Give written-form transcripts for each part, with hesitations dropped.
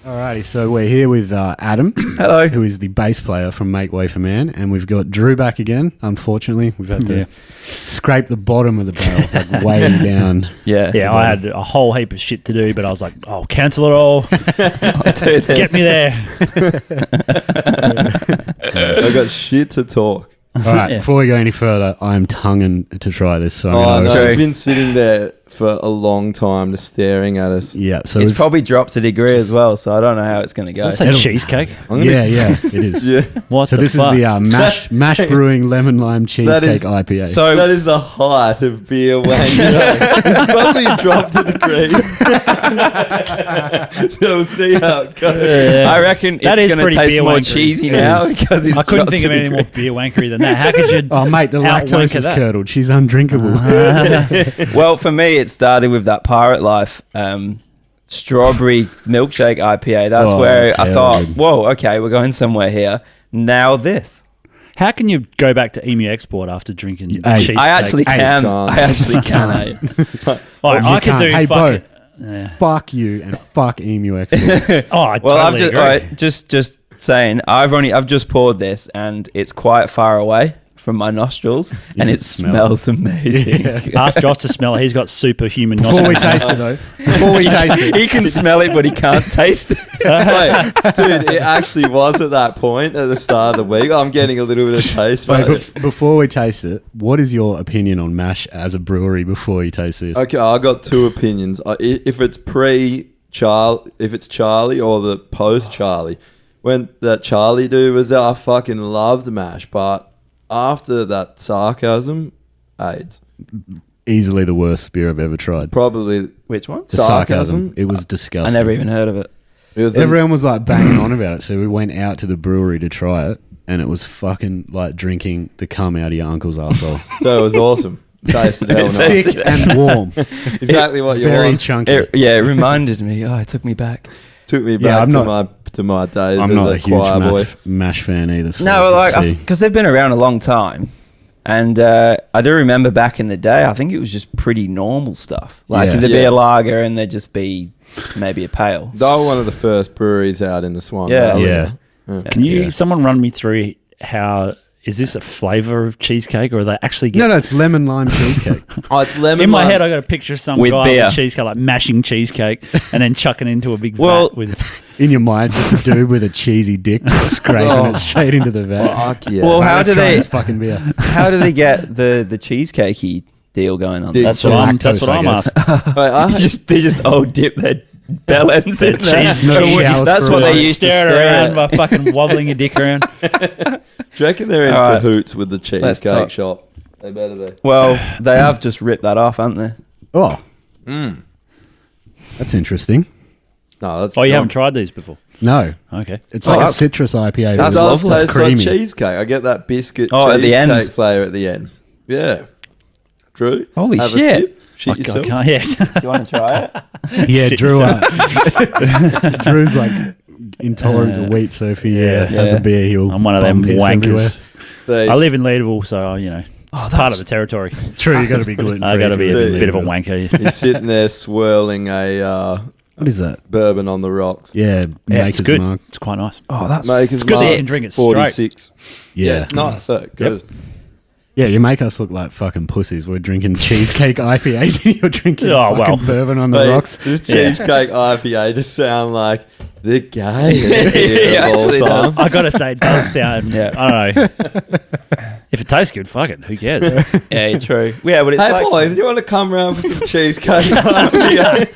Alrighty, so we're here with Adam. Hello. Who is the bass player from Make Way for Man, and we've got Drew back again. Unfortunately, we've had to scrape the bottom of the barrel, like way down. Yeah, I had a whole heap of shit to do, but I was like, "Oh, cancel it all. Get me there." I got shit to talk. All right, before we go any further, I'm tonguing to try this. So it's been sitting there for a long time, just staring at us. Yeah, so it's probably dropped a degree as well, so I don't know how it's going to go. Is that cheesecake? Yeah, it is. Yeah. What so the this fuck? is the Mash Brewing Lemon Lime Cheesecake IPA. So that is the height of beer wanker. It's probably dropped a degree. So we'll see how it goes. I reckon That it's is going to pretty taste more beer-wankery. cheesy now because it's I couldn't dropped think of a any more degree. beer wankery than that. How could you? Oh, mate, the lactose outwanker is that? curdled. She's undrinkable. Well, for me, it started with that Pirate Life strawberry milkshake IPA. That's where I thought, good. whoa, okay, we're going somewhere here. Now this. How can you go back to Emu Export after drinking cheesecake? I actually can. can't. I actually can. I could do Hey, Bo, fucking. fuck you and fuck Emu Export. Oh, I Well, totally agree. I've just saying, I've just poured this and it's quite far away from my nostrils and it smells amazing. Ask Josh to smell it. He's got superhuman Before we nostrils. taste it, though. Before we taste it. He can smell it, but he can't taste it. It's like, dude, it actually was at that point at the start of the week. I'm getting a little bit of taste. Wait, But before we taste it, what is your opinion on Mash as a brewery before you taste this? okay, I got two opinions. If it's if it's Charlie or the post Charlie. When that Charlie dude was there, I fucking loved Mash, but after that sarcasm, AIDS. Easily the worst beer I've ever tried. Probably Which one? The sarcasm. It was I disgusting. never even heard of it. it was Everyone was like banging on about it, so we went out to the brewery to try it, and it was fucking like drinking the cum out of your uncle's arsehole. so it was awesome. Tasted hell nice. Thick and warm. Exactly what you Very want. chunky. It reminded me. Oh, it took me back. Took me Yeah, back I'm to my days I'm as not a a huge choir boy. Mash fan either. So No, we'll see. because they've been around a long time. And I do remember back in the day, I think it was just pretty normal stuff. Like Yeah. there'd be a lager and there'd just be maybe a pale. They were one of the first breweries out in the Swan Yeah. Valley. Yeah. Can someone run me through how... Is this a flavour of cheesecake, or are they actually get... No, it's lemon lime cheesecake. Oh, it's lemon. In my lime. head, I got a picture of some With guy beer. with cheesecake, like mashing cheesecake, and then chucking into a big Well, vat with... In your mind, just a dude with a cheesy dick just scraping it straight into the vat. Fuck yeah. Well, Mate, how let's do try they- this fucking beer? How do they get the cheesecakey deal going on? Dude, That's so what I'm lactose, I guess. asking. Wait, They just dip their bell ends in there. cheese- No cheese- showers That's for what a they while. used to Stare stare around at. by fucking wobbling your dick around. do you reckon they're in All right. cahoots with the Let's cheesecake talk. shop? They better be. Well, they have just ripped that off, haven't they? Oh. That's interesting. No, that's Oh, you haven't tried these before? No. Okay. It's like a that's- citrus IPA. It That's but does lovely. it's taste creamy. like cheesecake. I get that biscuit Oh, at the cheesecake end. flavour at the end. Yeah. Drew? Holy have shit. A sip, shit I yourself. can't, yeah. Do you want to try it? Yeah, Shit Drew. yourself. Drew's like intolerant to wheat, so if he has Yeah. a beer, he'll. I'm one of them bomb piss wankers. everywhere. I live in Leadville, so, you know, it's part of the territory. True, you got to be gluten free. I got to be a live in bit of a Leadville. wanker. He's sitting there swirling a What is that? bourbon on the rocks. Yeah, Yeah, it's Maker's good. Mark. It's quite nice. Oh, that's Maker's good that you Mark, can drink it straight. 46. Yeah. It's nice. So good. Yeah, you make us look like fucking pussies. We're drinking cheesecake IPAs and you're drinking Oh, fucking well. bourbon on the Mate, rocks. This cheesecake IPA just sound like the gay Yeah, of all actually time. does. I got to say, it does sound, Yeah. I don't know. If it tastes good, fuck it. Who cares? Yeah, true. Yeah, but it's Hey like... boy, do you want to come round for some cheesecake IPA?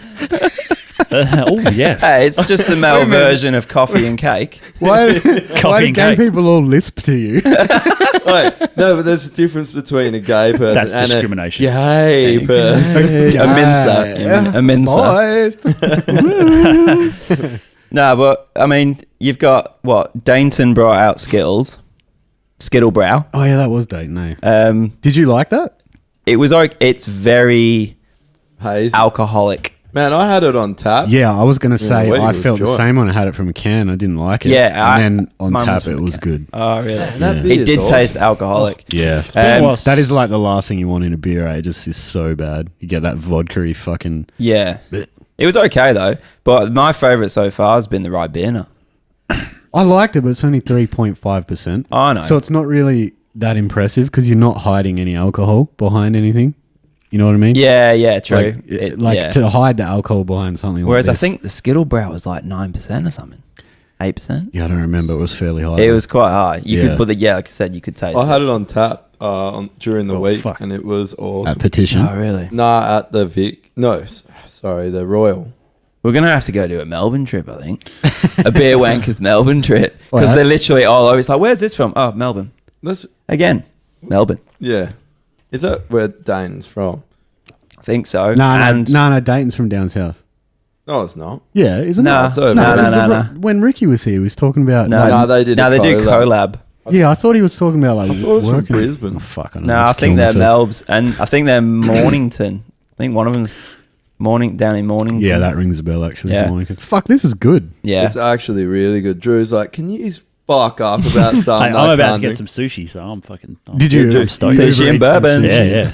Oh, yes. Hey, it's just the male version of coffee and cake. Why do and gay cake. people all lisp to you? Wait, no, but there's a difference between a gay person That's and discrimination. a gay person. A mincer. A mincer. Boys. No, but, I mean, you've got, what, Dainton brought out Skittles. Skittle Brow. Oh, yeah, that was Dayton, no. Did you like that? It was like, it's very Hazy. alcoholic. Man, I had it on tap. Yeah, I was going to say well, I it was felt the joy. same when I had it from a can. I didn't like it. Yeah, and then on mine was tap from it a was can. good. Oh, really? That Yeah. beer's It did awesome. taste alcoholic. Yeah. That That is like the last thing you want in a beer, eh? It just is so bad. You get that vodka-y fucking... Yeah. It was okay though, but my favourite so far has been the Ribena. I liked it, but it's only 3.5%. I know. So it's not really that impressive because you're not hiding any alcohol behind anything. You know what I mean? Yeah, true. Like to hide the alcohol behind something Whereas like I this. think the Skittle Brow was like 9% or something. 8%? Yeah, I don't remember. It was fairly high. It was quite high. You Yeah. could, like I said, you could taste I had it. it on tap during the week, fuck. and it was awesome. At Petition. Oh, really? Nah, at the Vic. No, sorry, the Royal. We're going to have to go do a Melbourne trip, I think. A Beer Wankers Melbourne trip. Because Well, they're literally all over. It's like, where's this from? Oh, Melbourne. That's Again, Melbourne. yeah. Is that where Dane's from? I think so. No, Dayton's from down south. No, it's not. Yeah, isn't Nah. it? It's over. No, It was no, the- no. When Ricky was here, he was talking about... No, like- No, they did. No, a they do collab. collab. yeah, I thought he was talking about like I thought it was from working. Brisbane. Oh, fuck, I don't No, know. I Just think kill they're myself. Melbs. And I think they're Mornington. I think one of them's down in Mornington. Yeah, that rings a bell actually. Yeah. Mornington. Fuck, this is good. Yeah. It's actually really good. Drew's like, can you fuck up about something? Hey, I I'm about to can't get do?" some sushi, so I'm fucking. Did you? I'm stoked. Sushi and bourbon. Yeah, yeah.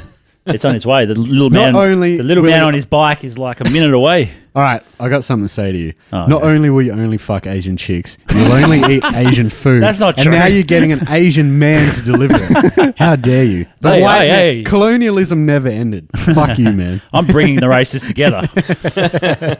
It's on its way. The little Not man, only the little will man it- on his bike is like a minute away. All right, I got something to say to you. Oh, Not yeah. only will you only fuck Asian chicks, you'll only eat Asian food. That's not And true. now you're getting an Asian man to deliver it. How dare you? The Hey, white hey, man- hey. Colonialism never ended. Fuck you, man. I'm bringing the races together.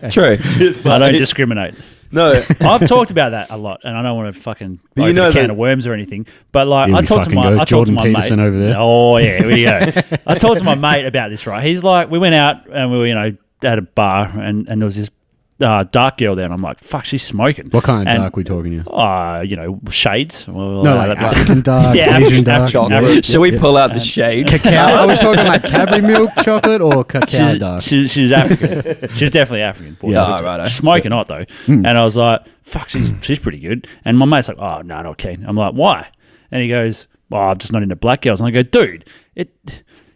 True. I don't discriminate. No, I've talked about that a lot, and I don't want to fucking But you open know a can that- of worms or anything. But like, Here I we talked to fucking my, go. I talked Jordan to my Peterson mate. over there. Oh yeah, here we go. I talked to my mate about this. Right, he's like, we went out and we were, at a bar, and there was this dark girl there, and I'm like, fuck, she's smoking. What kind of And, dark we talking here? shades. Well, No, like that- African dark, Yeah, Asian African- dark. African- Shall we pull out the shade? Cacao? Are we talking like Cadbury milk chocolate or cacao dark? She's African. She's definitely African. Yeah. Oh, righto. Smoking hot though. And I was like, fuck, she's pretty good. And my mate's like, oh, no, not keen. I'm like, why? And he goes, well, I'm just not into black girls. And I go, dude,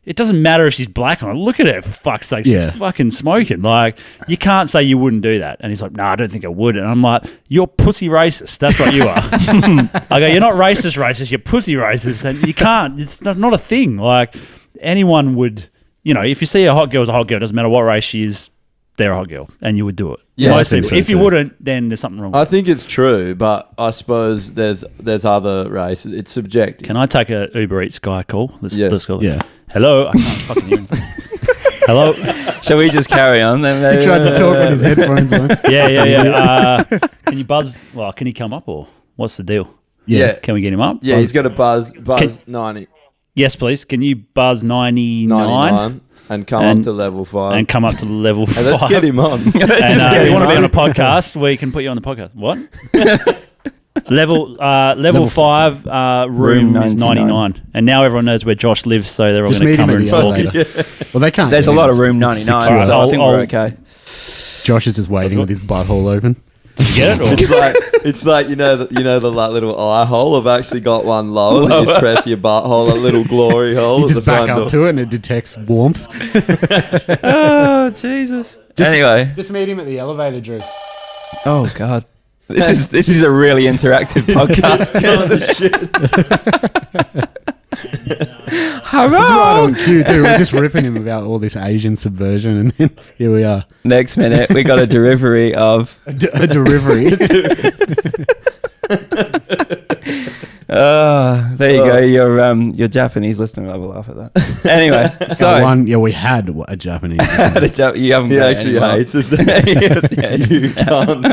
it doesn't matter if she's black or not. Look at her, for fuck's sake. She's Yeah. fucking smoking. Like, you can't say you wouldn't do that. And he's like, no, I don't think I would. And I'm like, you're pussy racist. That's what you are. I go, you're not racist. You're pussy racist. And you can't. It's not a thing. Like, anyone would, if you see a hot girl's a hot girl, it doesn't matter what race she is, they're a hot girl. And you would do it. Yeah, Most I think people. so If you too. wouldn't, then there's something wrong. I think it's true, but I suppose there's other races. It's subjective. Can I take a Uber Eats guy call? Yes. Let's call it. Yeah. Hello. I can't fucking hear him. Hello. Shall we just carry on then? He tried to talk with his headphones on. Yeah. Can you buzz? Well, can he come up or what's the deal? Yeah. Can we get him up? Yeah, he's got a buzz Can- 90, Yes, please. Can you buzz 99 99 and come And- up to level 5. and come up to level 5? And let's get him on. And, Just if get you him want to be on. on a podcast, we can put you on the podcast. What? level 5 room is 99. And now everyone knows where Josh lives, so they're all Just going to meet him come at and the stalk you. elevator. Well, they can't. There's a get lot in. of room It's 99, secure. so I I'll- think I'll- we're okay. Josh is just waiting with his butthole open. Did you get it? Or? It's like the like little eye hole. I've actually got one lower. You just press your butthole, a little glory hole. You at the just back front up door. to it and it detects warmth. Oh, Jesus. Anyway. Just meet him at the elevator, Drew. Oh, God. This is a really interactive podcast. It's right on cue too. We're just ripping him about all this Asian subversion, and then here we are. Next minute, we got a delivery of... A delivery. There you go. Your Japanese listener will laugh at that. Anyway, so... we had a Japanese. you haven't He got actually anyone. hates us. Yes, yes. You can't.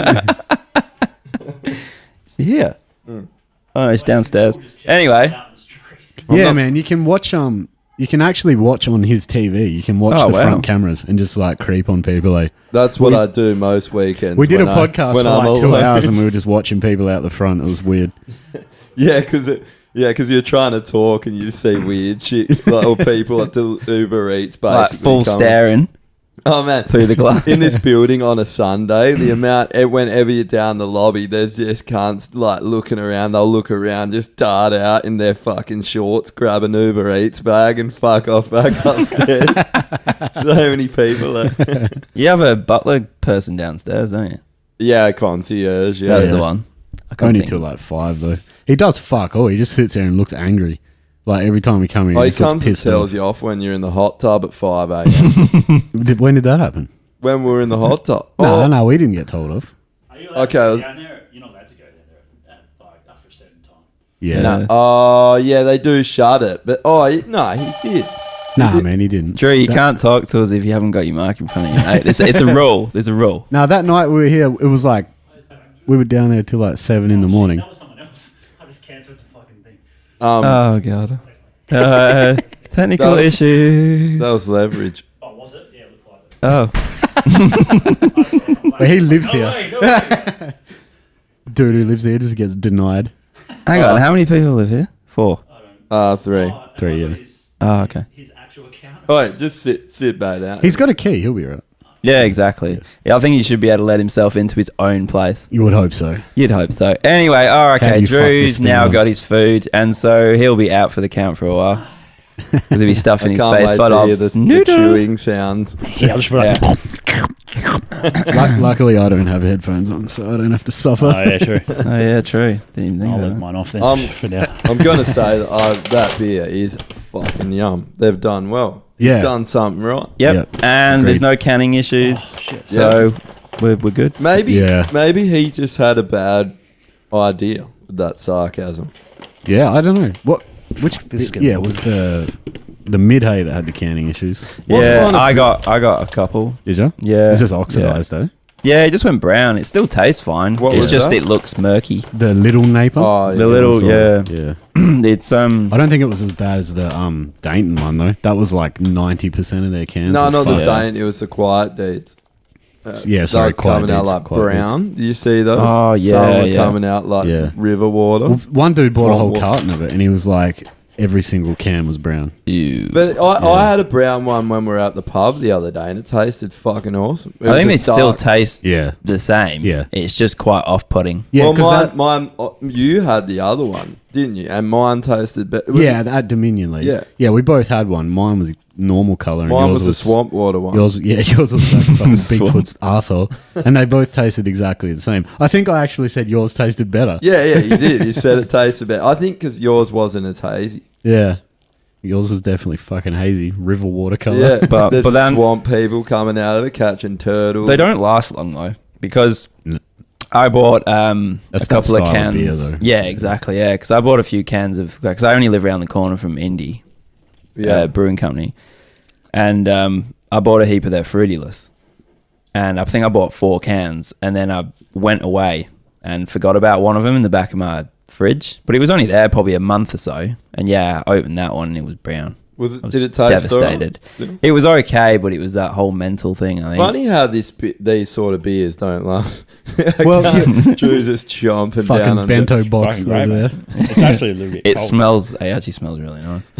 Yeah. Oh, no, it's downstairs. Anyway. Yeah, man, you can watch. You can actually watch on his TV. You can watch Oh, the wow. front cameras and just like creep on people. Like That's what I do most weekends. we did a when podcast for I'm like 2 alone. hours, and we were just watching people out the front. It was weird. Yeah, because you're trying to talk and you see weird shit, like all people at the Uber Eats basically. Like full coming- staring Oh man, through the glass. in this building on a Sunday, the amount whenever you're down the lobby, there's just cunts like looking around. They'll look around, just dart out in their fucking shorts, grab an Uber Eats bag, and fuck off back upstairs. So many people. There. You have a butler person downstairs, don't you? Yeah, concierge. Yeah, That's Yeah. the one. I can't Only think till of- like 5 though. He does fuck all. He just sits there and looks angry. Like every time we come here, Oh, he he just looks comes and pissed tells off. you off when you're in the hot tub at 5 a.m. When did that happen? when we were in the hot tub. No, we didn't get told off. Are you allowed Okay. to go down there? You're not allowed to go down there after a certain time. Yeah. No. Oh, yeah, they do shut it. But, no, he did. Nah, man, he didn't. Drew, you can't talk to us if you haven't got your mark in front of you, mate. It's a rule. There's a rule. No, that night we were here, it was like, we were down there till like 7 in the morning. That was someone else. I just cancelled the fucking thing. Oh, God. Technical That was- issues. That was leverage. Oh, was it? Yeah, it looked like it. Oh. But he lives No here. way, no way. Dude who lives here just gets denied. Hang on. How many people live here? 4. 3. Oh, and 3, I yeah. got his- Oh, okay. His actual account. Oh, wait, just sit back down. He's got a key, he'll be right. Yeah, exactly. Yeah, I think he should be able to let himself into his own place. You would hope so. You'd hope so. Anyway, How do okay. you fuck this Drew's thing now up? got his food, and so he'll be out for the count for a while. Because he'll be stuffing his Can't face wait full to hear of the noodle. chewing sounds. Yeah, I'll just be like, Luckily, I don't have headphones on, so I don't have to suffer. oh, yeah, true. Oh, yeah, true. Didn't even think I'll of leave that. mine off then for now. I'm going to say that beer is fucking yum. They've done well. Yeah. He's done something right. Yep. Yep. And there's Agreed. no canning issues. Oh, shit. So we're good. Maybe Yeah. maybe he just had a bad idea with that sarcasm. Yeah, I don't know. Which This is getting it was the mid-hay that had the canning issues. What Yeah, kind of- I got a couple. Did you? Yeah. It's just oxidized, though. Yeah, it just went brown. It still tastes fine. What It's was just that? it looks murky. The little naper. Oh, yeah. The little, yeah. Yeah. It's I don't think it was as bad as the Dayton one, though. That was like 90% of their cans. No, were not the fucked. Daint. It was the Quiet Deeds. Yeah, sorry, They're Quiet coming out Deeds, like Quiet brown. Do you see those? Oh, yeah, Some were yeah. coming out like Yeah. river water. Well, one dude bought a Swamp whole water. carton of it, and he was like, every single can was brown. Ew. But Yeah. I had a brown one when we were at the pub the other day, and it tasted fucking awesome. It I was think they just still dark. taste Yeah. the same. Yeah. It's just quite off-putting. Yeah, well, because mine, you had the other one, didn't you? And mine tasted better. yeah, at Dominion League. Yeah. Yeah, we both had one. Mine was normal color, and mine yours was the swamp water one. Yours was like fucking Swamp. Bigfoot's arsehole. And they both tasted exactly the same. I think I actually said yours tasted better. Yeah, you did. You said it tasted better. I think because yours wasn't as hazy. Yeah. Yours was definitely fucking hazy. River water color. Yeah, But- there's but then- swamp people coming out of it catching turtles. They don't last long, though, because No. I bought a That's couple that of style of beer, cans. though. Yeah, exactly. Yeah, because I bought a few cans of... Because I only live around the corner from Indy Brewing Company. And I bought a heap of their Fruityless. And I think I bought 4 cans. And then I went away and forgot about one of them in the back of my fridge. But it was only there probably a month or so. And yeah, I opened that one and it was brown. Was it? I was Did it taste devastated. all right? It was okay, but it was that whole mental thing, I think. Funny how these sort of beers don't last. Well, Drew's just chomping down Fucking on bento it. box Fucking over great, there. man. It's actually a little bit It cold. actually smells really nice.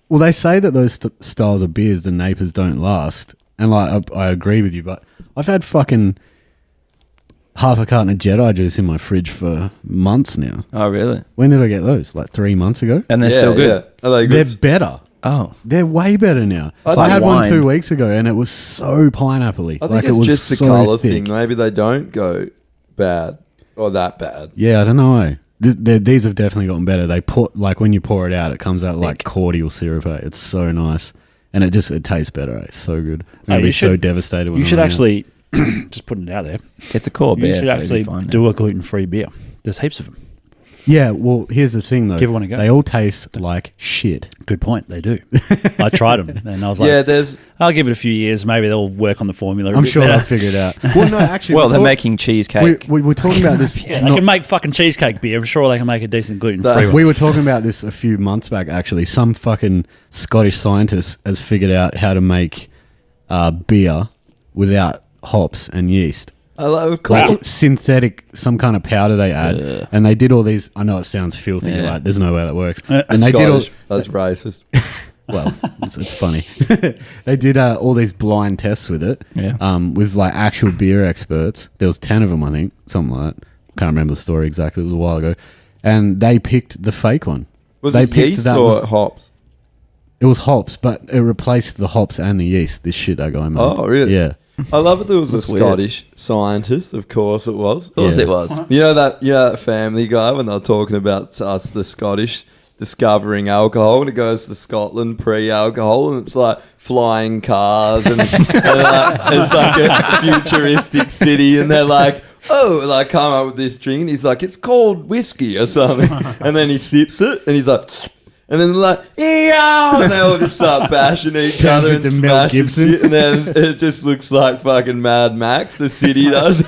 Well, they say that those styles of beers, the Napers, don't last. And like, I agree with you, but I've had fucking half a carton of Jedi juice in my fridge for months now. Oh, really? When did I get those? Like 3 months ago? And they're still good? Yeah. Are they They're good? better. Oh. They're way better now. I I think had one wine. 2 weeks ago, and it was so pineapple-y. I think Like, it it's was just the so colour thick. thing. Maybe they don't go bad or that bad. Yeah, I don't know. These have definitely gotten better. They put, like, when you pour it out, it comes out like cordial syrup. It's so nice. And it tastes better. It's so good. I'm going to you be so should- devastated when You I should run out. actually, just putting it out there, It's a core you beer. should so it'd be actually fine. do a gluten-free beer. There's heaps of them. Yeah, well, here's the thing, though. Give one a go. They all taste like shit. Good point. They do. I tried them, and I was like, Yeah, there's I'll give it a few years. Maybe they'll work on the formula. a I'm bit sure better. they'll figure it out. Well, no, actually. Well, we they're thought- making cheesecake. We were talking about this. Yeah, they can make fucking cheesecake beer. I'm sure they can make a decent gluten-free one. We were talking about this a few months back, actually. Some fucking Scottish scientist has figured out how to make beer without hops and yeast. I love Like Wow. it's synthetic, some kind of powder they add. Ugh. And they did all these. I know it sounds filthy, Yeah. like there's no way that works. Uh, And they did all. Scottish. That's racist. Well, it's funny. They did all these blind tests with it. Yeah. With like actual beer experts. There was 10 of them, I think, something like that. Can't remember the story exactly. It was a while ago. And they picked the fake one. Was They it picked yeast that or was- hops? It was hops, but it replaced the hops and the yeast. This shit that guy made. Oh, really? Yeah. I love it. There was a That's weird. Scottish scientist. Of course, it was. Of course Yeah. it was. You know that Family Guy when they were talking about us, the Scottish discovering alcohol, and it goes to Scotland pre-alcohol, and it's like flying cars, and it's like a futuristic city, and they're like, oh, like come up with this drink, and he's like, it's called whiskey or something, and then he sips it, and he's like, and then they're like, yeah, and they all just start bashing each other and into Mel smashing Gibson. shit, and then it just looks like fucking Mad Max, the city does.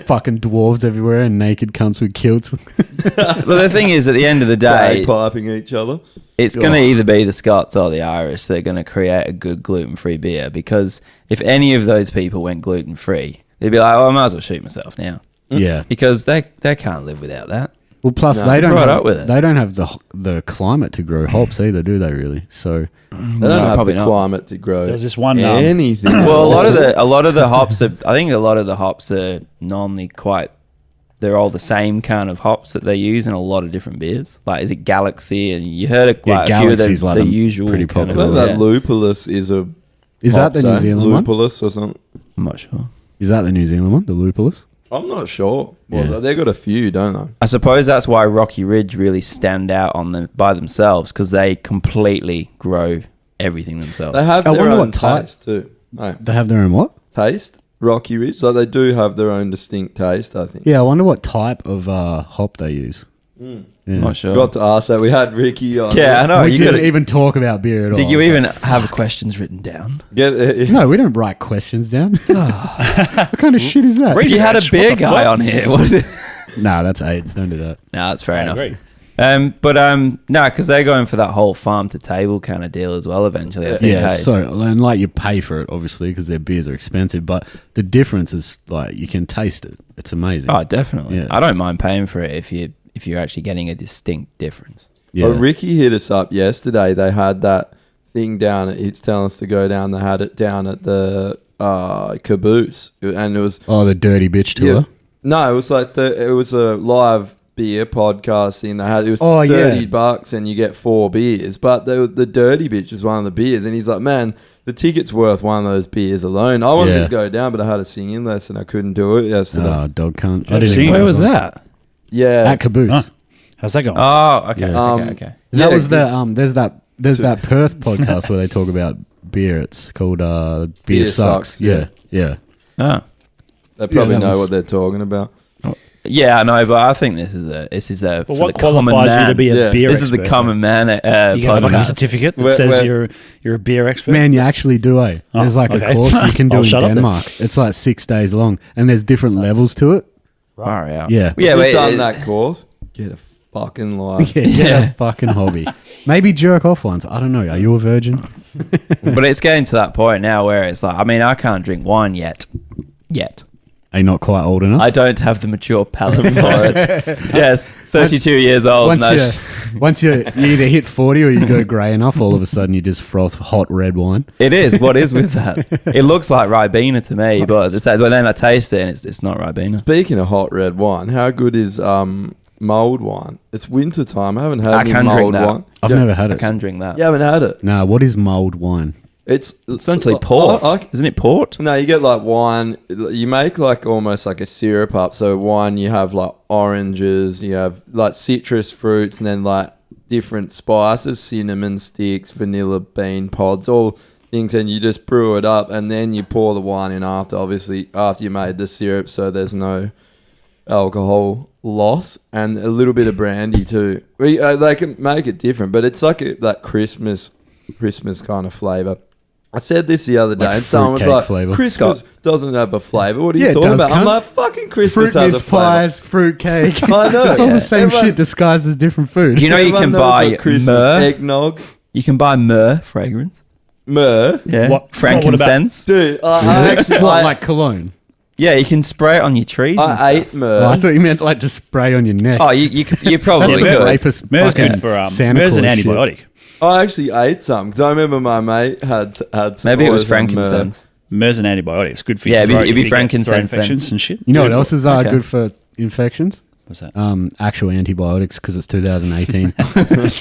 Fucking dwarves everywhere and naked cunts with kilts. But the thing is, at the end of the day, piping each other. it's going to either be the Scots or the Irish that are going to create a good gluten-free beer, because if any of those people went gluten-free, they'd be like, oh, I might as well shoot myself now. Yeah. Because they can't live without that. Well, plus No, they don't right have, up with it. they don't have the climate to grow hops either, do they? Really? So They don't No, have probably the not. climate to grow There was this one. anything. Well, a lot of the hops are. I think a lot of the hops are normally quite. They're all the same kind of hops that they use in a lot of different beers. Like, is it Galaxy? And you heard it Yeah, quite a few of Galaxy's the, like the a usual pretty kind of. popular I think yeah. that lupulus is a. is that the hop, New Zealand one? Lupulus or something? I'm not sure. Is that the New Zealand one? The lupulus? I'm not sure. Well, Yeah. they've got a few, don't they? I suppose that's why Rocky Ridge really stand out on them by themselves, because they completely grow everything themselves. They have I their wonder own what type- taste too. No, They have their own what? taste. Rocky Ridge, so they do have their own distinct taste, I think. Yeah, I wonder what type of hop they use. Yeah. Not sure. Got to ask that. We had Ricky on. Yeah, I know. we You didn't gotta, even talk about beer at all. did you even have questions written down? Get No, we don't write questions down. What kind of shit is that? Research. You had a What beer the guy fuck? on here. What is it? Nah, that's AIDS. Don't do that. No, that's fair I enough. agree. But no, because they're going for that whole farm to table kind of deal as well. Eventually, I think. Yeah, hey? so and like you pay for it obviously because their beers are expensive, but the difference is like you can taste it. It's amazing. Oh, definitely. Yeah. I don't mind paying for it if you're actually getting a distinct difference. Yeah. Well, Ricky hit us up yesterday. They had that thing down at, he's telling us to go down. They had it down at the Caboose, and it was Oh, the dirty bitch tour. yeah. No, it was like it was a live beer podcast thing. They had it was Oh, yeah. $30 and you get 4 beers. But the dirty bitch was one of the beers, and he's like, man, the ticket's worth one of those beers alone. I wanted Yeah. to go down, but I had a singing lesson. I couldn't do it yesterday. Oh, dog cunt. Yeah, I didn't sing- even Where know was it that? Yeah, At Caboose. Huh. How's that going? Oh, okay, Yeah. okay. That Yeah, was the there's that Perth podcast where they talk about beer. It's called Beer Beer Sucks. Sucks, Yeah. Yeah. Oh. they probably that know was- what they're talking about. Yeah, I know, but I think this is a Well, for what the common qualifies you man. to be a Yeah. beer This is the expert? common man. You get a fucking podcast. certificate that Where- says where- you're a beer expert. Man, you actually do, eh? There's Oh, like okay. a course you can do I'll in shut up then. Denmark. It's like 6 days long, and there's different levels to it. Far out. Yeah. yeah, If but you've done that course, get a fucking life. Yeah, Yeah. a fucking hobby. Maybe jerk off once. I don't know. Are you a virgin? but it's getting to that point now where it's like, I mean, I can't drink wine yet. Are you not quite old enough? I don't have the mature palate for it. Yes, 32 years old. once and you either hit 40 or you go grey enough, all of a sudden you just froth hot red wine. it is. What is with that? It looks like Ribena to me, but then I taste it and it's not Ribena. Speaking of hot red wine, how good is mulled wine? It's winter time. I haven't had I any can drink mulled that. wine. I've Yeah, never had I it. can drink that. You haven't had it. Nah, what is mulled wine? It's Essentially port. Isn't it port? No, you get like wine. You make like almost like a syrup up. So wine, you have like oranges, you have like citrus fruits, and then like different spices, cinnamon sticks, vanilla bean pods, all things, and you just brew it up, and then you pour the wine in after. Obviously, after you made the syrup, so there's no alcohol loss, and a little bit of brandy too. They can make it different, but it's like that Christmas kind of flavor. I said this the other day, Like and someone was fruitcake like, flavour. Christmas doesn't have a flavour. What are you Yeah, it talking does, about? I'm cunt. like, fucking Christmas Fruit has a mince flavour. pies, fruit cake. I know. It's all Yeah. the same Everyone- shit disguised as different food. You know you Everyone can knows buy what Christmas myrrh. eggnog, You can buy myrrh fragrance. myrrh. Yeah. What- Frankincense. Dude, I actually what, like cologne? Yeah, you can spray it on your trees and I stuff. ate myrrh. Oh, I thought you meant like just spray on your neck. Oh, you probably That's Yeah, like could. rapist Myrrh's fucking good for Santa myrrh's an Claus shit. antibiotic. I actually ate some because I remember my mate had some. Maybe it was always had myrrh. frankincense. Myrrh's an antibiotic. It's good for your Yeah, throat. it'd be if you get frankincense throat then. infections and shit. You know what else is Okay. good for infections? What's that? Actual antibiotics because it's 2018.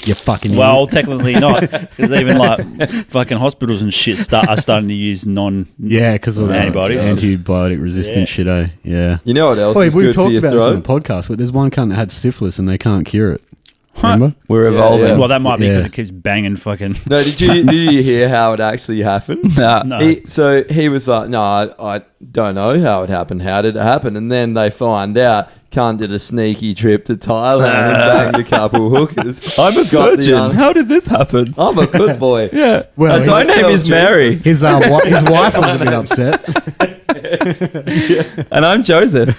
You fucking Well, technically not, because even like fucking hospitals and shit are starting to use yeah, because of the antibiotics. antibiotic resistant Yeah. shit. Yeah. You know what else Oh, is we good for talked your about this on throat? the podcast, but there's one cunt that had syphilis and they can't cure it. Remember? We're evolving. yeah. Well, that might be because Yeah. it keeps banging fucking. No, did you hear how it actually happened? Nah. No. He was like, no, I don't know how it happened. How did it happen? And then they find out Khan did a sneaky trip to Thailand and banged a couple hookers. I'm a Got the virgin. How did this happen? I'm a good boy. Yeah. Well, And my he- name is Mary, His wife was a bit upset. and I'm Joseph.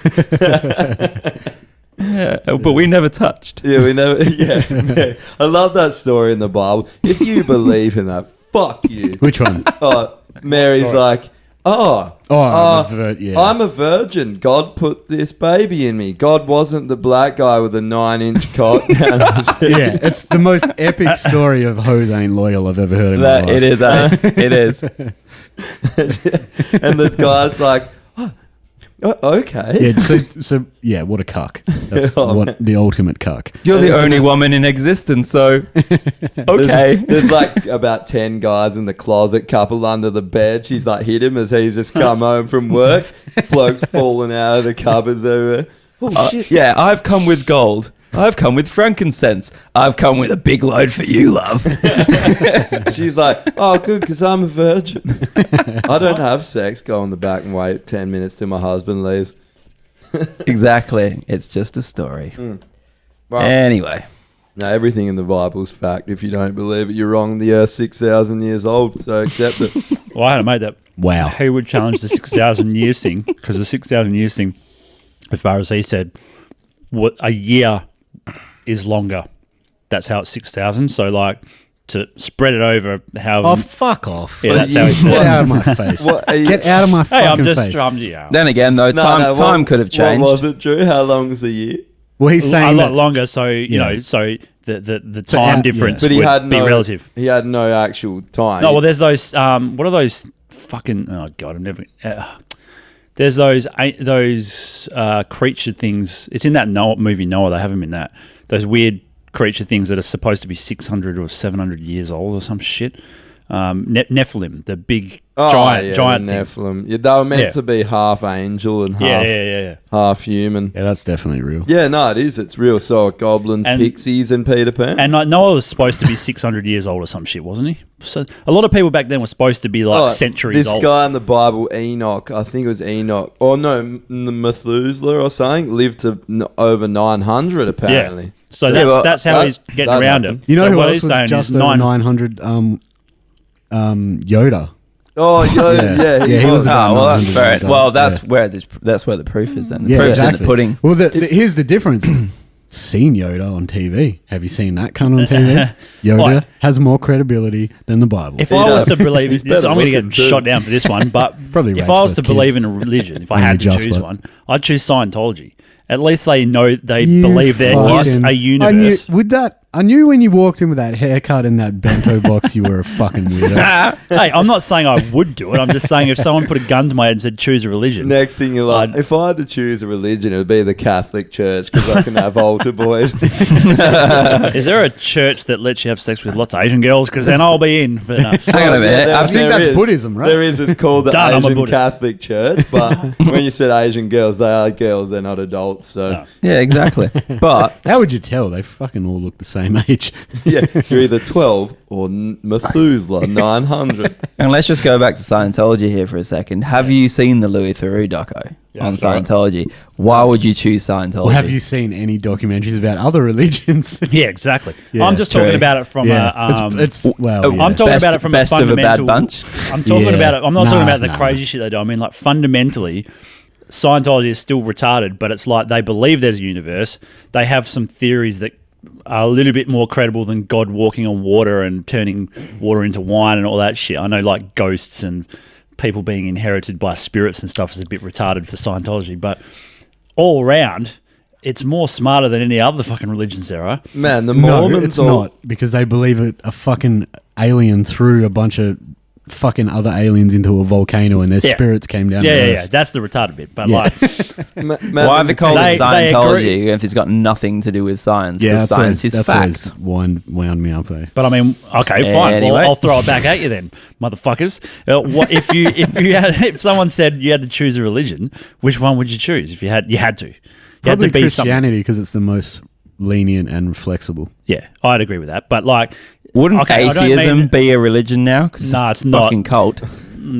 Yeah, but we never touched. Yeah, we never. Yeah, I love that story in the Bible. If you believe in that, fuck you. Which one? Oh, Mary's like, I'm I'm a virgin. God put this baby in me. God wasn't the black guy with a 9-inch cock down his head. Yeah, it's the most epic story of hoes ain't loyal I've ever heard in my That life. it is. It is. And the guy's like, okay. Yeah, so yeah, what a cuck. That's Oh, what man. the ultimate cuck. You're the only woman in existence, so okay. There's like about 10 guys in the closet, couple under the bed. She's like hit him as he's just come home from work. Blokes falling out of the cupboards everywhere. Oh, shit. Yeah, I've come with gold. I've come with frankincense. I've come with a big load for you, love. She's like, oh, good, because I'm a virgin. I don't have sex. Go in the back and wait 10 minutes till my husband leaves. Exactly. It's just a story. Well, Anyway. no, everything in the Bible's fact. If you don't believe it, you're wrong. The Earth's 6,000 years old, so accept it. Well, I had a mate that Wow. he would challenge the 6,000 years thing because the 6,000 years thing, as far as he said, what a year is longer. That's how it's 6,000. So like to spread it over how. Oh, fuck off. Yeah, that's how he said Get it. out of my face. What are you- Get out of my Hey, I'm fucking just face. yeah. Then again, though, time what- could have changed. What was it, Drew? How long's a year? Well, he's A saying lot that, longer. So you Yeah. know, so the So time yeah. difference But he would had be no relative. He had no actual time. No, well, there's those. What are those fucking? Oh god, I'm never. There's those creature things. It's in that Noah movie Noah. They have them in that. Those weird creature things that are supposed to be 600 or 700 years old or some shit. Nephilim, the big giant the things. Nephilim. Yeah, they were meant Yeah. to be half angel and Yeah. half human. yeah, that's definitely real. Yeah, no, it is. It's real. So goblins, And- pixies, and Peter Pan. And like Noah was supposed to be 600 years old or some shit, wasn't he? So a lot of people back then were supposed to be like Oh, centuries this old. guy in the Bible, Enoch, I think it was Enoch, or no, Methuselah or something, lived to over 900 apparently. Yeah. So Yeah, that's how that- he's getting that around happened. him. You know so who what else he's was saying just is over 900? Yoda. Oh, yeah, Yeah, he was about Oh, well, that's 900 fair. and Well, done. that's where the proof is then. The Yeah, proof's in exactly. the pudding. Well, here's the difference. Seen Yoda on TV. Have you seen that cunt on TV? Yoda Like- has more credibility than the Bible. If He I was does. to believe, He's this, better I'm going to looking get too. shot down for this one. But Probably if race I was those to kids. believe in a religion, if I Only had to just choose what? one, I'd choose Scientology. At least they know they You believe there is fucking- a universe. I knew when you walked in with that haircut and that bento box, you were a fucking weirdo. Hey, I'm not saying I would do it. I'm just saying if someone put a gun to my head and said choose a religion, Next thing you're like, I'd- if I had to choose a religion, it would be the Catholic Church because I can have altar boys. is there a church that lets you have sex with lots of Asian girls? Because then I'll be in. But no. Hang on a minute. there- I I think there that's is. Buddhism, right? There is. It's called the Done, I'm a Asian Buddhist. Catholic Church. But when you said Asian girls, they are girls. They're not adults. So No. Yeah, exactly. But How would you tell? They fucking all look the same age. yeah, you're either 12 or Methuselah 900. and let's just go back to Scientology here for a second. Have you seen the Louis Theroux doco Yeah, on that's right. Scientology? Why would you choose Scientology? Or have you seen any documentaries about other religions? Yeah, exactly. Yeah, I'm just true. talking about it from yeah, a. it's well. Oh, Yeah. I'm talking Best- about it from best a of a bad fundamental. bunch? I'm talking Yeah. about it. I'm not talking about the Nah. crazy shit they do. I mean, like fundamentally, Scientology is still retarded, but it's like they believe there's a universe. They have some theories that are a little bit more credible than God walking on water and turning water into wine and all that shit. I know, like ghosts and people being inherited by spirits and stuff is a bit retarded for Scientology, but all around, it's more smarter than any other fucking religions there are. Man, the No, Mormons it's all- not because they believe a fucking alien threw a bunch of fucking other aliens into a volcano and their Yeah. spirits came down. to Yeah. Earth. That's the retarded bit. But Yeah. like, Man, Why have they called They- it they Scientology if it's got nothing to do with science? Yeah, Because science is that's fact. always wound me up. but I mean, okay, fine. Anyway. Well, I'll throw it back at you then, motherfuckers. What if someone said you had to choose a religion, which one would you choose? If you had to, you had Probably to be something. Christianity because it's the most lenient and flexible. Yeah, I'd agree with that. But like, Wouldn't okay, I don't atheism mean- be a religion now? 'Cause Nah, a it's not. fucking cult.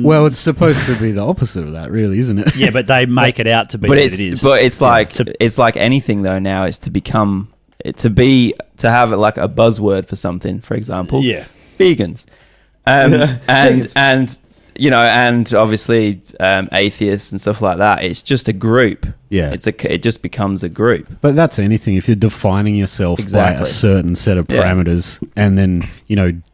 Well, it's supposed to be the opposite of that, really, isn't it? Yeah, but they make it out to be But what it's it is. but it's like To- it's like anything though now is to become to have like a buzzword for something. For example, yeah. vegans, and you know, and obviously atheists and stuff like that. It's just a group. Yeah. It just becomes a group. But that's anything. If you're defining yourself by Exactly. a certain set of Yeah. parameters and then,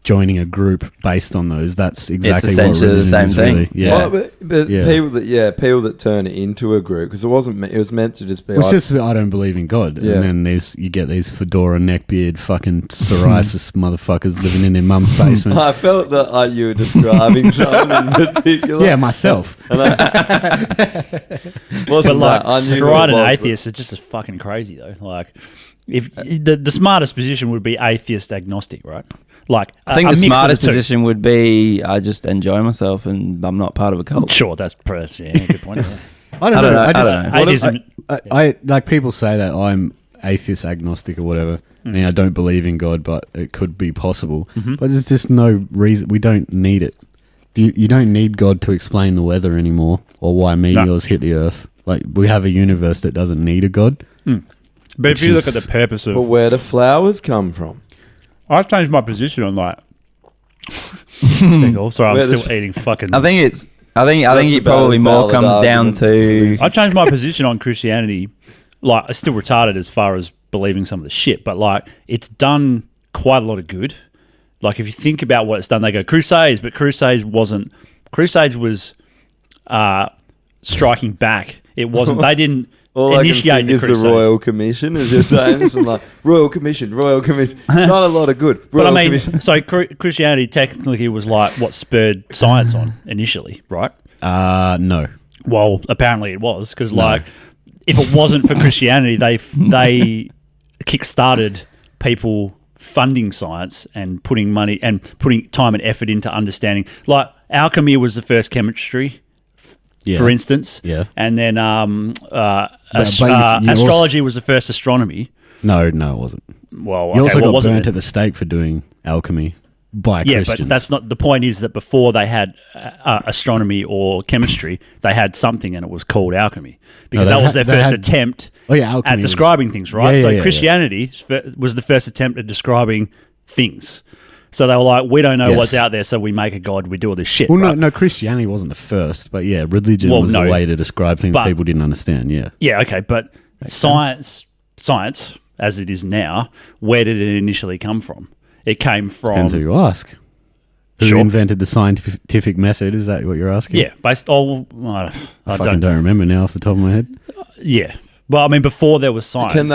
joining a group based on those, that's exactly essentially what the religion same is, thing. really. Yeah. Well, but Yeah. people that turn it into a group, because it was meant to just be. It's just I don't believe in God. Yeah. And then you get these fedora neckbeard fucking psoriasis motherfuckers living in their mum's basement. I felt that you were describing someone in particular. Yeah, myself. And But like, I knew to who write it an was, but- atheist is just as fucking crazy though. Like, if the smartest position would be atheist agnostic, right? Like, I think a the mix of smartest two. position would be I just enjoy myself and I'm not part of a cult. Sure, that's yeah, good point. Yeah. I don't know. I just, don't know. Atheism, I like people say that I'm atheist agnostic or whatever. I don't believe in God, but it could be possible. But there's just no reason. We don't need it. You don't need God to explain the weather anymore or why meteors hit the Earth. Like, we have a universe that doesn't need a God. but if you look at the purpose But of, where do flowers come from? I've changed my position on that. Sorry, I'm Where still does- eating fucking. I think That's it probably about more as comes valid down argument. to I changed my position on Christianity. Like, it's still retarded as far as believing some of the shit, but like, it's done quite a lot of good. Like, if you think about what it's done, they go Crusades, but Crusades was striking back. It wasn't. They didn't All initiate I can the think is the Crusades. Royal Commission, as you're saying. This is like Royal Commission. Not a lot of good. But I Royal mean, Commission. so Christianity technically was like what spurred science on initially, right? No. Well, apparently it was because, like, if it wasn't for Christianity, they kick-started people funding science and putting money and putting time and effort into understanding. Like, alchemy was the first chemistry, Yeah. for instance. Yeah. And then but you astrology was the first astronomy. No, it wasn't. Well, You also what got was burnt it? at the stake for doing alchemy by Yeah, Christians. but that's not the point. Is that before they had astronomy or chemistry, they had something, and it was called alchemy because No, that was their they first had- attempt Oh, yeah, alchemy at was- describing things, right? Yeah, So yeah, yeah, Christianity was the first attempt at describing things. So they were like, we don't know Yes. what's out there, so we make a god. We do all this shit. Well, right? no, Christianity wasn't the first, but yeah, religion Well, was no. the way to describe things But- people didn't understand. Yeah, Yeah, okay, but science, as it is now, where did it initially come from? It came from depends who you ask. Who Sure. invented the scientific method? Is that what you're asking? yeah, based on I I don't remember now off the top of my head. yeah. Well, I mean, before there was science, Can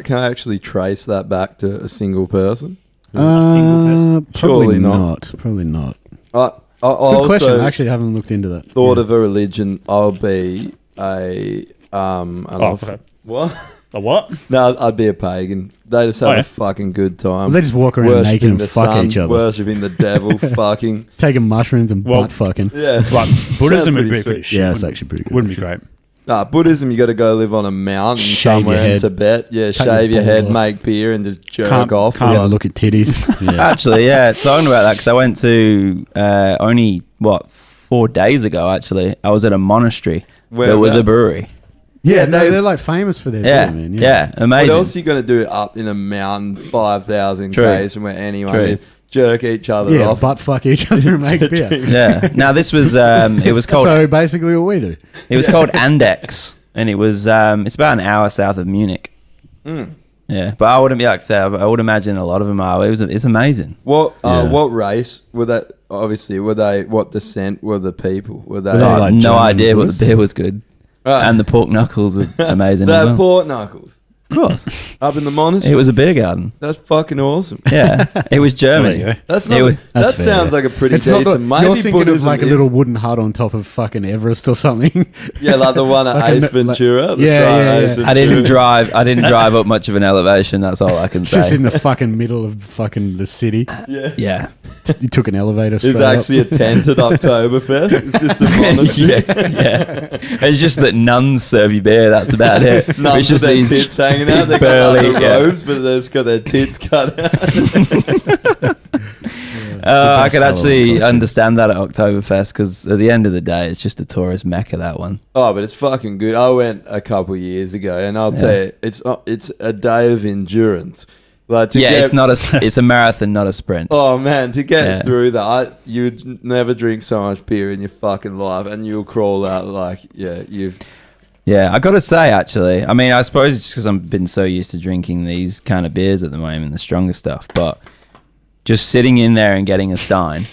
can I actually trace that back to a single person? single Probably Surely not. not. Probably not. I Good question. also I actually haven't looked into that. thought Yeah. of a religion. I'll be okay. what? A what? No, I'd be a pagan. They just have Oh, yeah. a fucking good time. They just walk around worshipping naked and the fuck sun, each other. worshipping the devil, fucking Taking mushrooms and Well- butt fucking. yeah. Right, Buddhism would pretty be sweet. pretty shit. Yeah, it's wouldn't actually pretty it? good. Wouldn't be great. Nah, Buddhism, you got to go live on a mountain Shave your somewhere in head. Tibet. Yeah, Cut shave your your head, balls off. make beer, and just jerk Can't- off. can't- Yeah, look at titties. Yeah. actually, yeah, talking about that because I went to only 4 days ago. Actually, I was at a monastery. Where There was about? a brewery. Yeah, no, they're like famous for their Yeah, beer, man. yeah, What amazing. else are you going to do up in a mountain 5,000 True. k's from where anyone True. lives? Jerk each other Yeah, off. butt fuck each other and make beer. Yeah. Now this was it was called So basically what we do. it was called Andex, and it was it's about an hour south of Munich. Yeah, but I wouldn't be like I said, I would imagine a lot of them are. It's amazing. What Yeah. what race were that? Obviously, were they? What descent were the people? Were they? Were they I like had no German idea, but Buddhists? the beer was good, Right. and the pork knuckles were amazing. They as had well. port knuckles Of course, up in the monastery. it was a beer garden. That's fucking awesome. Yeah, it was Germany. There you go. That's It not. was- That's that fair. sounds like a pretty It's not decent. the, Maybe you're thinking of Buddhism like a is- little wooden hut on top of fucking Everest or something. Yeah, like the one at Like a Ace like- Ventura. the Yeah, side yeah, of Ace yeah. I didn't Ventura. drive. I didn't drive up much of an elevation. That's all I can Just say. in the fucking middle of fucking the city. Yeah. Yeah, You took an elevator straight It's actually a tent at Oktoberfest. It's just a monastery. yeah. It's just that nuns serve you beer. That's about it. Nuns It's just with their these. tits hanging hanging out. They Barely, got yeah. robes, but they've got their tits cut out. I could actually understand that at Oktoberfest because at the end of the day, it's just a tourist mecca, that one. Oh, but it's fucking good. I went a couple of years ago, and I'll tell you, it's a day of endurance. Like it's a marathon, not a sprint. Oh man, to get through that, you'd never drink so much beer in your fucking life, and you'll crawl out like you've. Yeah, I got to say, actually, I mean, I suppose it's because I've been so used to drinking these kind of beers at the moment, the stronger stuff, but just sitting in there and getting a stein,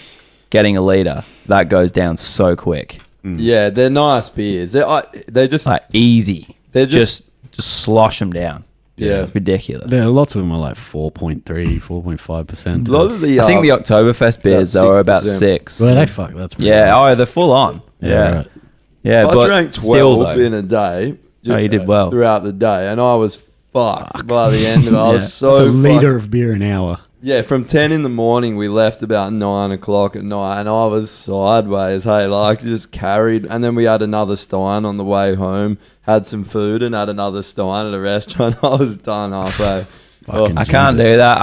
getting a liter, that goes down so quick. Yeah, they're nice beers. They're just like easy. They're just slosh them down. Yeah, it's ridiculous. Lots of them are like 4.3, 4.5%. A lot of the I think the Oktoberfest beers though are about 6. Well, they fuck. That's pretty yeah. rough. Oh, they're full on. Yeah, right. yeah. I but drank still 12 though, in a day. Oh, you did well throughout the day, and I was fucked by the end of it. I was so It's a fucked. liter of beer an hour. Yeah, from 10 in the morning, we left about 9 o'clock at night, and I was sideways. Hey, like, just carried. And then we had another stein on the way home, had some food, and had another stein at a restaurant. I was done halfway. Fucking I can't do that.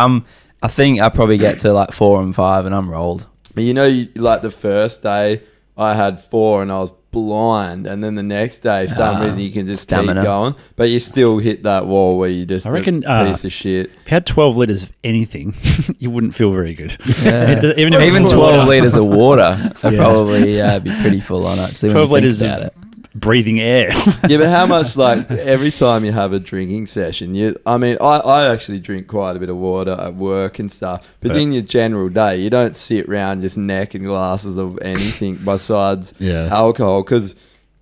I think I probably get to like 4 and 5, and I'm rolled. But you know, like the first day, I had 4, and I was blind, and then the next day, for some reason, you can just stamina. keep going, but you still hit that wall where you just I reckon, a piece of shit. If you had 12 litres of anything, you wouldn't feel very good. Yeah. Even 12 litres of water would probably be pretty full on, actually. 12 when you litres think of about it. breathing air. Yeah, but how much, like, every time you have a drinking session, I actually drink quite a bit of water at work and stuff, but in your general day, you don't sit around just necking glasses of anything besides alcohol, because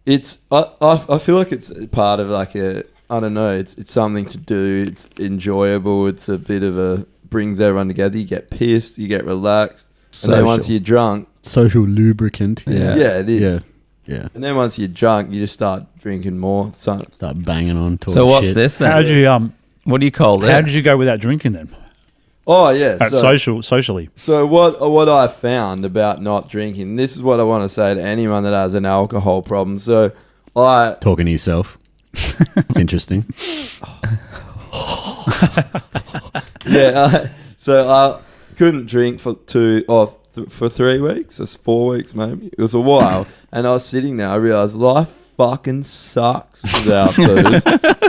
I feel like it's part of like I don't know, it's something to do, it's enjoyable, it's a bit of brings everyone together, you get pissed, you get relaxed, and then once you're drunk... Social lubricant. Yeah, it is. Yeah. And then once you're drunk, you just start drinking more. Start banging on. So what's shit. this then? How did you what do you call this? How did you go without drinking then? Oh yeah, Socially. So what I found about not drinking, this is what I want to say to anyone that has an alcohol problem. So talking to yourself. It's interesting. So I couldn't drink for 3 weeks, or 4 weeks maybe. It was a while, and I was sitting there. I realized life fucking sucks without booze.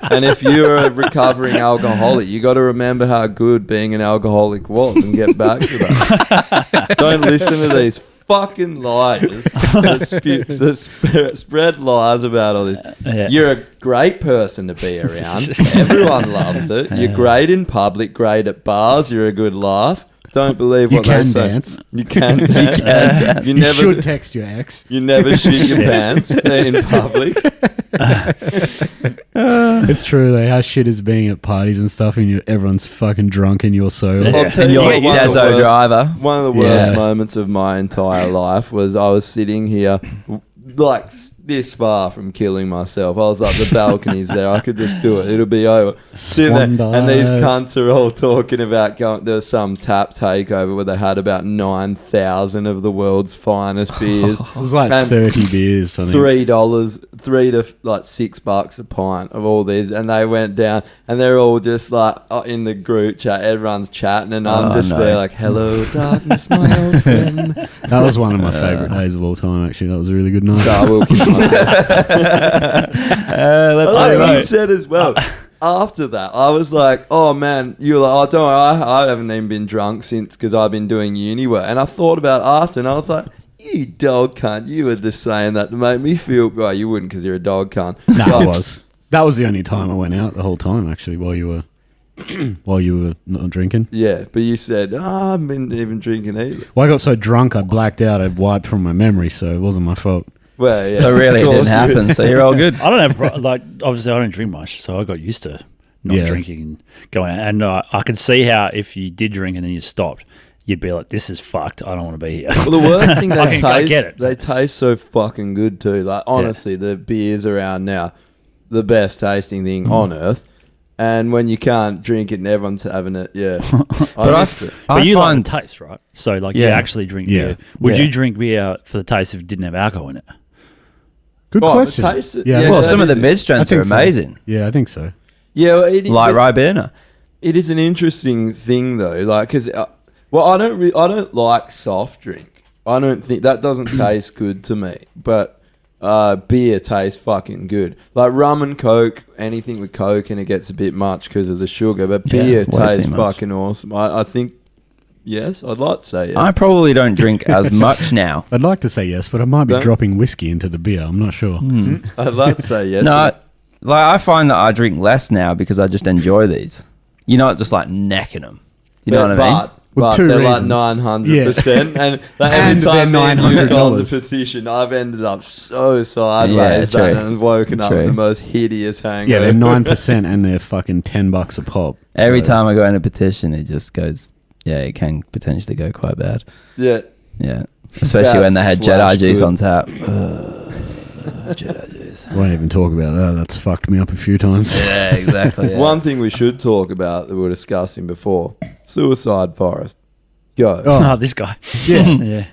And if you're a recovering alcoholic, you got to remember how good being an alcoholic was and get back to that. Don't listen to these fucking liars that spread lies about all this. Yeah. You're a great person to be around. Everyone loves it. You're great in public, great at bars. You're a good laugh. Don't believe what they say. Dance. You can dance. You should text your ex. You never shit your pants in public. It's true though. How shit is being at parties and stuff, and everyone's fucking drunk and you're sober. I'll tell And you you're what, Yazoo driver. one of the worst moments of my entire life was I was sitting here like this far from killing myself. I was like, the balcony's there. I could just do it. It'll be over. Sitting there, and these cunts are all talking about there was some tap takeover where they had about 9,000 of the world's finest beers. It was like 30 beers. I think. $3, $3 to like $6 a pint of all these, and they went down, and they're all just like in the group chat. Everyone's chatting, and I'm just there like, "Hello, darkness, my old friend." That was one of my favorite days of all time. Actually, that was a really good night. So I will kiss myself. That's Like you said as well. After that, I was like, "Oh man," you're like, "Oh, don't worry, I haven't even been drunk since because I've been doing uni work." And I thought about after, and I was like, "You dog cunt, you were just saying that to make me feel." Well, you wouldn't because you're a dog cunt. No, it was. That was the only time I went out the whole time. Actually, while you were not drinking. Yeah, but you said, I haven't been even drinking either. Well, I got so drunk I blacked out. I wiped from my memory, so it wasn't my fault. Well, yeah. So really, it Of didn't course. happen. So you're all good. I don't have obviously I don't drink much, so I got used to not drinking and going out. And I could see how if you did drink and then you stopped, you'd be like, "This is fucked. I don't want to be here." Well, the worst thing I get it. they taste so fucking good too. Like honestly, the beers around now, the best tasting thing on earth. And when you can't drink it and everyone's having it, But you like the taste, right? So like you actually drink Yeah. beer. Would you drink beer for the taste if it didn't have alcohol in it? Good question. The taste, Yeah, Well, that some of the is it. mid strengths are so. amazing. Yeah, I think so. Yeah, well, like Ribena. it is an interesting thing though, like because I don't like soft drink. I don't think that doesn't taste good to me, but beer tastes fucking good. Like rum and Coke, anything with Coke, and it gets a bit much because of the sugar. But beer tastes fucking awesome. I think. Yes, I'd like to say yes. I probably don't drink as much now. I'd like to say yes, but I might be dropping whiskey into the beer. I'm not sure. I'd like to say yes. No, like I find that I drink less now because I just enjoy these. You're not just like necking them. You know what I mean? Well, But two they're reasons. like 900%. And like And every time they're me and you go on the $900. petition, I've ended up so sideways Yeah, true. and woken up with True. the most hideous hangover. Yeah, they're 9% and they're fucking $10 a pop. Every So- time I go in a petition, it just goes. Yeah, it can potentially go quite bad. Yeah. Yeah, especially Bad when they had slash Jedi juice good. on tap. Jedi juice. Won't even talk about that. That's fucked me up a few times. Yeah, exactly. Yeah. One thing we should talk about that we were discussing before: suicide forest. Go. Oh. Oh, this guy. Yeah. Yeah.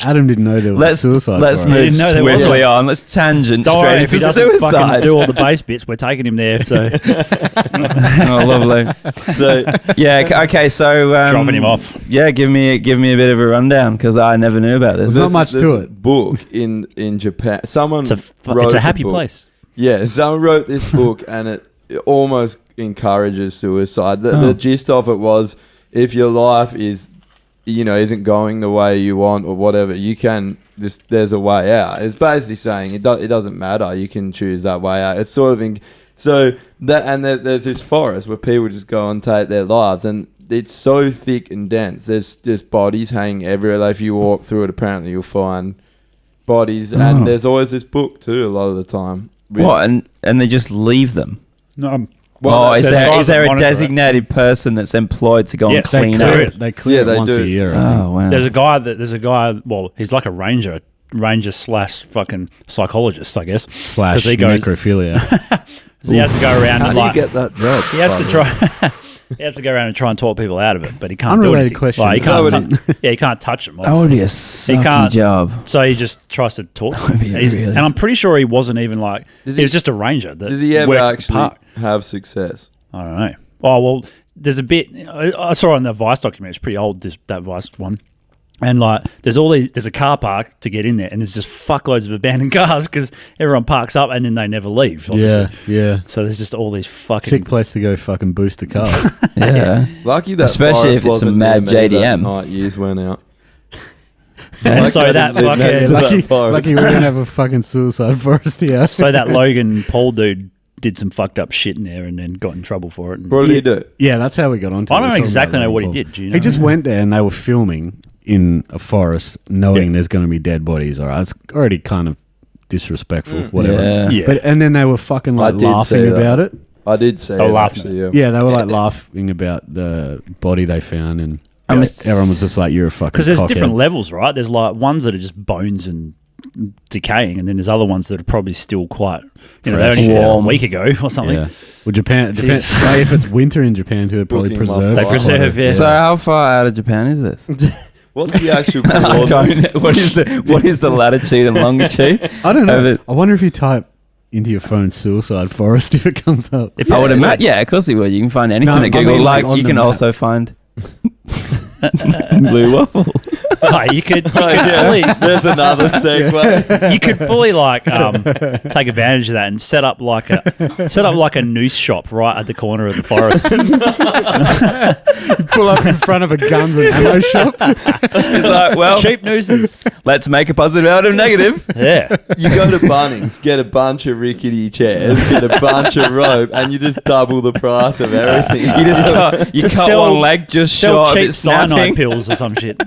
Adam didn't know there was a Let's suicide let's forest. move didn't know there was swiftly one. on. Let's tangent Don't worry, straight if he into doesn't fucking suicide. do all the bass bits, we're taking him there. So Oh, lovely. So Yeah. Okay. So dropping him off. Yeah, give me a bit of a rundown because I never knew about this. There's not much there's to a it. book in Japan. Someone wrote It's a happy book. place. Yeah, someone wrote this book and it almost encourages suicide. The gist of it was if your life isn't going the way you want or whatever, you can there's a way out. It's basically saying it doesn't matter. You can choose that way out. It's sort of there's this forest where people just go and take their lives, and it's so thick and dense. There's just bodies hanging everywhere. Like if you walk through it, apparently you'll find bodies, and there's always this book too. A lot of the time. What and they just leave them. No, Is there's there guys that a monitor it. designated person that's employed to go Yeah, and They clean clear up? it. They clear Yeah, it they once do. a year. I think. Oh wow! There's a guy. Well, he's like a ranger slash fucking psychologist, I guess. Slash 'Cause he goes- necrophilia. So he has to go around How and do you like get that job? he has to try. He has to go around and try and talk people out of it, but he can't do Unrelated anything. question. Like, he Is that can't. what He can't touch them. That would be a obviously. sucky can't- job. So he just tries to talk. would be a really And I'm pretty sure he wasn't even like. Does He was just a ranger. That Does he ever works at the actually park. have success? I don't know. Oh well, there's a bit I saw on the Vice documentary. It's pretty old. That Vice one, and like there's a car park to get in there, and there's just fuckloads of abandoned cars because everyone parks up and then they never leave. Obviously. Yeah. So there's just all these fucking. Sick place to go fucking boost a car. Yeah. Lucky that Especially forest if it's wasn't some near mad me that JDM. night years went out. And Like so I that didn't live next fucking. to that lucky, forest. lucky we didn't have a fucking suicide forest here. So that Logan Paul dude did some fucked up shit in there and then got in trouble for it. And What did he do? Yeah, that's how we got onto it. I don't We're know talking exactly about know what he Logan did. Paul. Do you know? He just went there and they were filming in a forest knowing Yeah. there's going to be dead bodies. All right, it's already kind of disrespectful, whatever. Yeah. Yeah. But and then they were fucking I like did laughing see that. about it. I did say They were it, laughing actually, yeah. Yeah, they were like laughing about the body they found, and I mean, everyone was just like, "You're a fucking." Because there's cockhead." different levels, right? There's like ones that are just bones and decaying, and then there's other ones that are probably still quite, they Fresh. only did it a Warm. week ago or something. Yeah. Well, Japan. Depends, Jeez. like if it's winter in Japan too, they probably Booking my preserve. flight. They preserve, yeah. So how far out of Japan is this? What's the actual I coordinates? don't. What is the latitude and longitude? I don't know. Over- I wonder if you type into your phone "suicide forest" if it comes up. I would imagine. Yeah, of course you would. You can find anything No, at I Google. mean, like, like on you the can map. also find blue waffle. Like, you could Oh, yeah. There's another segue. you could fully like take advantage of that and set up like a noose shop right at the corner of the forest. You pull up in front of a guns and ammo shop. It's like, well, Cheap nooses. let's make a positive out of negative. Yeah. You go to Bunnings, get a bunch of rickety chairs, get a bunch of rope, and you just double the price of everything. You just cut. You Just cut sell- one leg just Sell short of cheap it cyanide snapping. pills or some shit.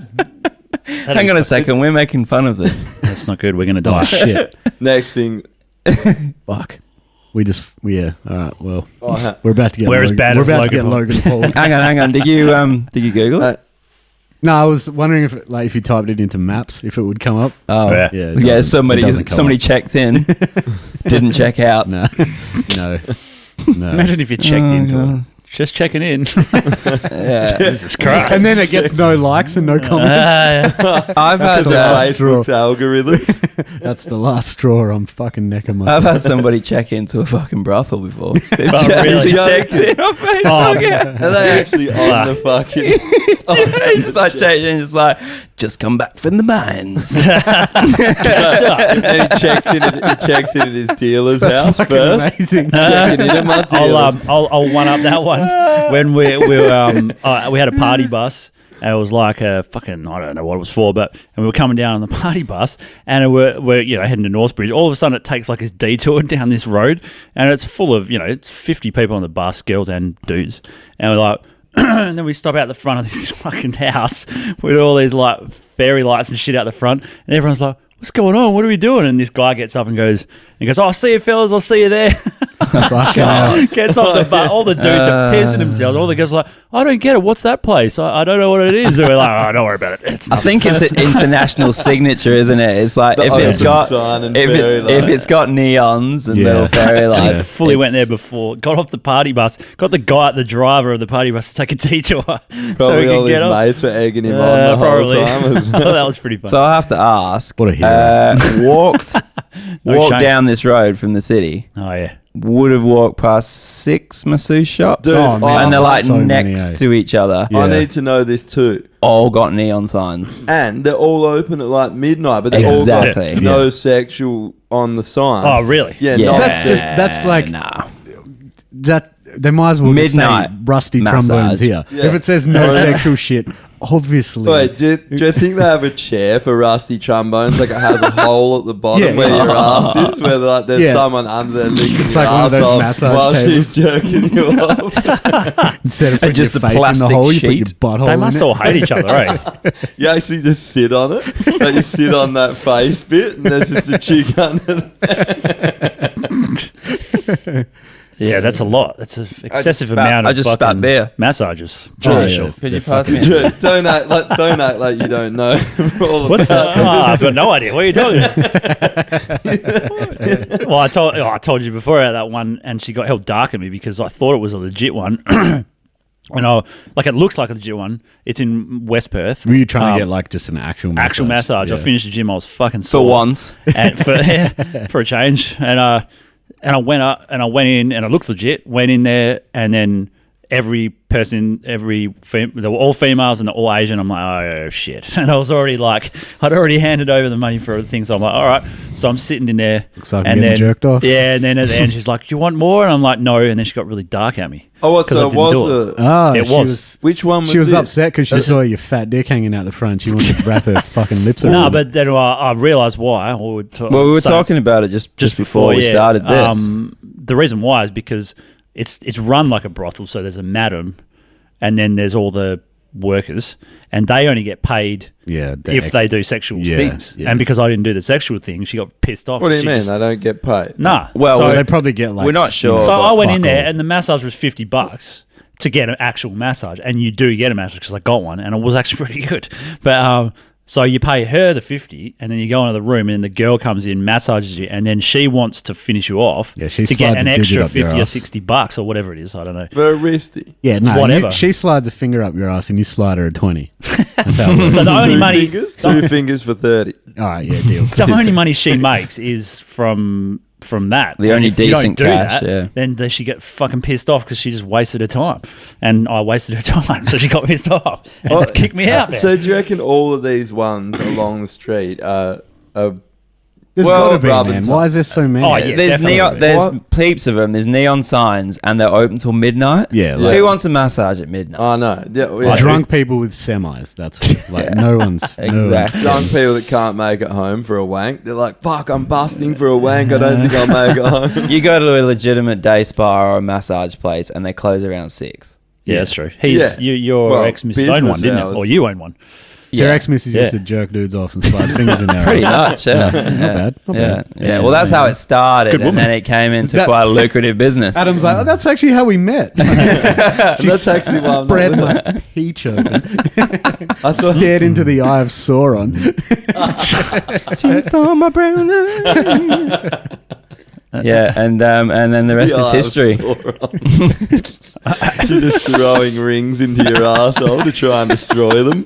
Hang on a second. We're making fun of this. That's not good. We're gonna Oh die. shit! Next thing, Fuck. We just yeah. All right. Well, oh, we're about to get. We're as bad we're as about to get Logan Logan Paul. Hang on. Did you Google it? No, I was wondering if you typed it into maps, if it would come up. Oh Yeah. Yeah. it yeah. doesn't- it doesn't come Somebody up. checked in, didn't check out. No. No. No. Imagine if you checked Oh, into it. God. Just checking in. Yeah. Jesus Christ. And then it gets no likes and no comments. I've had because of Facebook's algorithms. That's the last straw. I'm fucking necking I've myself. had somebody check into a fucking brothel before. They Oh, really? checked in on Facebook. Yeah. Are they actually on the fucking? Yeah, he's just like checking in, just like, just come back from the mines. And he checks in at his dealer's house Fucking first. amazing. Checking in at my dealer's. I'll one up that one. When we had a party bus. And it was like a fucking, I don't know what it was for, and we were coming down on the party bus, and we're heading to Northbridge. All of a sudden, it takes like this detour down this road, and it's full of, it's 50 people on the bus, girls and dudes. And we're like, and then we stop out the front of this fucking house with all these like fairy lights and shit out the front, and everyone's like, what's going on? What are we doing? And this guy gets up and goes, oh, I'll see you fellas, I'll see you there. Fucking hell. Gets off the bus. All the dudes are pissing themselves. All the girls are like, I don't get it. What's that place? I don't know what it is. And we're like, oh, don't worry about it. It's I think it's an international signature, isn't it? It's like The if it's open got sign and if fairy if it's got neons and Yeah. little fairy I lights. fully went there it's- before. Got off the party bus. Got the driver of the party bus to take a detour so we Probably all could his get off. mates were egging him on the Probably. whole time. as well. That was pretty fun. So I have to ask. What a hero. Walked shame. down this road from the city. Oh yeah. Would have walked past 6 masseuse shops, Dude, Oh, man. and they're like So many, next eh? to each other. Yeah. I need to know this too. All got neon signs. And they're all open at like midnight, but they're Exactly. all got no sexual on the sign. Oh really? Yeah, Yeah, not That's like nah. that. They might as well Midnight just say rusty massage. trombones here. Yeah. If it says no sexual shit, obviously. Wait, do you think they have a chair for rusty trombones? Like it has a hole at the bottom Yeah. where your ass is, where like there's Yeah. someone under there licking It's your like one of those asshole massage while tables. she's jerking you off. Instead of putting just your a face in the plastic hole, you put sheet. your butthole They in must it. all hate each other, right? You actually just sit on it. Like you sit on that face bit, and there's just a chick under there. Yeah, that's a lot. That's an excessive spat- amount of I just spat fucking beer. massages. Oh, For yeah. sure. Could you They're pass me? Drew, don't act like you don't know all What's about that? I've got no idea. What are you talking about? Well, I told you before about that one, and she got held dark at me because I thought it was a legit one. It looks like a legit one. It's in West Perth. Were you trying to get like just an actual massage? actual massage? I Yeah. finished the gym. I was fucking For sore. once. And for a change. And I went up and I went in and it looked legit. Went in there and then every person, they were all females and they're all Asian. I'm like, oh shit. And I was already like, I'd already handed over the money for things. So I'm like, all right. So I'm sitting in there. Looks like I'm and getting jerked off. Yeah. And then at the end, she's like, do you want more? And I'm like, no. And then she got really dark at me. Oh, what? 'Cause I So didn't do was it? Oh, It she was. Which one was She was this? upset because she saw your fat dick hanging out the front. She wanted to wrap her fucking lips around. No, it. but then I realised why. Well, we were talking about it just before we yeah. started this. The reason why is because it's run like a brothel, so there's a madam, and then there's all the workers, and they only get paid if they do sexual things. yeah. And because I didn't do the sexual thing, she got pissed off. What do you She mean? just- They don't get paid. Nah. Well, so, they probably get like. We're not sure. so I went in fuck there, off. and the massage was $50 to get an actual massage, and you do get a massage because I got one, and it was actually pretty good. But so you pay her the 50, and then you go into the room, and the girl comes in, massages you, and then she wants to finish you off Yeah, she to get slides an a digit extra up your 50 or ass. $60 or whatever it is. I don't know. Very risky. Yeah, no. Whatever. She slides a finger up your ass and you slide her a 20. That's how it works. So the only Two money, fingers? Two fingers for 30. All right, yeah, deal. the only money she makes is from that. The And only if you don't decent do cash, that, yeah. then she get fucking pissed off because she just wasted her time, and I wasted her time, so she got pissed off and kicked me out. There. So do you reckon all of these ones along the street are There's Well, got to be, Robin man. Tops. Why is there so many? Oh, yeah. There's definitely. there's What? heaps of them. There's neon signs, and they're open till midnight. Yeah, like- Who wants a massage at midnight? Oh no, yeah. Drunk people with semis. That's like no one's. Exactly. Drunk people that can't make it home for a wank. They're like, "Fuck, I'm busting for a wank. I don't think I'll make it home." You go to a legitimate day spa or a massage place, and they close around 6. Yeah, that's true. Yeah. Your Well, ex-missus owned one, business didn't it? hours. Or you owned one. So your Yeah. ex-missus Yeah. used to jerk dudes off and slide fingers in their Pretty ass. much, yeah. Not bad. Not Yeah, bad. yeah. Well, that's how it started, Good and woman. then it came into That- quite a lucrative business. Adam's like, oh, that's actually how we met. That's actually why I'm not Spread with my it. peach open. I thought, Stared into the eye of Sauron. Yeah, and then the rest is history. She's just throwing rings into your asshole to try and destroy them.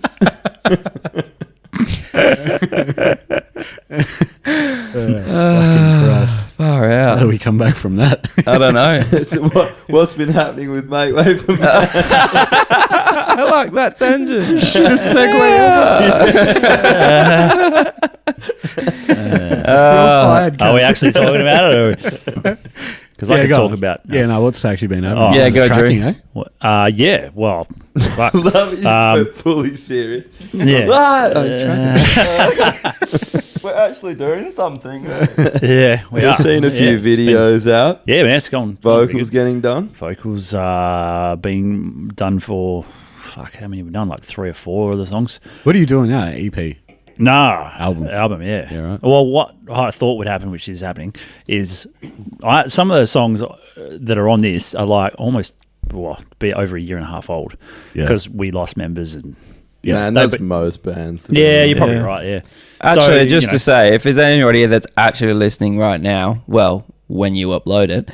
Fucking Christ. Far How do out. we come back from that? I don't know. What's been happening with Mate Wave? I like that tangent. Should have Are we actually talking about it? Because I could talk about. Yeah, no, what's actually been happening? Oh. Yeah, go, Tracking, Drew. eh? Yeah, well, fuck. Love it. We're fully serious. Yeah. We're actually doing something. Yeah, we We've are. seen a few Yeah, it's been- videos out. Yeah, man, it's gone. Vocals getting done. Vocals being done for, fuck, how many have we done? Like 3 or 4 of the songs? What are you doing now? EP? No. Album, yeah. Yeah, right. Well, what I thought would happen, which is happening, is some of those songs that are on this are like almost, be over a year and a half old Yeah. because we lost members and... Yeah. Man, No, that's but- most bands. to be Yeah, honest. you're probably right, yeah. Actually, So, just you know, to say, if there's anybody that's actually listening right now, well, when you upload it,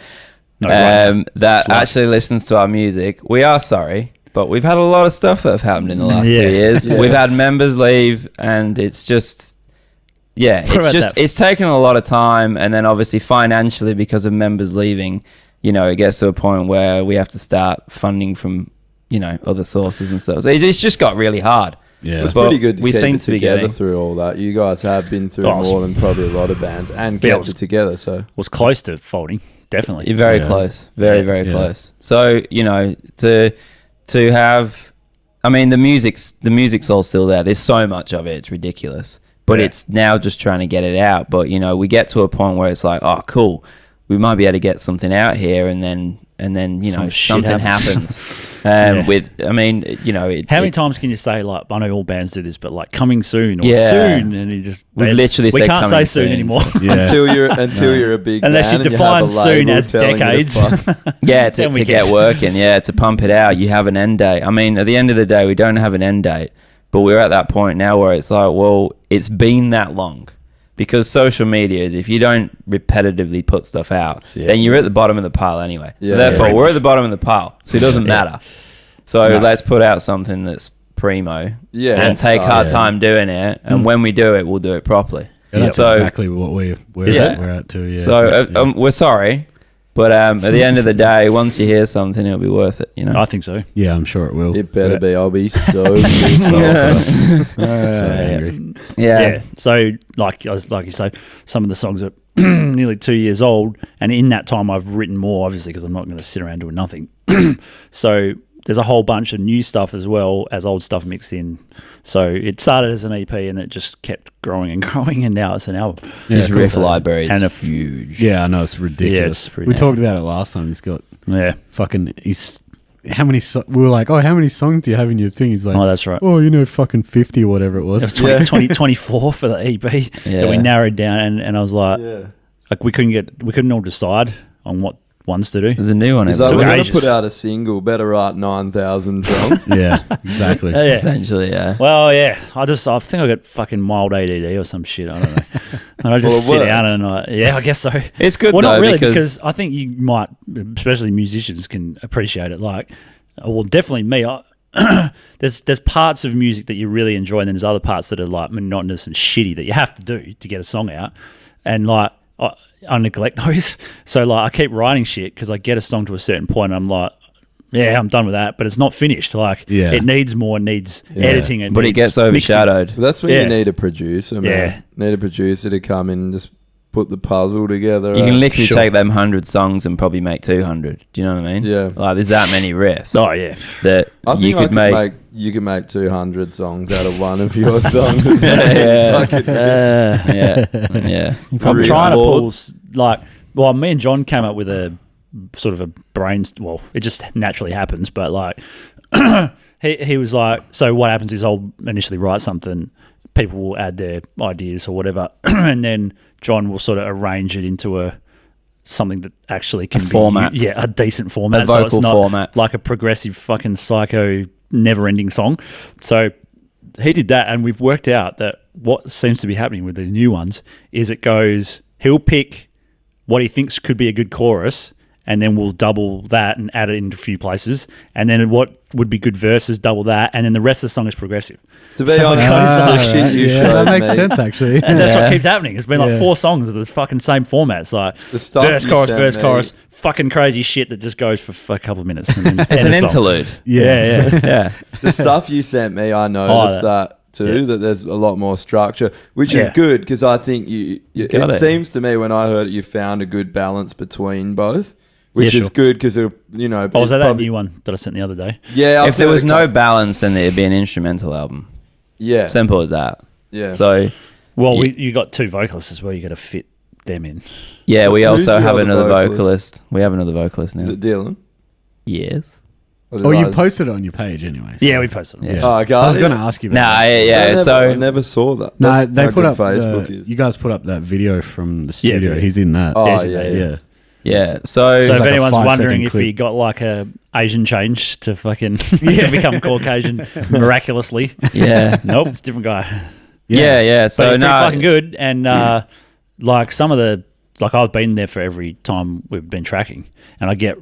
No, right now. that It's live. actually listens to our music, we are sorry, but we've had a lot of stuff that have happened in the last Yeah. 2 years. Yeah. We've had members leave, and it's just, What about that? it's taken a lot of time, and then obviously financially because of members leaving, it gets to a point where we have to start funding from, other sources and stuff. So it's just got really hard. Yeah. It's But pretty good to we keep seem it to be together getting- through all that. You guys have been through Oh, more than probably a lot of bands and Yeah, it kept was- it together. So was close to folding, definitely. You're very Yeah. close, very Yeah. very Yeah. close. So to have, I mean, the music's all still there. There's so much of it, it's ridiculous. But Yeah. it's now just trying to get it out. But we get to a point where it's like, oh, cool, we might be able to get something out here, and then Some shit something happens. happens. Yeah. How How many times can you say, like, I know all bands do this, but like coming soon or Yeah. soon, and you just We've literally we said can't say coming soon soon. anymore. Yeah. until you're a big Unless you band and define have a soon label as telling you to decades. fuck. Yeah, Then to we get can- working, to pump it out. You have an end date. I mean, at the end of the day, we don't have an end date, but we're at that point now where it's like, well, it's been that long. Because social media is, if you don't repetitively put stuff out, Yeah. then you're at the bottom of the pile anyway. So Yeah. therefore, Yeah. we're at the bottom of the pile. So it doesn't Yeah. matter. So No. let's put out something that's primo Yeah, and take our yeah. time doing it. And when we do it, we'll do it properly. Yeah, that's So- exactly what we're Yeah. at too. Yeah. So Yeah. we're sorry. But at the end of the day, once you hear something, it'll be worth it. I think so. Yeah, I'm sure it will. It better Yeah. be. I'll be so pissed off. So angry. Yeah. So, like you say, some of the songs are nearly 2 years old, and in that time, I've written more, obviously, because I'm not going to sit around doing nothing. So there's a whole bunch of new stuff as well as old stuff mixed in. So it started as an EP, and it just kept growing and growing, and now it's an album. Yeah, His cool. riff library is And a huge. Yeah, I know it's ridiculous. Yeah, it's pretty- we talked about it last time. He's got Yeah. he's how many? We were like, oh, how many songs do you have in your thing? He's like, Oh, that's right. oh, fucking 50 or whatever it was. It was 24 for the EP that we Yeah. narrowed down, and I was like, Yeah. we couldn't all decide on what ones to do. There's a new one. He's every like, Took we're week. going ages. to put out a single. Better write 9,000 songs. Yeah, exactly. Yeah. Essentially, yeah. Well, yeah. I think I got fucking mild ADD or some shit. I don't know. And I just Well, it sit down works. and I guess so. It's good Well, though not really, because, because I think you might, especially musicians, can appreciate it. Like, well, definitely me. There's parts of music that you really enjoy, and then there's other parts that are like monotonous and shitty that you have to do to get a song out. And like, I neglect those. So like, I keep writing shit because I get a song to a certain point, and I'm like, yeah, I'm done with that, but it's not finished. Like, Yeah. it needs more, needs editing, and but it gets overshadowed. But that's when Yeah. you need a producer, man. Yeah. Need a producer to come in and just put the puzzle together. You can literally Sure. take them 100 songs and probably make 200. Do you know what I mean? Yeah. Like, there's that many riffs Oh yeah, that I think you could make. you could make 200 songs out of one of your songs. Yeah. Fucking- Yeah. I'm Really trying to flawed. pull well, me and John came up with a sort of a well, it just naturally happens, but like he was like, so what happens is I'll initially write something, people will add their ideas or whatever, and then John will sort of arrange it into something that actually can be format. a decent format, A so vocal it's not format. like a progressive fucking psycho never-ending song. So he did that, and we've worked out that what seems to be happening with these new ones is he'll pick what he thinks could be a good chorus, and then we'll double that and add it into a few places, and then what would be good verses, double that, and then the rest of the song is progressive. To be So it honest, goes the like- shit you yeah, showed that makes me, sense actually. And that's Yeah. what keeps happening. It's been like Yeah. 4 songs of the fucking same format. It's like The stuff verse, you chorus, sent verse, me- chorus, fucking crazy shit that just goes for a couple of minutes. And then It's end an the song. interlude. Yeah. Yeah. the stuff you sent me, I noticed that too. Yeah. That there's a lot more structure, which is Yeah. good because I think you got it it. seems to me when I heard it, you found a good balance between both, which Yeah, is sure. good because you know. Oh, was it's that probably- new one that I sent the other day? Yeah, I've If there heard was a no couple- balance, then there'd be an instrumental album. yeah, Simple as that. yeah. So, Well, Yeah. you got 2 vocalists as well. You got to fit them in. yeah, we Who's also the have other another vocalist? vocalist. We have another vocalist Is now. it Dylan? Yes. Or did Oh, I- you posted it on your page anyway. so- Yeah, we posted them. Yeah. Oh, I got I was it. going to ask you about Nah, that. yeah. I So, never saw that. No, That's they how put good up Facebook is. you guys put up that video from the Yeah, studio. did. He's in that. Oh, Yeah, yeah, yeah. yeah. yeah. yeah. So, So if like a anyone's 5-second wondering if clip. he got like a Asian change to fucking to become Caucasian miraculously, yeah. nope, it's a different guy. Yeah. But So, he's pretty no. fucking good, and like some of the I've been there for every time we've been tracking, and I get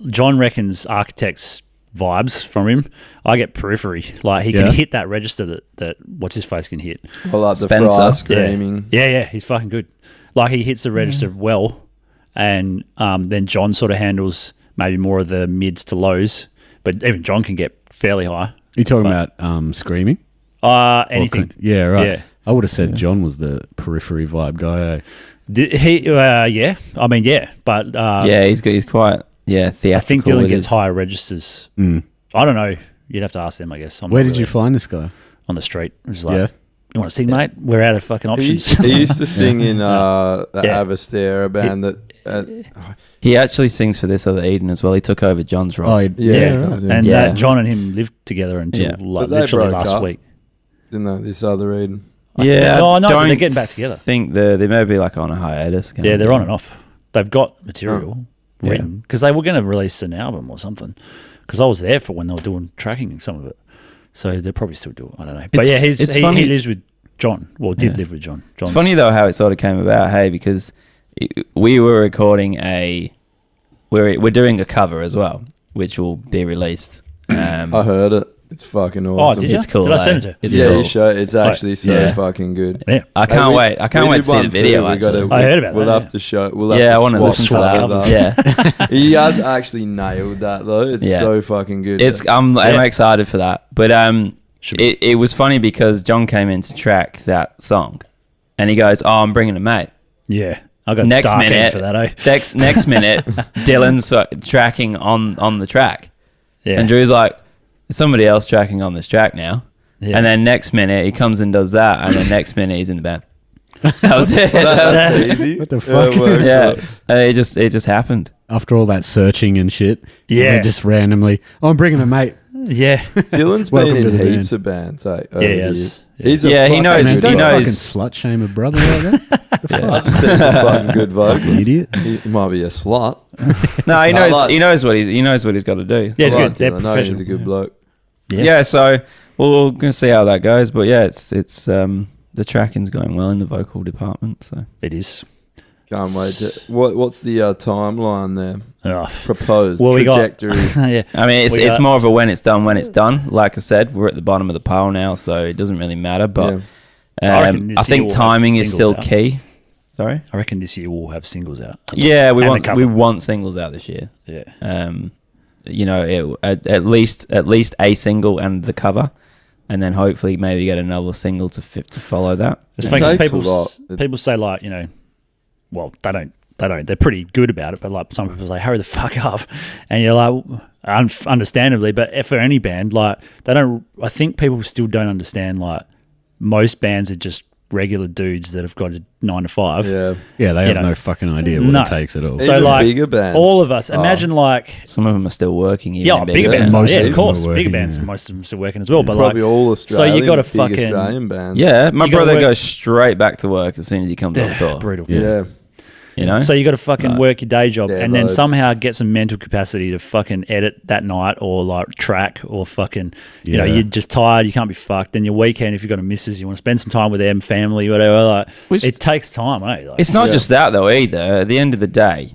John reckons Architect's vibes from him. I get periphery, like he Yeah. can hit that register that what's his face can hit. Well, like the Spencer. fry Yeah. screaming. Yeah, he's fucking good. Like he hits the register well, and then John sort of handles maybe more of the mids to lows, but even John can get fairly high. You talking about screaming? Anything. Or yeah, right. Yeah. I would have said John was the periphery vibe guy. Eh? Did he? Yeah. I mean, yeah, but Yeah, he's quite theatrical. I think Dylan with gets his- higher registers. Mm. I don't know. You'd have to ask them, I guess. I'm Where not did you really find this guy? on the street? It was like, Yeah. you want to sing, mate? We're out of fucking He, options. he used to sing in the Yeah. Avastera band that. He actually sings for this other Eden as well. He took over John's role. Oh, Yeah, yeah. that was Right. him. and Yeah. John and him lived together until Yeah. like But they literally broke last up. week. Didn't know this other Eden. yeah, No, no, but don't they're getting back together. think they may be like on a hiatus. kind Yeah, of they're thing. on and off. They've got material Yeah. written because they were going to release an album or something. Because I was there for when they were doing tracking some of it, so they're probably still doing. I don't know, but It's- yeah, it's he funny- lives with John. Well, did Yeah. live with John. It's funny though how it sort of came about, hey, because we were recording we're doing a cover as well, which will be released. I heard it. It's fucking Oh, awesome. did you? It's cool. Did I eh? send it to you? It's yeah, cool. you show. It's actually so yeah. fucking good. Yeah, I can't wait. I can't we wait did to see the one video. too. We Actually, gotta- I heard about We'll that, have to show. We'll have yeah, I to want to swap listen to swap that. covers. Yeah, He has actually nailed that though. It's Yeah. so fucking good. I'm Yeah. excited for that. But Should be. it was funny because John came in to track that song, and he goes, "Oh, I'm bringing a mate." yeah. I got Next dark end minute, for that. next minute, Dylan's tracking on the track, Yeah, and Drew's like, "There's somebody else tracking on this track now." Yeah. And then next minute he comes and does that, and then next minute he's in the band. That was it. That's easy. What the Yeah, fuck? it works Yeah, out. it just happened. After all that searching and shit. Yeah. they just randomly, oh, I'm bringing a mate. yeah, Dylan's Welcome been to in the heaps of bands. Over Yeah, he the has. years. Yeah. He's a Yeah, he fucking knows- Man, good don't he vocal. fucking knows- slut shame a brother like that. The I'd fuck? say he's a fucking good vocalist. Idiot. He might be a slut. No, he I knows. like- he knows what he's got to do. yeah. It's I like good. They're Dylan. I know professional. he's a good bloke. Yeah. So we're gonna see how that goes. But yeah, it's the tracking's going well in the vocal department. So It is. Can't wait to. What's the timeline there? Oh. Proposed Well, we got- trajectory. yeah. I mean, it's We got- more of a when it's done. Like I said, we're at the bottom of the pile now, so it doesn't really matter. But I reckon this I year think we'll have timing is still singles out. key. Sorry. I reckon this year we'll have singles out. Yeah, And the cover. we want singles out this year. Yeah. You know, at least a single and the cover, and then hopefully maybe get another single to follow that. It's It funny 'cause takes a people lot. people say like, you know, well, they don't. They're pretty good about it, but like some people say, hurry the fuck up, and you're like, understandably. But for any band, like they don't. I think people still don't understand. Like most bands are just regular dudes that have got a 9 to 5. Yeah. Yeah, they have know. no fucking idea what No. it takes at all. So Even like bigger bands. all of us, imagine like Some of them are still working. Even yeah, in bigger bands. bands, Most yeah, of of them course, are bigger working, bands. yeah. Most of them still working as well. But Probably like, all Australian. you gotta big fucking- Australian bands. Yeah, my You gotta brother work- goes straight back to work as soon as he comes off tour. brutal. Yeah. You know, So you got to fucking work your day job Yeah, and then load. somehow get some mental capacity to fucking edit that night or like track or fucking, you know, Yeah. you're just tired. You can't be fucked. Then your weekend, if you've got a missus, you want to spend some time with them, family, whatever. Like Which- it takes time, eh? Like, it's not Yeah. just that though either. At the end of the day,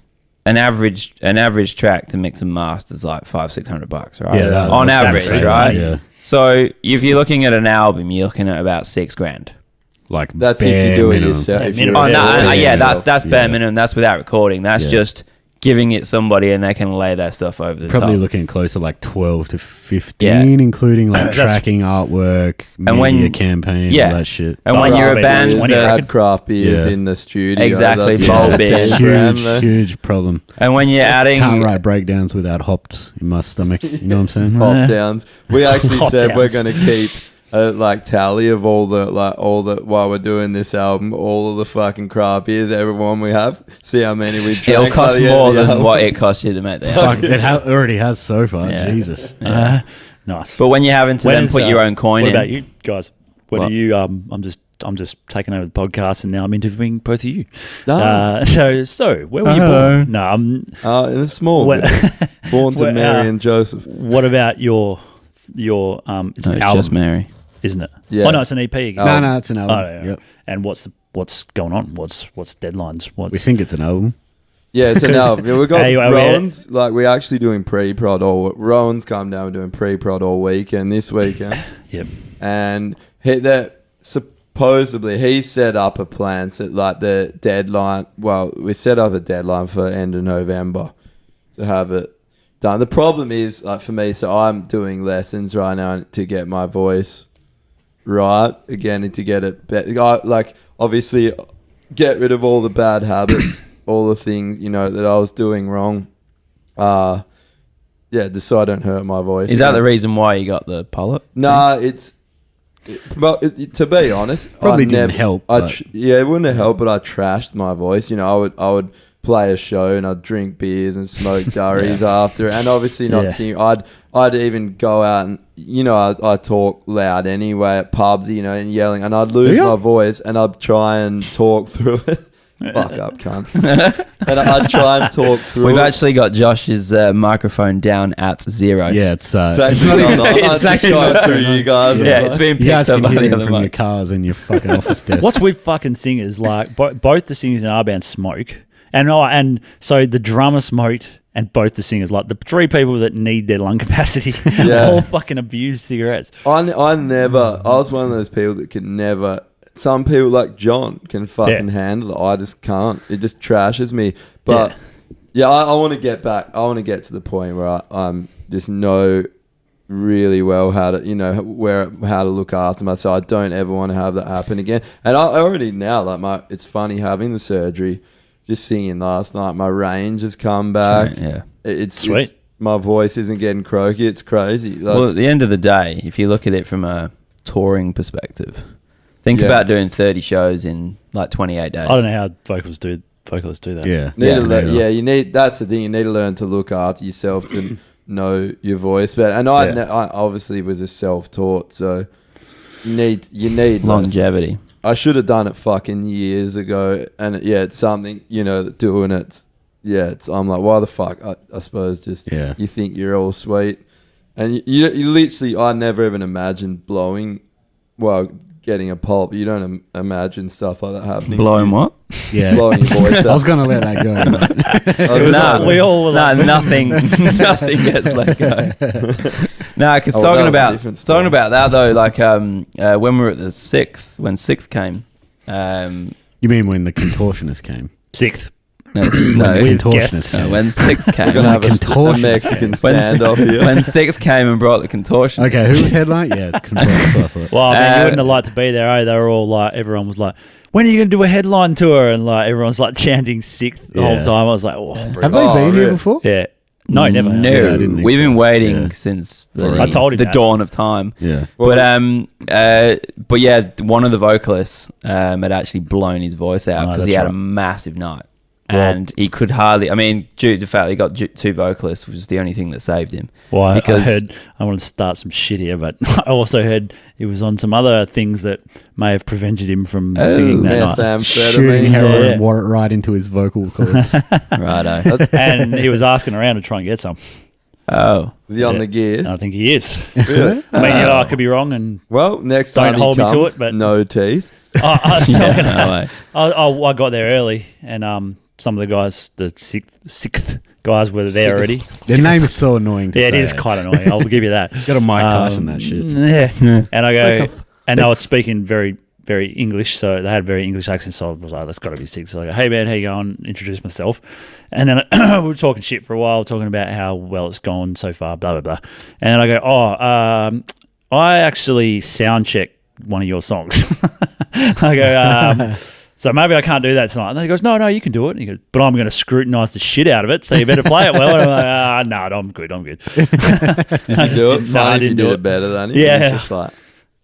an average track to mix and master is like $500-600, right? Yeah, on average, that's right? Yeah. So if you're looking at an album, you're looking at about $6,000. Like That's if bare you do it minimum. yourself. Yeah, if minimum. you're Oh no, recording yeah, yourself. that's bare Yeah. minimum. That's without recording. That's Yeah. just giving it somebody and they can lay that stuff over the Probably top. looking closer like 12 to 15, Yeah. including like That's- tracking, artwork, And when- media campaign, yeah. all that shit. And when Oh, you're a yeah, band, 20 that- Add craft beers Yeah. in the studio. Exactly, That's bulk about beers. 10 grand, Huge, though. huge problem. and when you're adding, Can't write breakdowns without hops in my stomach. You know what I'm saying? Hop downs. We actually Hop said we're downs. going to keep like tally of all the while we're doing this album, all of the fucking craft beers, everyone we have. See how many we drank. it'll cost by the end more of the than album. what it costs you to make the album. Fuck, it already has so far. Yeah. Jesus. Nice. But when you're having to then put your own coin what in, about you guys? What What? do you? I'm just taking over the podcast, and now I'm interviewing both of you. Oh. So where were you Hello. born? No, I'm. In a small What, bit. Born to Well, Mary and Joseph. what about your? It's no, an it's album, just Mary. isn't it? Yeah. Oh no, it's an EP. Again. No, it's an album. Oh, yeah. Yep. And what's going on? What's deadlines? What's We think it's an album. Yeah, it's an Because- album. Yeah, we got Hey, are we- Rowan's. Like we're actually doing pre-prod all. Rowan's come down. We're doing pre-prod all weekend this weekend. Yep. And supposedly he set up a plan. So like the deadline. Well, we set up a deadline for end of November to have it done. The problem is like for me. So I'm doing lessons right now to get my voice right again and to get it better. Like obviously get rid of all the bad habits. All the things that I was doing wrong, just so I don't hurt my voice. Is that the reason why you got the polyp? Nah, to be honest, Probably didn't help, but- it wouldn't have helped. But I trashed my voice. I would play a show and I'd drink beers and smoke durries after, and obviously not Yeah. sing. I'd even go out and I talk loud anyway at pubs, and yelling, and I'd lose Do ya? my voice, and I'd try and talk through it. Fuck up, cunt. And I'd try and talk through We've it. actually got Josh's microphone down at 0. Yeah, it's It's actually not on. It's It's actually actually not through you guys. Yeah, it's been you guys picked up can by hear the it other from your mic. cars and your fucking office desk. What's with fucking singers? Like both the singers in our band smoke, and so the drummer smoked, and both the singers, like the three people that need their lung capacity, Yeah. all fucking abuse cigarettes. I was one of those people that could never. Some people like John can fucking handle it. I just can't. It just trashes me. But I want to get back. I want to get to the point where I'm just know really well how to how to look after myself. I don't ever want to have that happen again. And I already now it's funny having the surgery. Just singing last night, my range has come back. Yeah. It's Sweet. my voice isn't getting croaky. It's crazy. Well, at the end of the day, if you look at it from a touring perspective, think about doing 30 shows in like 28 days. I don't know how vocalists do that. Yeah. You need. That's the thing. You need to learn to look after yourself to know your voice better. And I obviously was a self-taught, so you need Longevity. I should have done it fucking years ago. And it's something doing it. I'm like, why the fuck? I suppose just you think you're all sweet, and you literally. I never even imagined blowing. Well, getting a pulp. You don't imagine stuff like that happening. Blowing what? Yeah. Blowing your voice I was up. going to let that go. but- No, we all were like- nothing gets let go. No, because Oh, talking that was a about different story. talking about that though, like when we were at the when Sixth came, You mean when the contortionist came? Sixth. no, When the contortionist guests. came. when Sixth came, We're gonna have a Contortion. Mexican when, standoff here. when Sixth came and brought the contortion. Okay, who was headline? Yeah, contortionist. I thought. Well, I mean, you wouldn't have liked to be there, eh? They were all like, everyone was like, when are you going to do a headline tour? And like, everyone's like chanting Sixth the whole Yeah. time. I was like, oh, bro. Have they Oh, been here really? before? Yeah. No, never. No, Yeah, I didn't think we've so. been waiting Yeah. since I told him the that. dawn of time. Yeah. But one of the vocalists had actually blown his voice out Oh, because he that's had a right. massive night. Well- And he could hardly. I mean, due to the fact that he got two vocalists, which was the only thing that saved him. Well, I Because- heard, I want to start some shit here, but I also heard he was on some other things that may have prevented him from singing that night. Shooting Methamphetamine. heroin Yeah. water right into his vocal cords. Righto. And he was asking around to try and get some. Oh, Is he on Yeah. the gear? And I think he is. Really? I mean, I could be wrong, and Well, next Don't time he hold me to comes, it, but- no teeth. I was yeah, talking. no way. I got there early, and some of the guys, the sixth guys were there already. Their name is so annoying to Yeah, say. it is quite annoying. I'll give you that. Got a Mike Tyson that shit. Yeah. And I go, and they were speaking very, very English, so they had very English accents. So I was like, that's got to be six. So I go, hey man, how you going? Introduce myself, and then we were talking shit for a while, talking about how well it's gone so far, blah blah blah. And then I go, I actually sound checked one of your songs. I go, so maybe I can't do that tonight. And then he goes, no, you can do it. And he goes, but I'm going to scrutinise the shit out of it, so you better play it well. And I'm like, no, I'm good. Did you do it? Funny if you did it better than him. Yeah. It's just like,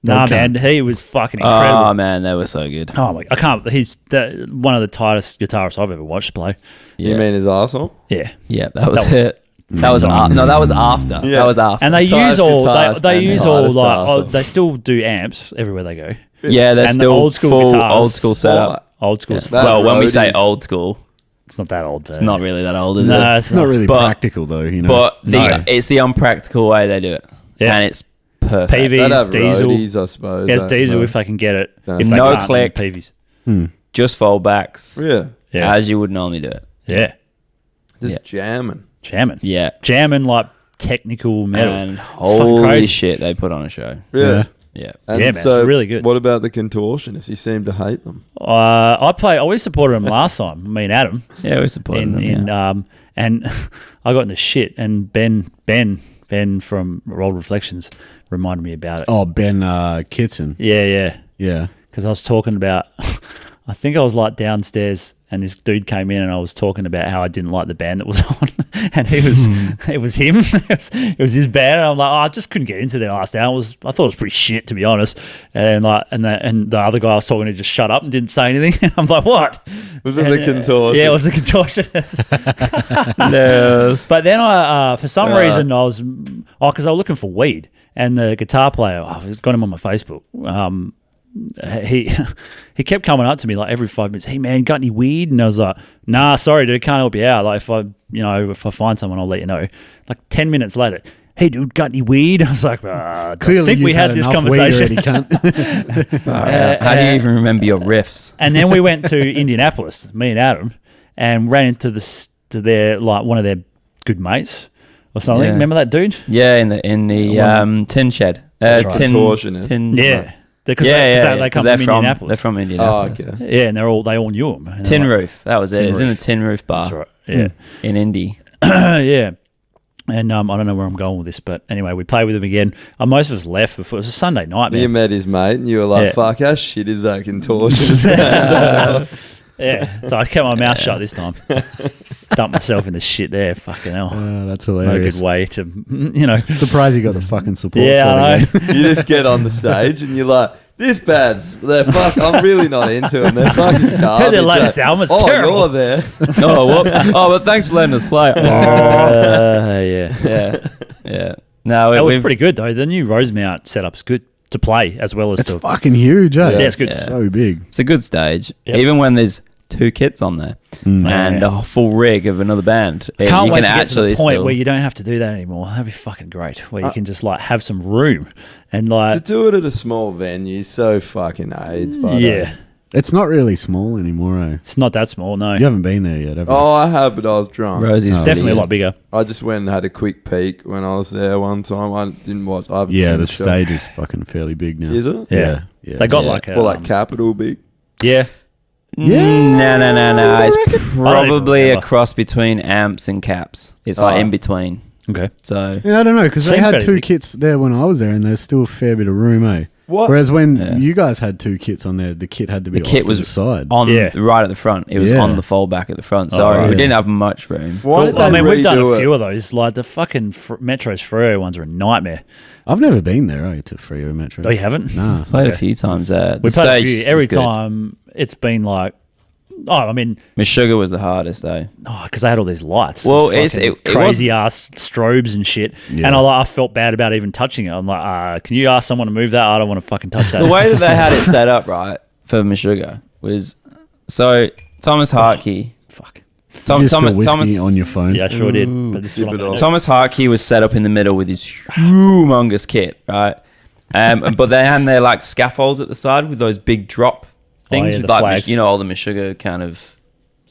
Nah, man, he was fucking incredible. Oh man, they were so good. Oh my, I can't. He's one of the tightest guitarists I've ever watched play. Yeah. you mean his arsehole? Yeah, Yeah, that was it. That was no, that was after. Yeah. That was after. and they Tightest use all guitarist they and use all tightest like arsehole. they still do amps everywhere they go. yeah, they're and the still old school full guitars. old school setup. Old school. Yeah. It's, That Well, when we roadies- say old school, it's not that old. it's not really that old, is No, it? it's It's not really But- practical though, you know. But No. it's the unpractical way they do it, Yeah. and it's perfect. PVs, They'd have diesel. roadies, I suppose. Yes, eh? diesel No. if they can get it. No. If they No can't, click. then PVs. Just fold backs, Yeah. Yeah, as you would normally do it. yeah, Just jamming. jamming. Yeah, Jamming like technical metal. and Fucking holy crazy. shit, they put on a show. Yeah. Yeah, And Yeah, man, so it's really good. What about the contortionists? You seem to hate them. I supported him last time. Me and Adam. yeah, we supported them. And I got into shit. And Ben from Rolled Reflections reminded me about it. Oh, Ben Kitson. Yeah. Yeah. Because I was talking about, I think I was like downstairs, and this dude came in, and I was talking about how I didn't like the band that was on, and it was him. it was his band, and I'm like, I just couldn't get into their last album. I thought it was pretty shit, to be honest. And like, and the other guy I was talking to just shut up and didn't say anything. And I'm like, what? Was it the contortionist? Yeah, it was the contortionist. No. But then I, for some reason, I was, because I was looking for weed, and the guitar player, I've got him on my Facebook. He kept coming up to me like every 5 minutes. Hey man, got any weed? And I was like, nah, sorry dude, can't help you out. Like if I find someone, I'll let you know. Like 10 minutes later, hey dude, got any weed? I was like, I Clearly think we you've had this enough weed conversation. already, cunt. How do you even remember your riffs? And then we went to Indianapolis, me and Adam, and ran into their like one of their good mates or something. Yeah. Remember that dude? Yeah, in the tin shed. That's right. Contortionist. Yeah. Because Yeah, they come they're from Indianapolis. They're from Oh, Indianapolis. okay. Yeah, and they all knew him. And Tin they're like, Roof. That was it. Tin It was in the Roof. Tin Roof bar That's right. Yeah. in Indy. Yeah. And I don't know where I'm going with this, but anyway, we played with him again. Most of us left before. It was a Sunday night, man. You met his mate and you were like, Yeah. fuck, how shit is that contortionist? Yeah. So I kept my mouth shut this time. Dumped myself in the shit there. Fucking hell. That's No hilarious. good way to, Surprised you got the fucking support. Yeah, slot I know. again. You just get on the stage and you're like, this band's, I'm really not into them. They're fucking garbage. their latest album, it's terrible. You're there. Oh, whoops. Oh, but thanks for letting us play. yeah. Yeah. No, That was we've- pretty good, though. The new Rosemount setup's good to play as well as It's to. fucking huge, eh? Yeah, it's good. So big. It's a good stage. Yep. Even when there's two kits on there and a full rig of another band. Can't you wait can to get to the actually point still- where you don't have to do that anymore. That'd be fucking great. Where you can just like have some room and like To do it at a small venue, so fucking AIDS, but yeah, It's not really small anymore, eh? it's not that small. No, You haven't been there yet, have you? Oh, I have, but I was drunk. Rosie's Oh, definitely a pretty lot bigger. I just went and had a quick peek when I was there one time. I didn't watch. I haven't Yeah, seen the show. stage is fucking fairly big now. Is it? Yeah. Yeah. They got Yeah. like a Well, like Capital big. yeah. No. It's I don't probably even a remember. cross between amps and caps. It's like Oh. in between. Okay. So Yeah, I don't know, because they Seems had fairly two big. kits there when I was there, and there's still a fair bit of room, eh? What? Whereas when Yeah. you guys had two kits on there, the kit had to be The off kit to was the side. on Yeah. right at the front. It was Yeah. on the fold back at the front. So Oh, right. we didn't have much room. Why did Well, I they mean, we've done a redo few it? of those. Like the fucking Metro's Freo ones are a nightmare. I've never been there, eh, to Freo Metro. Oh, you haven't? Nah. Played a Okay. few times there. We The played a stage few. is Every good. time it's been like, I mean, Miss Sugar was the hardest though. because they had all these lights. Well, and it's- fucking it crazy ass strobes and shit. Yeah. And I felt bad about even touching it. I'm like, can you ask someone to move that? I don't want to fucking touch that. The way that they had it set up right for Miss Sugar was so Thomas Harkey. Fuck. You just spill whiskey on your phone. Yeah, I sure did. But this is what I'm Sip it gonna off. do. Thomas Harkey was set up in the middle with his humongous kit, right? But they had their like scaffolds at the side with those big drop things yeah, with the like flags. all the Miss Sugar kind of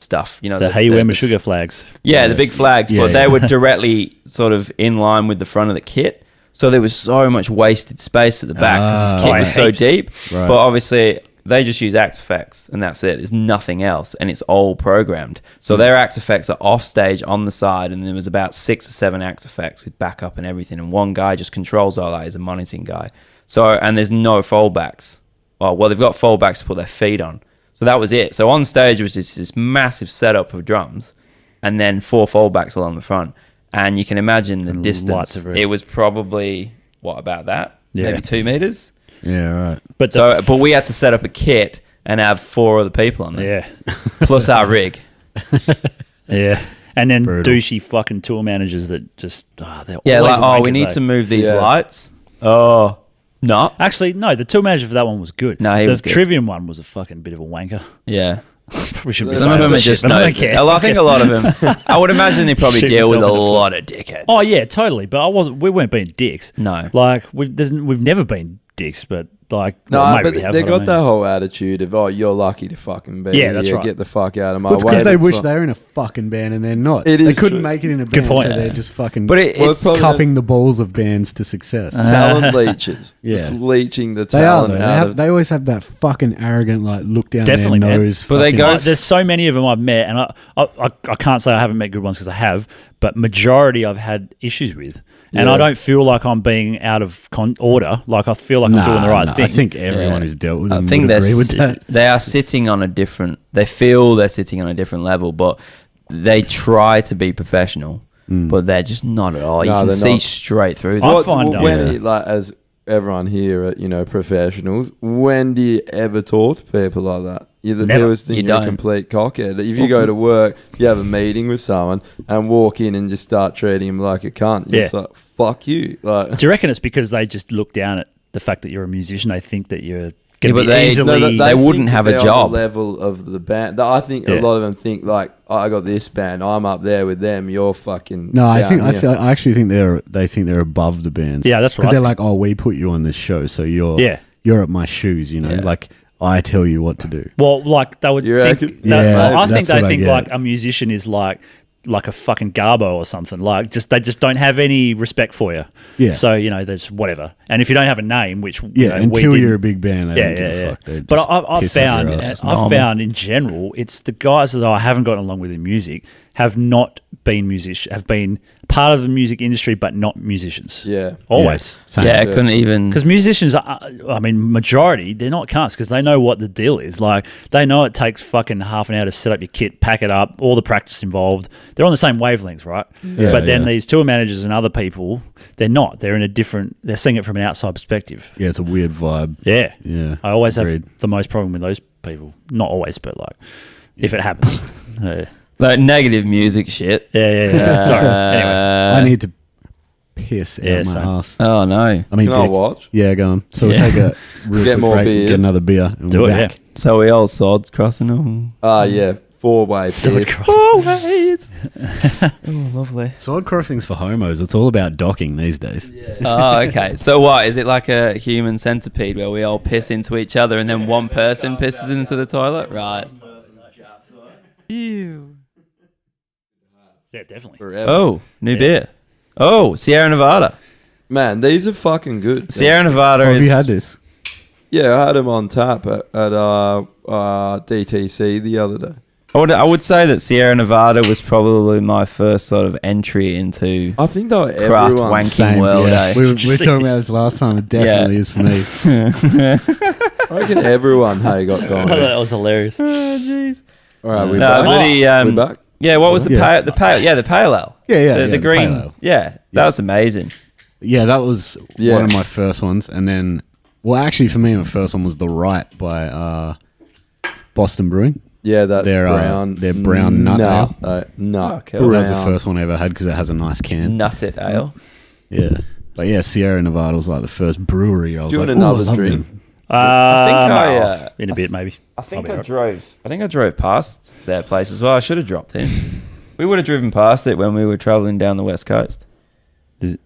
stuff. You know, The Hey Wemmer sugar flags. Yeah, the big flags, Yeah, but they yeah. were directly sort of in line with the front of the kit. So there was so much wasted space at the back because this kit was so heaps. deep. Right. But obviously, they just use Axe Effects and that's it. There's nothing else, and it's all programmed. So their Axe Effects are off stage on the side, and there was about 6 or 7 Axe Effects with backup and everything, and one guy just controls all that. He's a monitoring guy. So, and there's no foldbacks. Oh, well, they've got foldbacks to put their feet on. So that was it. So on stage was just this massive setup of drums, and then 4 foldbacks along the front. And you can imagine the And distance. lights everywhere. It was probably, what, about that? Yeah. Maybe 2 meters? Yeah, right. But So, but we had to set up a kit and have 4 other people on there, yeah, plus our rig. yeah. And then Brutal. douchey fucking tour managers that just they're Yeah, always like, we wankers, need though. to move these Yeah. lights. Oh, no. Actually, no, the tour manager for that one was good. No, he the was good. Trivium one was a fucking bit of a wanker. Yeah. Probably shouldn't be Some saying of them that are shit, just but I no. don't care. I think a lot of them. I would imagine they probably Shoot deal with a yourself in the foot. lot of dickheads. Oh yeah, totally. But we weren't being dicks. No. Like we've never been dicks, but like No, well, maybe but we have, they I don't got know. that whole attitude of, oh, you're lucky to fucking be Yeah, that's here. right. Get the fuck out of my Well, it's way. because they It's wish like- they were in a fucking band and they're not. It They is couldn't true. make it in a Good band, point. so they're just fucking But it's probably- cupping the balls of bands to success. talent leeches. Yeah. Just leeching the They are talent though. out of They always have that fucking arrogant like look down Definitely, their man. nose. But they fucking- go Like, there's so many of them I've met, and I can't say I haven't met good ones because I have, but majority I've had issues with, and Yeah. I don't feel like I'm being out of order. Like I feel like I'm doing the right thing. I think everyone who's dealt with I them think would agree with that. they are sitting on a different. They feel they're sitting on a different level, but they try to be professional, but they're just not at all. You No, can they're see not. straight through I them. find when Yeah. it, like as everyone here are professionals, when do you ever talk to people like that? You Never. always think You you're a don't. complete cockhead. If you go to work, you have a meeting with someone and walk in and just start treating him like a cunt. You're Yeah. just like, fuck you. Like, Do you reckon it's because they just look down at the fact that you're a musician? They think that you're Yeah, going but to be they- easily. no, they think wouldn't have a they're on job. the level of the band. I think Yeah. a lot of them think like, oh, I got this band. I'm up there with them. You're fucking. No, I down think here." I actually think they think they're above the bands. Yeah, that's what because I they're think. like, oh, we put you on this show, so you're Yeah. you're at my shoes. You know, Yeah. like I tell you what to do. Well, like they would You think. reckon? Yeah, I think that's what they I think get. like a musician is like a fucking garbo or something. Like they just don't have any respect for you. Yeah. So there's whatever. And if you don't have a name, which Yeah, we until didn't- you're a big band, they yeah, don't give a yeah, fuck. They yeah. But just I've piss out found, their asses. I've found in general, it's the guys that I haven't gotten along with in music have not been have been part of the music industry, but not musicians. Yeah. Always. Same. Yeah, I couldn't even. Because musicians, I mean, majority, they're not cunts because they know what the deal is. Like, they know it takes fucking half an hour to set up your kit, pack it up, all the practice involved. They're on the same wavelengths, right? Yeah, but then yeah. these tour managers and other people, they're not. They're in a different, they're seeing it from an outside perspective. Yeah, it's a weird vibe. Yeah. Yeah, I always agreed. have the most problem with those people. Not always, but like, if it happens. Yeah, Like negative music shit. yeah. Sorry. Anyway. I need to piss yeah, out my same. ass. Oh no. I mean, Can I dick. watch? Yeah, go on. So Yeah. we'll take a real Get quick more break, beers. get another beer, and Do we're it, back. So we all swords crossing them. Yeah. 4-way Sword piss. cross. Always. Oh, lovely. Sword crossings for homos. It's all about docking these days. Oh, okay. So what is it like a human centipede where we all piss into each other and then one person pisses into the toilet? Right. Ew. Yeah, definitely. Forever. Oh, new beer. Oh, Sierra Nevada. Man, these are fucking good. Sierra Nevada Oh, is. have you had this? Yeah, I had them on tap at DTC the other day. I would say that Sierra Nevada was probably my first sort of entry into I think they were craft everyone's. wanking world. yeah. Eh? We were talking about this last time. It definitely is for me. I reckon everyone got gone. That was hilarious. Oh, jeez. All right, we No, back. but he, we back. yeah, what was the Yeah. pale? Yeah, the pale ale. Yeah, The the green. pale ale. Yeah, that was amazing. Yeah, that was Yeah. one of my first ones. And then, well, actually, for me, my first one was The Right by Boston Brewing. Yeah, that Their, brown. their brown nut ale. Nut. Oh, cool. That was the brown. first one I ever had because it has a nice can. Nut it ale. Yeah. But yeah, Sierra Nevada was like the first brewery. I was Doing like, another oh, I love drink. them. I think I, in a bit maybe. I think I'll I be drove. I think I drove past their place as well. I should have dropped in. We would have driven past it when we were traveling down the west coast.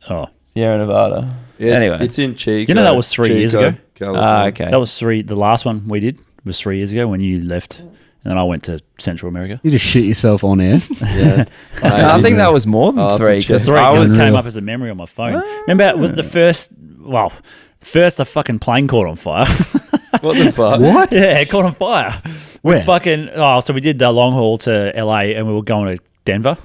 Oh, Sierra Nevada. Yeah, Anyway. it's in Chico. You know that was 3 years ago? California. Okay. that was the last one we did was 3 years ago when you left and then I went to Central America. You just shit yourself on air. Yeah. I think that was more than I'll have to 3. check. Because Three I just was came up as a memory on my phone. Remember with the first a fucking plane caught on fire. What the fuck? What? Yeah, it caught on fire. Where? So we did the long haul to LA and we were going to Denver.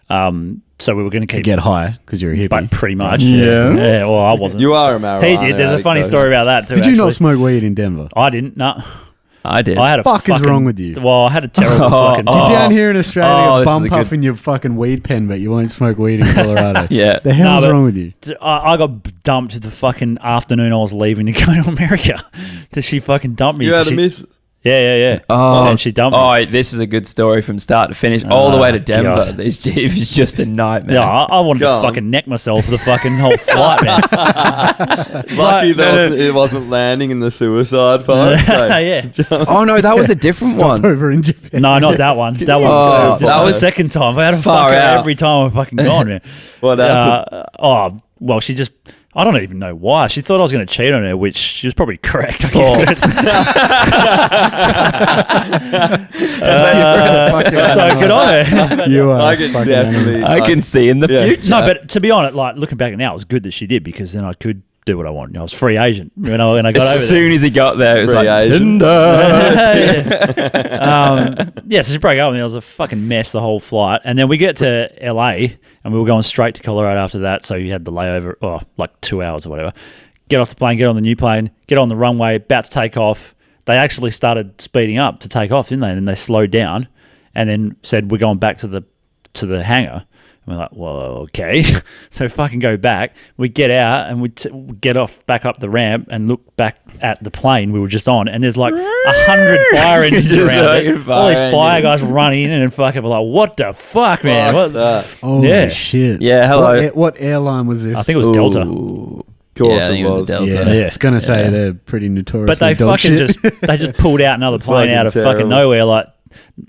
So we were going to To keep get high because you're a hippie. but pretty much. Yeah. Yeah, well, I wasn't. You are a marijuana. He did. There's a addict, funny though. story about that too. Did you not actually. smoke weed in Denver? I didn't. No. I did. I had a Fuck is fucking, wrong with you? Well, I had a terrible fucking You're time. down here in Australia, Oh, this bum is a good- puffing your fucking weed pen, but you won't smoke weed in Colorado. Yeah. The hell's No, but- wrong with you? I got dumped the fucking afternoon I was leaving to go to America. Did she fucking dump me? You had a She- miss. Yeah. Oh, And she dumped me. Oh, this is a good story from start to finish, all the way to Denver. God. It was just a nightmare. Yeah, I wanted Go to on. fucking neck myself for the fucking whole flight, man. Lucky Like- it wasn't landing in the suicide part. So. Yeah. Oh no, that was a different one. Over in Japan. No, not that one. That one. Oh, This that was was the second time. I had a far fucker out. every time I've fucking gone, man. What happened? Well, she just. I don't even know why. She thought I was going to cheat on her, which she was probably correct. I guess. So good on her. You are. I can fucking definitely. I can see in the Yeah. future. No, but to be honest, like looking back now, it was good that she did because then I could do what I want. I was free agent when I got over as there. soon as he got there, it was Free like Asian. Tinder. Yeah, so she broke up with me. It was a fucking mess the whole flight. And then we get to LA and we were going straight to Colorado after that. So you had the layover, like 2 hours or whatever. Get off the plane, get on the new plane, get on the runway, about to take off. They actually started speeding up to take off, didn't they? And then they slowed down and then said, we're going back to the hangar. And we're like, well, okay. So fucking go back. We get out and we get off back up the ramp and look back at the plane we were just on. And there's like 100 fire engines Just around like it. fire All these fire engines. guys running in and fucking we're like, what the fuck, man? Fuck What? that. Holy Yeah. shit. Yeah, hello. What airline was this? I think it was Delta. Ooh. Of course Yeah, I think it it was was. a Delta. Yeah, Yeah. it's gonna say they're pretty notorious. But they fucking just pulled out another plane fucking out of terrible. fucking nowhere like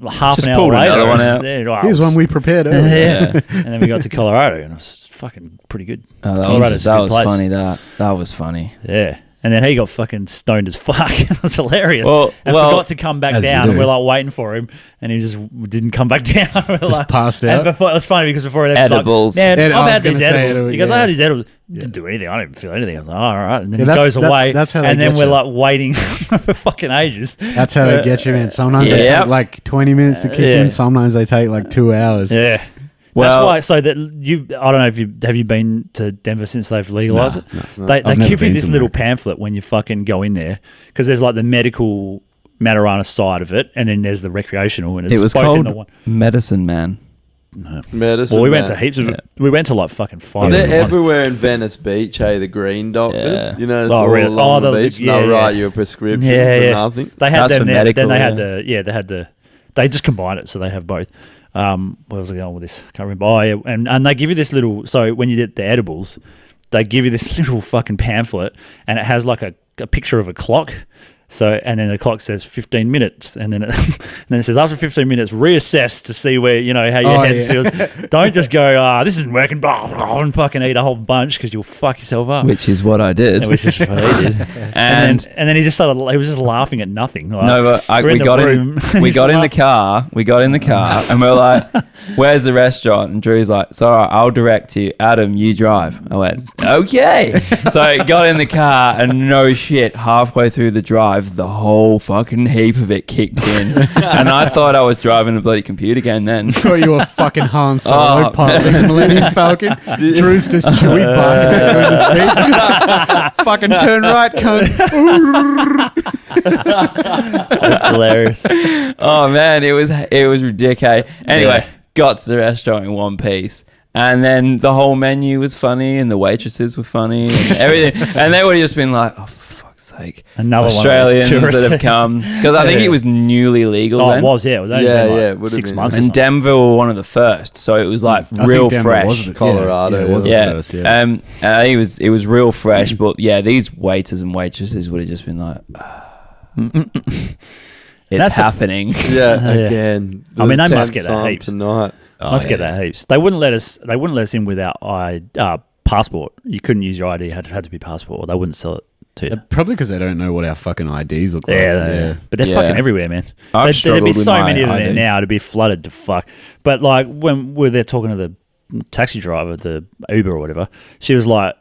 half Just an hour pulled later. another one out. Yeah, right, Here's it was- one we prepared earlier. Yeah. And then we got to Colorado and it was fucking pretty good. Oh, that Colorado's was, that a good was place. funny. That was funny. Yeah. And then he got fucking stoned as fuck. It was hilarious. Well- and well, forgot to come back as you down. And do. we're like waiting for him, and he just didn't come back down. We're Just like, passed and out. before, it was funny because before it had Edibles. Like, I I've was had these gonna say edibles. it, He goes, yeah. I had these edibles. Didn't do anything. I didn't feel anything. I was like, oh, all right. And then Yeah, he that's- goes away. that's how they and then get we're you. like waiting for fucking ages. That's how they get you, man. Sometimes they Yeah. take like 20 minutes to kick Yeah. in. Sometimes they take like 2 hours. Yeah. Well- That's why. So that I don't know if have you been to Denver since they've legalized it? They I've never give you been this to little America. pamphlet when you fucking go in there because there's like the medical marijuana side of it, and then there's the recreational, and it's It was both in the called one. Medicine Man. Medicine. Well, we went to man. heaps of. Yeah. We went to like fucking 5 They're different ones. everywhere in Venice Beach, hey, the green doctors. Yeah. You know, it's Oh, all really? along Oh, the the- beach. And yeah, they'll yeah. write you a prescription Yeah, for yeah. nothing. They had That's them for there. medical, Then they had yeah. they had the. They just combined it, so they have both. Where was I going with this? Can't remember. Oh, yeah. And they give you this little. So when you get the edibles, they give you this little fucking pamphlet, and it has like a picture of a clock. So and then the clock says 15 minutes, and then it says after 15 minutes reassess to see where how your Oh, head yeah. feels. Don't just go this isn't working, and fucking eat a whole bunch because you'll fuck yourself up. Which is what I did. Which is what he did. and then he just started. He was just laughing at nothing. Like, No, but we're we the got room, in. We he's got in the laughing. car. We got in the car, and we're like, "Where's the restaurant?" And Drew's like, "It's all right. I'll direct you. Adam, you drive." I went, "Okay." So I got in the car, and no shit, halfway through the drive, the whole fucking heap of it kicked in, and I thought I was driving a bloody computer game. Then Thought you were fucking Han Solo Oh. piloting the Millennium Falcon. Drew's just Chewie barking at his seat. Fucking turn right, cunt. That's hilarious. oh man, it was ridiculous. Anyway, Yeah. got to the restaurant in one piece. And then the whole menu was funny, and the waitresses were funny, and everything. And they would have just been like, "Oh, for fuck's sake!" Another Australians one of those that have tourists. come because I think it was newly legal Oh, then. it was. Yeah, it was only Yeah, been, like, yeah, it would've 6 been. months. or And something. Denver were one of the first, so it was like I real think Denver fresh. was the- Colorado, Yeah, it was yeah, the first, yeah. it was real fresh, but yeah, these waiters and waitresses would have just been like, "It's That's a f- happening." Yeah, Yeah. again. I mean, the they must 10th get that time heaps. tonight. Let's get that heaps. They wouldn't let us. They wouldn't let us in without passport. You couldn't use your ID. It had to be passport. Or they wouldn't sell it to you. Probably because they don't know what our fucking IDs look like. Yeah. But they're Yeah. fucking everywhere, man. I've There'd struggled be with so my many of them there ID. now to be flooded to fuck. But like when we're there talking to the taxi driver, the Uber or whatever, she was like,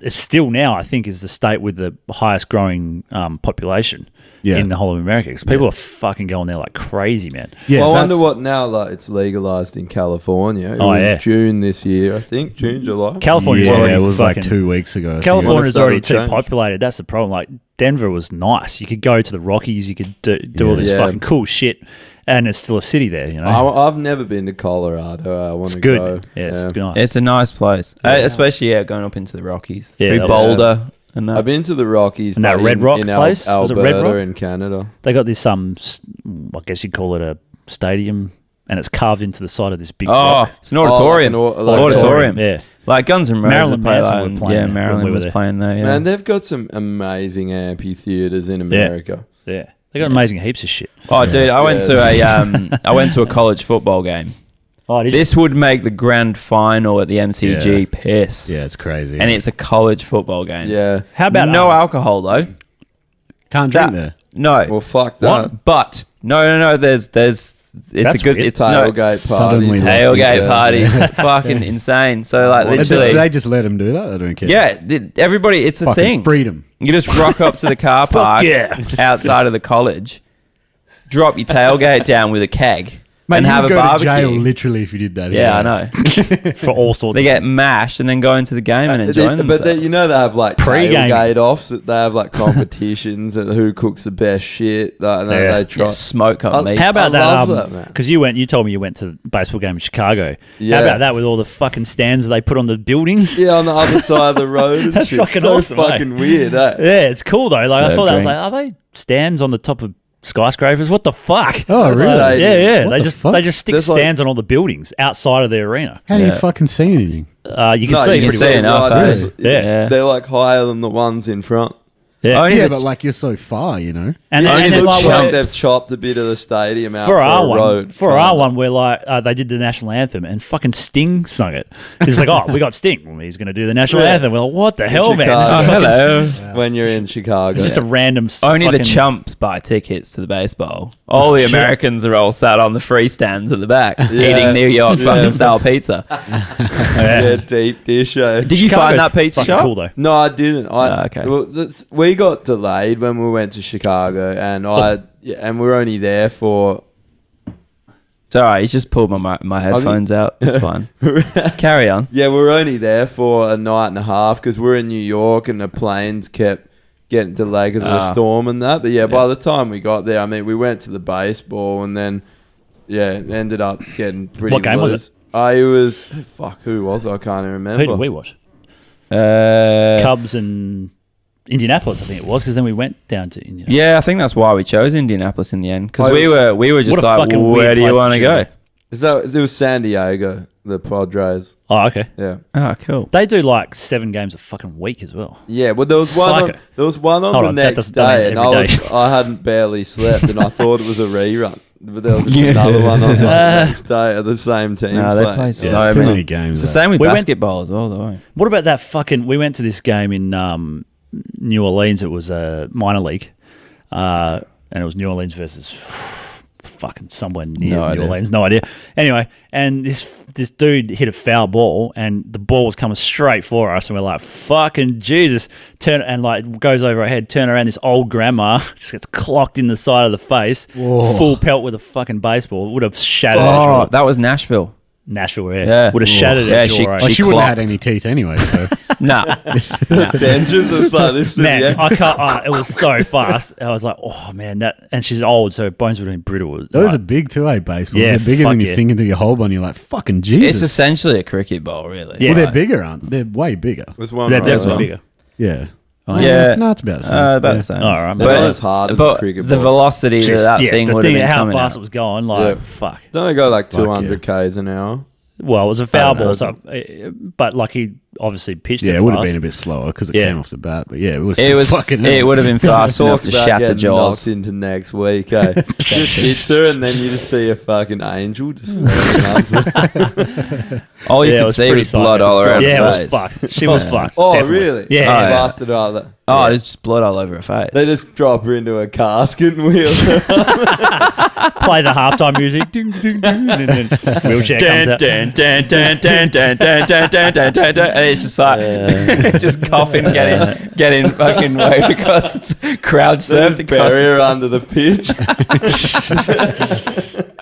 it's still now, I think, is the state with the highest growing population in the whole of America. Because people are fucking going there like crazy, man. Yeah, Well, I that's- wonder what now. Like it's legalized in California. It Oh, was yeah. June this year, I think. June, July. California's Yeah, already it was fucking, like 2 weeks ago. I think. California's What if already that'll too change? populated. That's the problem. Like Denver was nice. You could go to the Rockies. You could do all this Yeah. fucking cool shit, and it's still a city there. You know, I've never been to Colorado. I want it's to good. go. Yeah, it's nice. It's a nice place, especially going up into the Rockies. Yeah, Through that was- Boulder and that. I've been to the Rockies. And that but Red Rock in place? Was it Red Alberta Rock? in Canada. They got this I guess you'd call it a stadium, and it's carved into the side of this big Oh, rock. it's an auditorium. Auditorium. Yeah. Like Guns N' Roses. Marilyn play Manson like- were playing Yeah, there when Marilyn we were was there. playing there. Yeah. Man, they've got some amazing amphitheaters in America. Yeah. They got amazing heaps of shit. Oh, dude, I went to I went to a college football game. Oh, did you? This would make the grand final at the MCG Yeah. piss. Yeah, it's crazy. And it's a college football game. Yeah. How about no alcohol though? Can't drink there. No. Well, fuck that. But no. There's it's That's a good weird. it's no, Tailgate Suddenly parties. lost tailgate interest. parties. Fucking insane. So like Do literally, they just let them do that? I don't care. yeah, everybody. It's a Fucking thing. freedom. You just rock up to the car park yeah. outside of the college, drop your tailgate down with a keg, Mate, and you have would a go to barbecue. jail literally if you did that. Yeah, here. I know. For all sorts They of get mashed and then go into the game and enjoy But themselves. you know they have like Pre-gaming. tailgate offs. They have like competitions and who cooks the best shit. And Yeah. they try. Yeah, smoke I- on meat. How about I love that? that, man. Because you told me you went to the baseball game in Chicago. Yeah. How about that with all the fucking stands that they put on the buildings? Yeah, on the other side of the road. And That's shit. fucking so awesome, eh? fucking weird, eh? Yeah, it's cool though. Like I Serve saw that, I was like, drinks. are they stands on the top of skyscrapers? What the fuck? Oh, That's really? like- Yeah. What They the just fuck? they just stick There's like- stands on all the buildings outside of the arena. How do you Yeah. fucking see anything? You can No, see you can pretty see well. enough, Right, eh? it's- Yeah. They're like higher than the ones in front. Yeah. Only Yeah, the but like you're so far, you know. And, Only and the then like chunk we're- They've chopped a bit of the stadium out for for our a one, road. we're like they did the national anthem and fucking Sting sung it. He's like, oh, we got Sting. Well, he's going to do the national Yeah. anthem. We're like, what the hell, man? This is Oh, fucking- hello. when you're in Chicago. It's just a random. Only the fucking- chumps buy tickets to the baseball. All the Sure. Americans are all sat on the free stands at the back Yeah. eating New York Yeah. fucking style pizza. Yeah, deep dish. Eh? Did you find that pizza fucking shop? cool though? No, I didn't. Okay. Well, we got delayed when we went to Chicago, and and we were only there for. It's alright. You just pulled my headphones out. It's fine. Carry on. Yeah, we were only there for a night and a half because we're in New York, and the planes kept getting delayed because of the storm and that. But yeah, by the time we got there, I mean, we went to the baseball, and then ended up getting pretty. What game was loose. It was fuck. Who was it? I can't even remember. Who did we watch? Uh, Cubs and Indianapolis, I think it was, because then we went down to Indianapolis. yeah, I think that's why we chose Indianapolis in the end because Oh, it we were just What a like, fucking where weird do you place to want to choose. go? It was San Diego, the Padres. Oh, okay. Yeah. Oh, cool. They do like 7 games a fucking week as well. Yeah, well, there was one. Psycho. There was one on Hold the on, that next that means day, and every day. I hadn't barely slept, and I thought it was a rerun. But there was Yeah. another one on the next day of the same team. No, they playing. play Yeah, so it's too many. many games. It's the though. same with We went- basketball as well, though. What about that fucking... We went to this game in New Orleans. It was a minor league. And it was New Orleans versus fucking somewhere near No New idea. Orleans. No idea. Anyway, and this dude hit a foul ball, and the ball was coming straight for us, and we're like, fucking Jesus. Turn and like goes over our head, turn around, this old grandma just gets clocked in the side of the face, Whoa. full pelt with a fucking baseball. Would have shattered Oh, our jaw. that was Nashville. Nashville, Yeah. would have shattered Yeah, our jaw. she- right? Well, she wouldn't have had clocked. any teeth anyway. So Nah. Dentures and stuff. This Man, yeah. I can't. It was so fast. I was like, oh man, that. And she's old, so her bones were doing brittle. those Like, are big too, eh? Baseballs. Yeah, They're bigger fuck than you yeah. think until you hold one. You're like, fucking It's Jesus. essentially a cricket ball, really. Yeah. Well, they're bigger, aren't they? They're way bigger. was one they're right definitely there. bigger. Yeah. Oh, Yeah. No, it's about the same. About Yeah. the same. All right, They're not as hard as a but cricket the ball. velocity that that yeah, thing the would have thing been how coming fast out. it was going, like Yeah. fuck. Don't they go like Fuck 200 k's an hour? Well, it was a foul don't know. ball, so, but like he obviously pitched Yeah, it it would have fast. been a bit slower because it Yeah. came off the bat. But yeah, it was. It Still was. fucking. It would have been fast enough Talk to about shatter getting jaws. knocked into next week, eh? Just sits her and then you just see a fucking angel just floating under. All you Yeah, it could was see pretty was blood psycho. all around Yeah, her it was face. fucked. She was fucked. Oh, definitely. really? Yeah. Oh, yeah. Blasted out that. Oh, Yeah. there's just blood all over her face. They just drop her into a casket and wheel her. Play the halftime music. Ding, ding, ding, and then wheelchair comes out. And it's just like just coughing, getting fucking waved across the crowd surfed Just across. bury her under the pitch.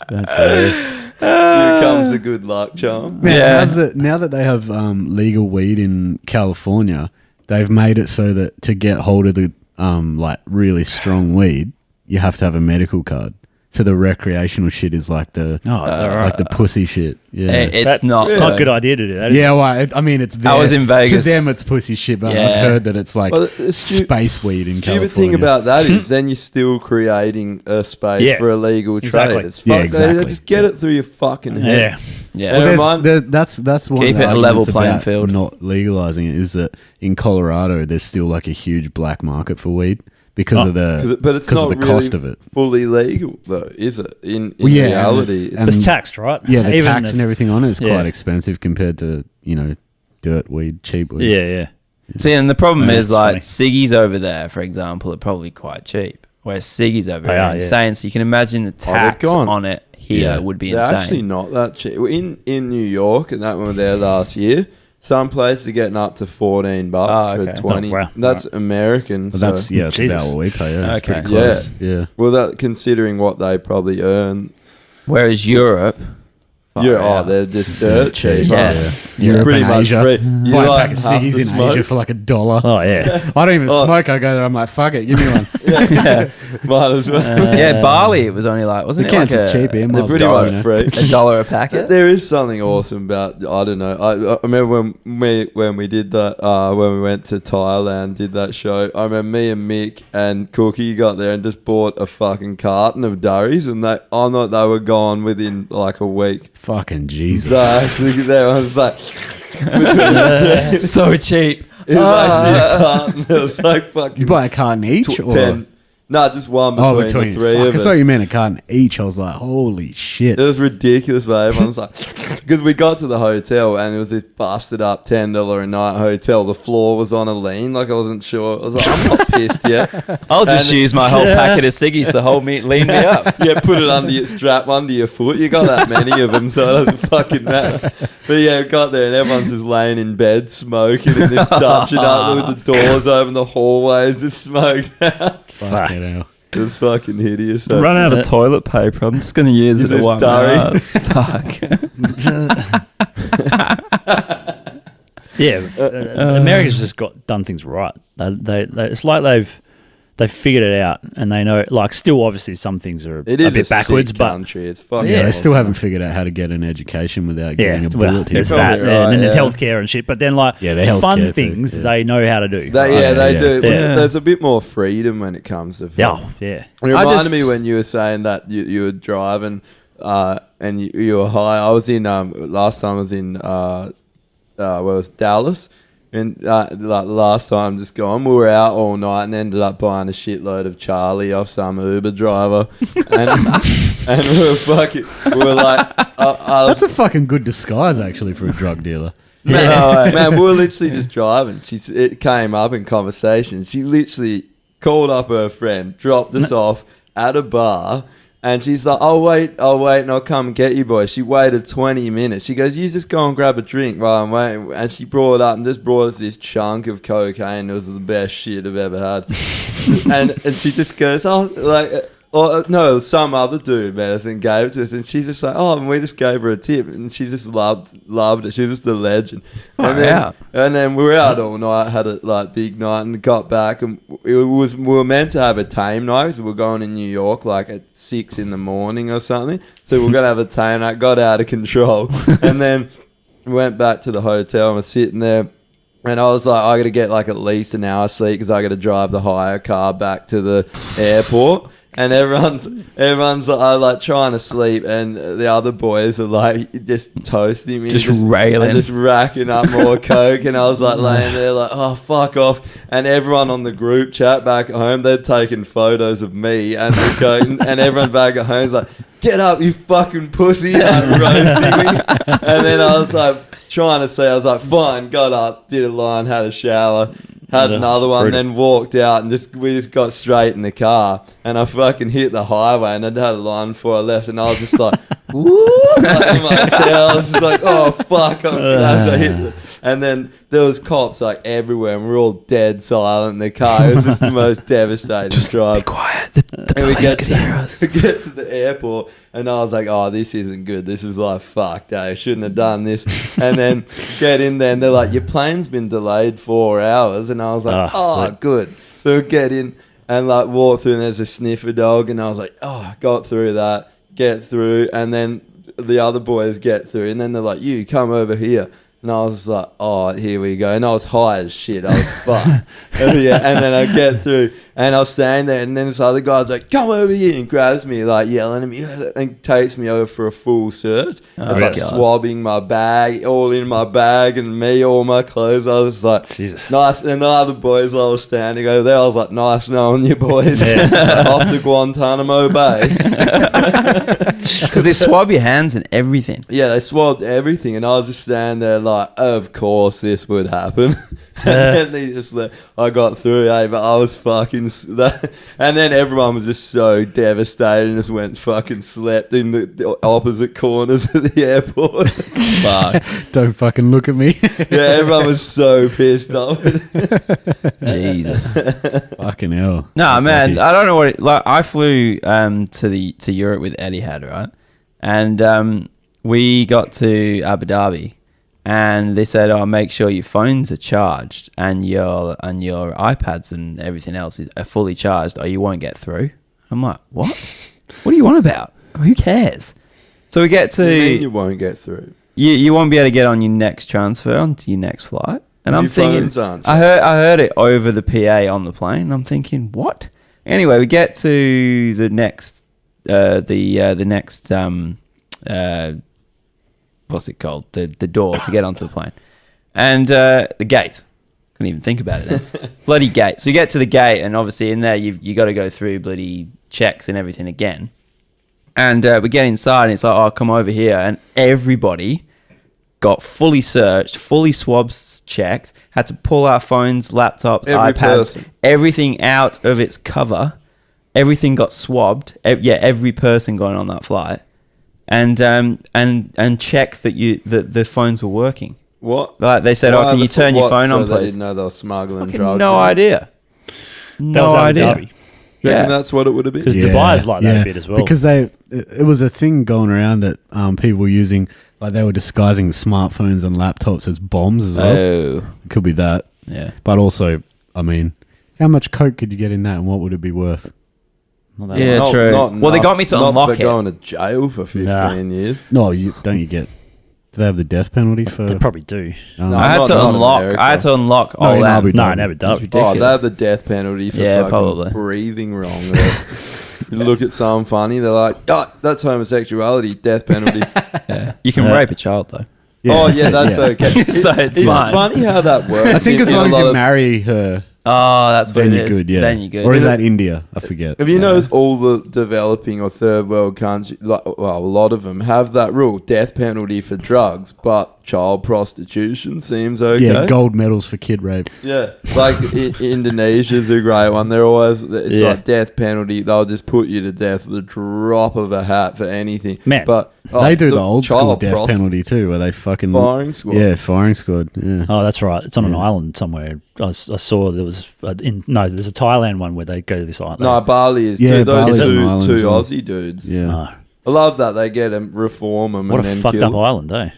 That's hilarious. Here comes the good luck charm. Man, Yeah. now that they have legal weed in California, they've made it so that to get hold of the like really strong weed, you have to have a medical card. So the recreational shit is like the Oh, is that right? like the pussy shit. Yeah. It's not. It's not a good idea to do that. is it? Yeah, well, I mean, it's there. I was in Vegas. To them, it's pussy shit, but Yeah. I've heard that it's like Well, the space weed in California. Stupid thing about that is then you're still creating a space Yeah, for illegal trade. exactly. It's Yeah, fuck, exactly. They just get it through your fucking head. Yeah. Yeah. Well, Well, mind- that's one Keep of the it a level arguments playing about field. not legalizing it is that in Colorado there's still like a huge black market for weed because of the But it's because not of the really cost of it. fully legal, though, is it? In Well, yeah, reality, and- It's taxed, right? Yeah, the Even tax if- and everything on it is yeah. quite expensive compared to dirt weed, cheap weed. Yeah, yeah. See, and the problem Yeah, is that's like funny. ciggies over there, for example, are probably quite cheap. Whereas ciggies over They here are, are yeah. insane. So you can imagine the tax gone. on it here Yeah. would be they're insane. actually not that cheap. In New York, and that one was there last year. Some places are getting up to $14 Oh, okay. for 20. Oh, wow. That's American. But so. that's that's Jesus. about what we pay. Yeah, it's Okay. pretty close. Yeah. Well, that considering what they probably earn. Whereas Europe, You're, far out. they're just dirt cheap. Yeah. aren't they? Europe Pretty and much Asia. free. You Buy a like pack of half ciggies the in smoke? Asia for like $1. Oh, yeah. I don't even Oh. smoke. I go there. I'm like, fuck it, give me one. Yeah. Might as well. yeah, barley. It was only like wasn't The it like cans is cheap here. They're might pretty as well, much you know. free. $1 a packet? There is something awesome about, I don't know. I remember when we did that, when we went to Thailand, did that show. I remember me and Mick and Cookie got there and just bought a fucking carton of durries, and they were gone within like a week. Fucking Jesus. So actually, there I was like, So cheap. it was actually a carton. It was like fucking You buy a carton each? Or? 10. No, just one Oh, between the three fuck, of I us. thought you meant a carton each. I was like, holy shit. It was ridiculous, but everyone was like, because we got to the hotel and it was this busted up $10 a night hotel. The floor was on a lean, like I wasn't sure. I was like, I'm not pissed yet. I'll just And- use my whole packet of ciggies to lean me up. Yeah, put it under your strap under your foot. You got that many of them, so it doesn't fucking matter. But yeah, we got there and everyone's just laying in bed smoking and just dutching up with the doors open, the hallways just smoked out. Fucking hell. It was fucking hideous. So. Run out of toilet paper. I'm just going to use Use it to this wipe my durry. ass. Fuck. Yeah, America's just done things right. They it's like they've figured it out, and they know. Like, still, obviously, some things are It a is bit backwards, sick but country. It's fucking Yeah, they awesome. still haven't figured out how to get an education without getting a bullet well, hit. there's You're that, probably and right, then there's yeah. healthcare and shit. But then, like, Yeah, the the healthcare fun too, things yeah. they know how to do. They Yeah, do. Yeah. There's a bit more freedom when it comes to film. Oh, yeah. It reminded I just- me when you were saying that you were driving and you were high. I was in last time I was in where was Dallas, and like last time just gone, we were out all night and ended up buying a shitload of Charlie off some Uber driver, and we were like, I was, That's a fucking good disguise, actually, for a drug dealer. man, we were literally just driving. It came up in conversation. She literally called up her friend, dropped us off at a bar, and she's like, I'll wait, and I'll come and get you, boy. She waited 20 minutes. She goes, you just go and grab a drink while I'm waiting. And she brought us this chunk of cocaine. It was the best shit I've ever had. and she just goes, no, it was some other dude, Madison, gave it to us, and she's just like, and we just gave her a tip, and she just loved it. She was just a legend. And then we were out all night, had a big night, and got back, and we were meant to have a tame night, because we were going in New York like at 6 a.m. or something. So we were gonna have a tame night, got out of control, and then went back to the hotel and was sitting there. And I was like, I got to get like at least an hour sleep because I got to drive the hire car back to the airport. And everyone's like trying to sleep, and the other boys are like just toasting me, Just railing. and just racking up more coke. And I was like laying there like, oh fuck off. And everyone on the group chat back at home, they're taking photos of me and the coke, and everyone back at home's like, get up, you fucking pussy, like roasting me. And then I was like trying to say, I was like, fine, got up, did a line, had a shower. Had another one, then walked out, and we just got straight in the car, and I fucking hit the highway, and I'd had a line before I left, and I was just like, woo, like in my chair. I was just like, oh fuck, I'm smashed. I hit and then there was cops like everywhere, and we're all dead silent in the car. It was just the most devastating drive. Be quiet. The police could hear us. We get to the airport, and I was like, oh, this isn't good. This is like, fuck, I shouldn't have done this. And then get in there, and they're like, your plane's been delayed 4 hours. And I was like, good. So we get in and like walk through, and there's a sniffer dog. And I was like, oh, got through that, get through. And then the other boys get through, and then they're like, you come over here. And I was like, oh, here we go. And I was high as shit. I was fucked. Yeah. And then I get through, and I was standing there, and then this other guy's like, come over here, and grabs me, like yelling at me, and takes me over for a full search. It's like swabbing my bag, all in my bag, and me, all my clothes. I was like, Jesus. Nice. And the other boys, I was standing over there, I was like, nice knowing you boys. Off to Guantanamo Bay. Because they swab your hands and everything. Yeah, they swabbed everything, and I was just standing there like, of course this would happen. And then I got through, but I was fucking... And then everyone was just so devastated and just went fucking slept in the opposite corners of the airport. Fuck. Don't fucking look at me. Yeah, everyone was so pissed off. Jesus. Fucking hell. No, That's man, lucky. I don't know what... like, I flew to Europe with Etihad, right? And we got to Abu Dhabi. And they said, "Oh, make sure your phones are charged and your iPads and everything else are fully charged, or you won't get through." I'm like, "What? What are you on about? Who cares?" So we get to What do you mean you won't get through? you won't be able to get on your next transfer onto your next flight. And I'm thinking, I heard it over the PA on the plane. I'm thinking, what? Anyway, we get to the next what's it called? The door to get onto the plane. And the gate. Couldn't even think about it then. Bloody gate. So you get to the gate, and obviously in there you got to go through bloody checks and everything again. And we get inside, and it's like, oh, come over here. And everybody got fully searched, fully swabs checked, had to pull our phones, laptops, iPads, everything out of its cover. Everything got swabbed. Every person going on that flight. And check that the phones were working. What? Like they said, can you turn your phone on, please? They didn't know they were smuggling drugs. No idea. No idea. Yeah, that's what it would have been. Because Dubai is like that a bit as well. Because it was a thing going around that people using, like they were disguising smartphones and laptops as bombs as well. Oh, it could be that. Yeah, but also, I mean, how much coke could you get in that, and what would it be worth? Yeah, true. Well, they got me to unlock it. They're going to jail for 15 years. No, do they have the death penalty for? They probably do. No, I had to unlock all that. No, never done. Oh, they have the death penalty for fucking breathing wrong. You look at someone funny, they're like, oh, that's homosexuality, death penalty. Yeah. You can rape a child, though. Yeah, that's okay. So it's fine. Funny how that works. I think as long as you marry her. Oh, that's what it is. Good, yeah. Then you're good. Or is that India? I forget. Have you noticed all the developing or third world countries, a lot of them have that rule, death penalty for drugs, but child prostitution seems okay. Yeah, gold medals for kid rape. Yeah, like Indonesia's a great one. They're always, it's like death penalty. They'll just put you to death with a drop of a hat for anything. Man. But they do the old school death penalty too, where they fucking... Firing squad. Yeah, firing squad. Yeah. Oh, that's right. It's on an island somewhere. I saw there was... there's a Thailand one where they go to this island. No, Bali is too. Those two Aussie dudes. Yeah. No. I love that. They get them, reform them, what and then a fucked up island, eh?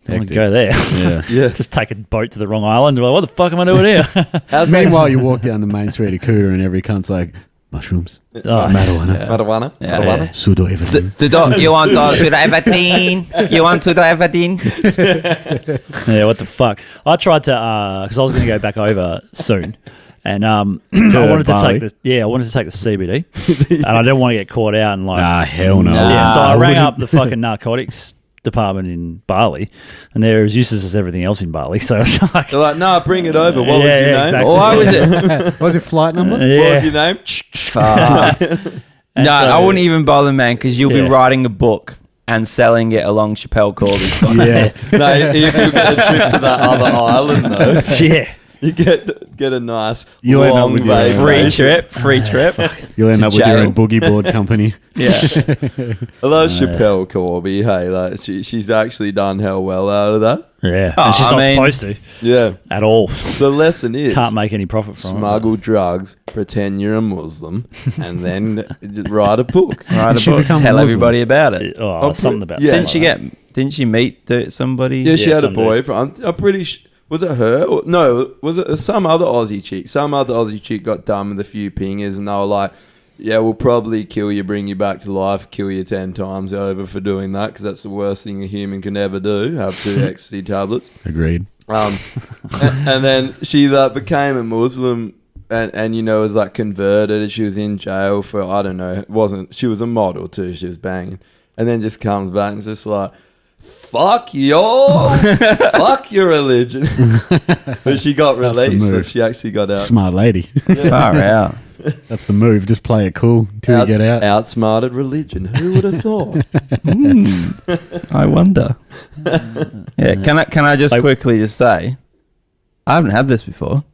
Don't want to go there. Yeah. Just take a boat to the wrong island. Like, what the fuck am I doing here? Meanwhile, you walk down the main street of Cooter and every cunt's like, Mushrooms. Oh, Marijuana. Marijuana. Yeah. Marijuana. Pseudo everything. You want to everything? You want to everything? Yeah, what the fuck? I tried to because I was going to go back over soon, and I wanted to Bali? take the I wanted to take the CBD, and I didn't want to get caught out and like Nah, hell no. yeah. So I rang wouldn't- up the fucking narcotics department in Bali, and they're as useless as everything else in Bali. So it's like, They're like, nah, bring it over. What was Yeah, your yeah, name? exactly. Why was it? What was your flight number? What yeah. was your name? Fuck. And No, so- I wouldn't even bother, man, because you'll be Yeah. writing a book and selling it along Chappelle Corby's. Yeah. No, if you get a trip to that other island, though, yeah. you get a nice You'll end up long with your vacation. free trip. You'll end To up with your jail. own boogie board company. Yeah. I love Chappelle Corby. Hey, like she's actually done hell well out of that. Yeah. Oh, And she's I not mean- supposed to Yeah. at all. The lesson is Can't make any profit from smuggle drugs, pretend you're a Muslim, and then write a book. Write a She book. become Tell Muslim? everybody about it. it. Oh, something about yeah. something Didn't like that. Didn't she meet somebody? Yeah, she Yeah, had a some dude. boyfriend. I'm pretty was it her? No, was it some other Aussie chick? Some other Aussie chick got done with a few pingers, and they were like, yeah, we'll probably kill you, bring you back to life, kill you 10 times over for doing that, because that's the worst thing a human can ever do, have 2 ecstasy tablets. Agreed. And then she became a Muslim and you know, was like converted, and she was in jail for, I don't know, she was a model too, she was banging. And then just comes back and is just like, fuck fuck your religion. But she got That's the released, so move. she actually got out. Smart lady. Far out. That's the move. Just play it cool till you get out. Outsmarted religion. Who would have thought? I wonder. Yeah. Can I just quickly just say, I haven't had this before.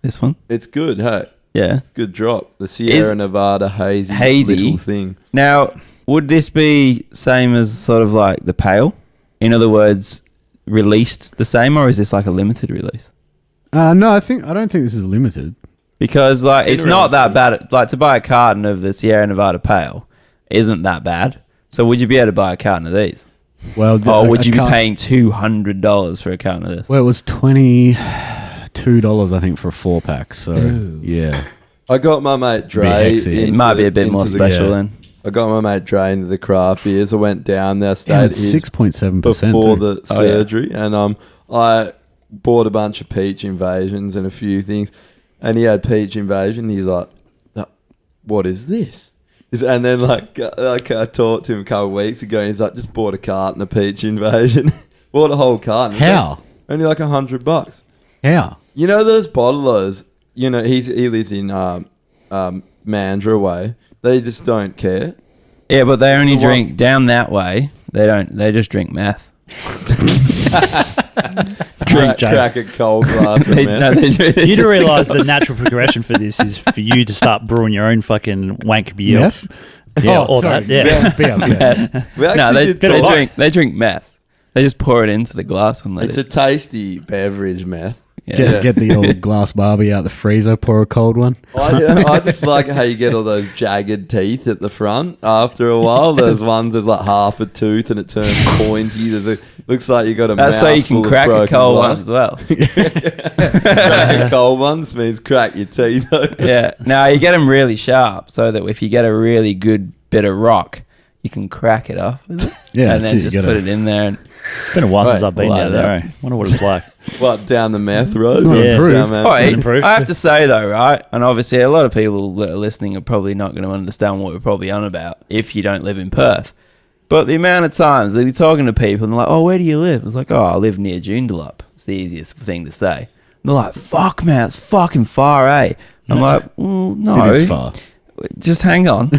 This one. It's good, hey. Yeah. Good drop. The Sierra Nevada hazy little thing. Now, would this be same as sort of like the pale? In other words, released the same, or is this like a limited release? No, I don't think this is limited. Because like it's Been not around that for- bad. Like to buy a carton of the Sierra Nevada Pale isn't that bad. So would you be able to buy a carton of these? Well, Or would I you be can't- paying $200 for a carton of this? Well, it was $22, I think, for a 4-pack. So yeah, I got my mate Dre. hexy. It might be a bit into more the- special yeah. then. I got my mate Dre into the craft beers. I went down there, yeah, stayed it's at his 6.7% before the Oh, yeah. surgery, and I bought a bunch of peach invasions and a few things, and he had peach invasion. He's like, "What is this?" And then like I talked to him a couple of weeks ago, and he's like, "Just bought a carton of peach invasion." Bought a whole carton. It's How? like, only like $100. How? You know those bottlers? You know he lives in Mandurah way. They just don't care. Yeah, but they only So what- drink down that way. They just drink meth. Drink, Joe. Crack a cold glass of They- meth. no, they You do realise the natural progression for this is for you to start brewing your own fucking wank beer. Meth? Yeah, Oh, or sorry. that. Yeah. Beer. We actually No, did Bit of talk- life. they drink meth. They just pour it into the glass and let It's a it. tasty beverage, meth. Yeah. Get the old glass Barbie out the freezer, pour a cold one. I just like how you get all those jagged teeth at the front after a while. There's ones there's like half a tooth and it turns pointy. Looks like you got a That's so you can mouthful of crack a broken cold glass. one as well. Cracking cold ones means crack your teeth. Yeah. Now you get them really sharp so that if you get a really good bit of rock, you can crack it off with it. Yeah, and so then you just gotta- put it in there. And It's been a while since Right, I've been light down it there. up. Eh? Wonder what it's like. What, down the meth road? It's not Yeah. improved. Down meth Oh, road. hey, Improved. I have to say though, right? And obviously, a lot of people that are listening are probably not going to understand what we're probably on about if you don't live in Perth. But the amount of times they'll be talking to people and they're like, "Oh, where do you live?" It's like, "Oh, I live near Joondalup." It's the easiest thing to say. And they're like, "Fuck, man, it's fucking far, eh?" I'm like, "No, It is far. just hang on."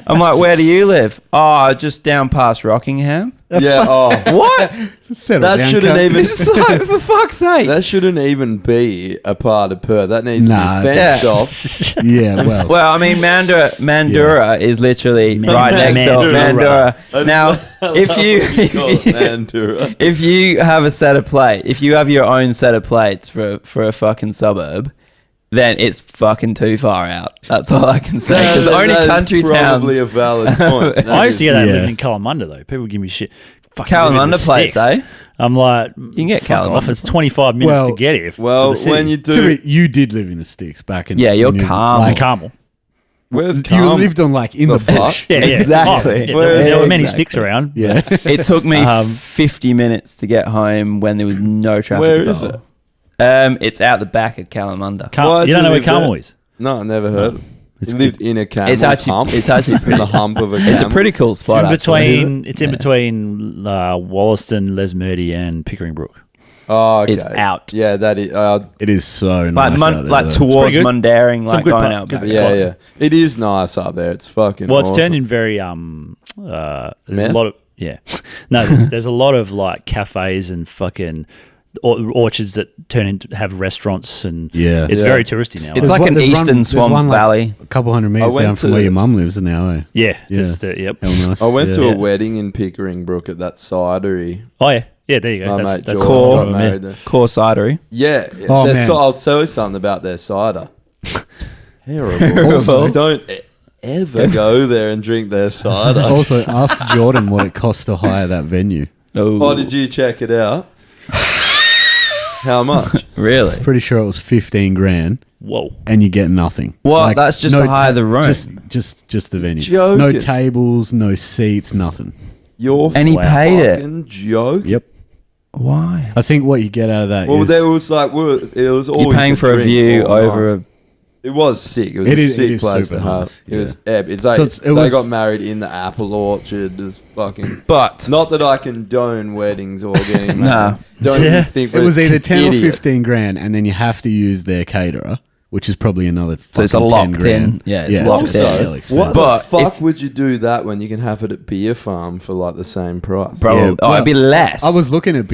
I'm like, "Where do you live?" "Oh, just down past Rockingham." Yeah, oh. What? Settle That down, shouldn't cunt. even This is like, for fuck's sake. that shouldn't even be a part of Perth. That needs Nah, to be fenced yeah. off. Yeah, well, Well, I mean, Mandurah is literally right next to Mandurah. Mandurah. Now, if you have a set of plate, if you have your own set of plates for a fucking suburb, then it's fucking too far out. That's all I can say. Because only country probably towns. a valid point. I used to get that Yeah. living in Kalamunda though. People give me shit. Fucking live in Kalamunda the plates, sticks. eh? I'm like, You can get fuck off. Kalamunda. It's 25 minutes Well- to get here. Well, to the city. when you to do, be- you did live in the sticks back in. Yeah, you're when you- calm. Like Carmel. Where's You cum? lived on like in The the bush. Yeah, yeah. Exactly. Oh, yeah, Where- there were many exactly. sticks around. Yeah. It took me Um, 50 minutes to get home when there was no traffic. Where at is all. it? It's out the back of Kalamunda. Why'd You don't you know where live there? Carmel is? No, I never heard. of it. It's He lived in a camel's It's actually hump. it's actually in pretty, the hump of a camel. it's a pretty cool It's spot. in between. actually. It's in between Wollaston, Lesmurdy, and Pickering Brook. Oh, okay. It's out. Yeah, that is. It is so Like nice out there, like though. towards good. Mundaring, Some like good going part- out good back. yeah, spots. yeah. It is nice up there. It's fucking. Well, it's awesome. turned in very there's Meth? a lot of no, there's a lot of like cafes and fucking orchards that turn into have restaurants and Yeah. it's Yeah. very touristy now. It's There's like one- an there's eastern there's swamp one, like, valley. a couple hundred meters went down from to- where your mum lives now, eh? yeah, Yeah. just yep. Hell nice. I went to Yeah. a wedding in Pickering Brook at that cidery. Oh yeah, yeah. There you go. My That's mate that's Jordan cool. got married there. Core cidery. Yeah. Oh, their man. I'll tell you something about their cider. Terrible. Terrible. Don't ever go there and drink their cider. Also, ask Jordan what it costs to hire that venue. Oh, did you check it out? How much? Really? Pretty sure it was 15 grand, Whoa. and you get nothing. Well, that's just to hire the room. Just the venue. Joking. No tables, no seats, nothing. You're And he paid it. fucking joking. Yep. Why? I think what you get out of that Well, is there was like it was all You're you paying could for a drink view all over night. a. It was sick. It was It a is- sick it is place super to have. nice, It was yeah. epic. It's like So it they was- got married in the apple orchard. It's fucking. But Not that I condone weddings or getting Nah. married. Don't Yeah. even think it was we're either 10 or idiot. 15 grand, and then you have to use their caterer, which is probably another. So it's a fucking 10 locked grand. in- yeah, it's yeah, locked it's in. hell Also, expensive. what But the fuck if- would you do that when you can have it at Beer Farm for like the same price? bro, Yeah, it'd be less. I was looking at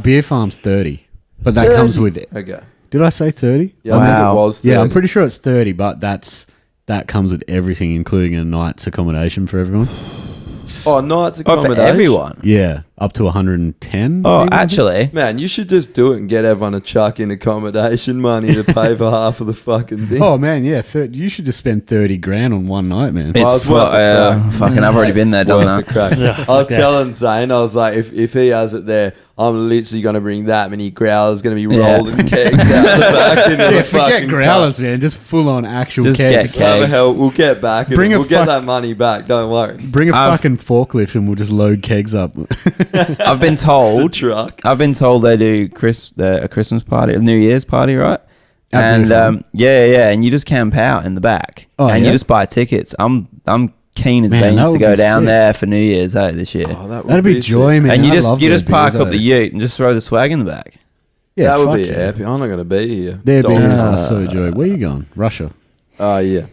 Beer Farm's 30, but that comes with it. Okay. Did I say 30? Yeah, I think Wow. it was. 30. Yeah, I'm pretty sure it's 30, but that comes with everything, including a night's accommodation for everyone. Oh, night's Oh, for accommodation. everyone. Yeah, up to 110. Oh, maybe? actually, Man, you should just do it and get everyone to chuck in accommodation money to pay for half of the fucking thing. Oh man, yeah. You should just spend 30 grand on one night, man. Well, it's it's worth a crack. fucking. I've already been there, done Worth that. the crack. Yeah, I was fuck that. telling Zane, I was like, if he has it there, I'm literally going to bring that many growlers, going to be Yeah. rolling kegs out the back into Yeah, the forget fucking growlers, man. Just full on actual Just kegs. get What the kegs. hell? We'll get back. Bring Bring a we'll get fuck- that money back. Don't worry. Bring a I've- fucking forklift and we'll just load kegs up. I've been The told. truck. I've been told they do a Christmas party, a New Year's party, right? At And Beer Farm. yeah, and you just camp out in the back, Oh, and yeah? you just buy tickets. I'm keen as Man, that beans to would go be down sick. there for New Year's this year. Oh, that would That'd be sick. joy, man. and you I just love you those just park beers, up the though. ute and just throw the swag in the back. Yeah, that would fuck be yeah. epic. I'm not going to be here. Their Dog. beers are so joy. Where you going? Russia. Oh, yeah.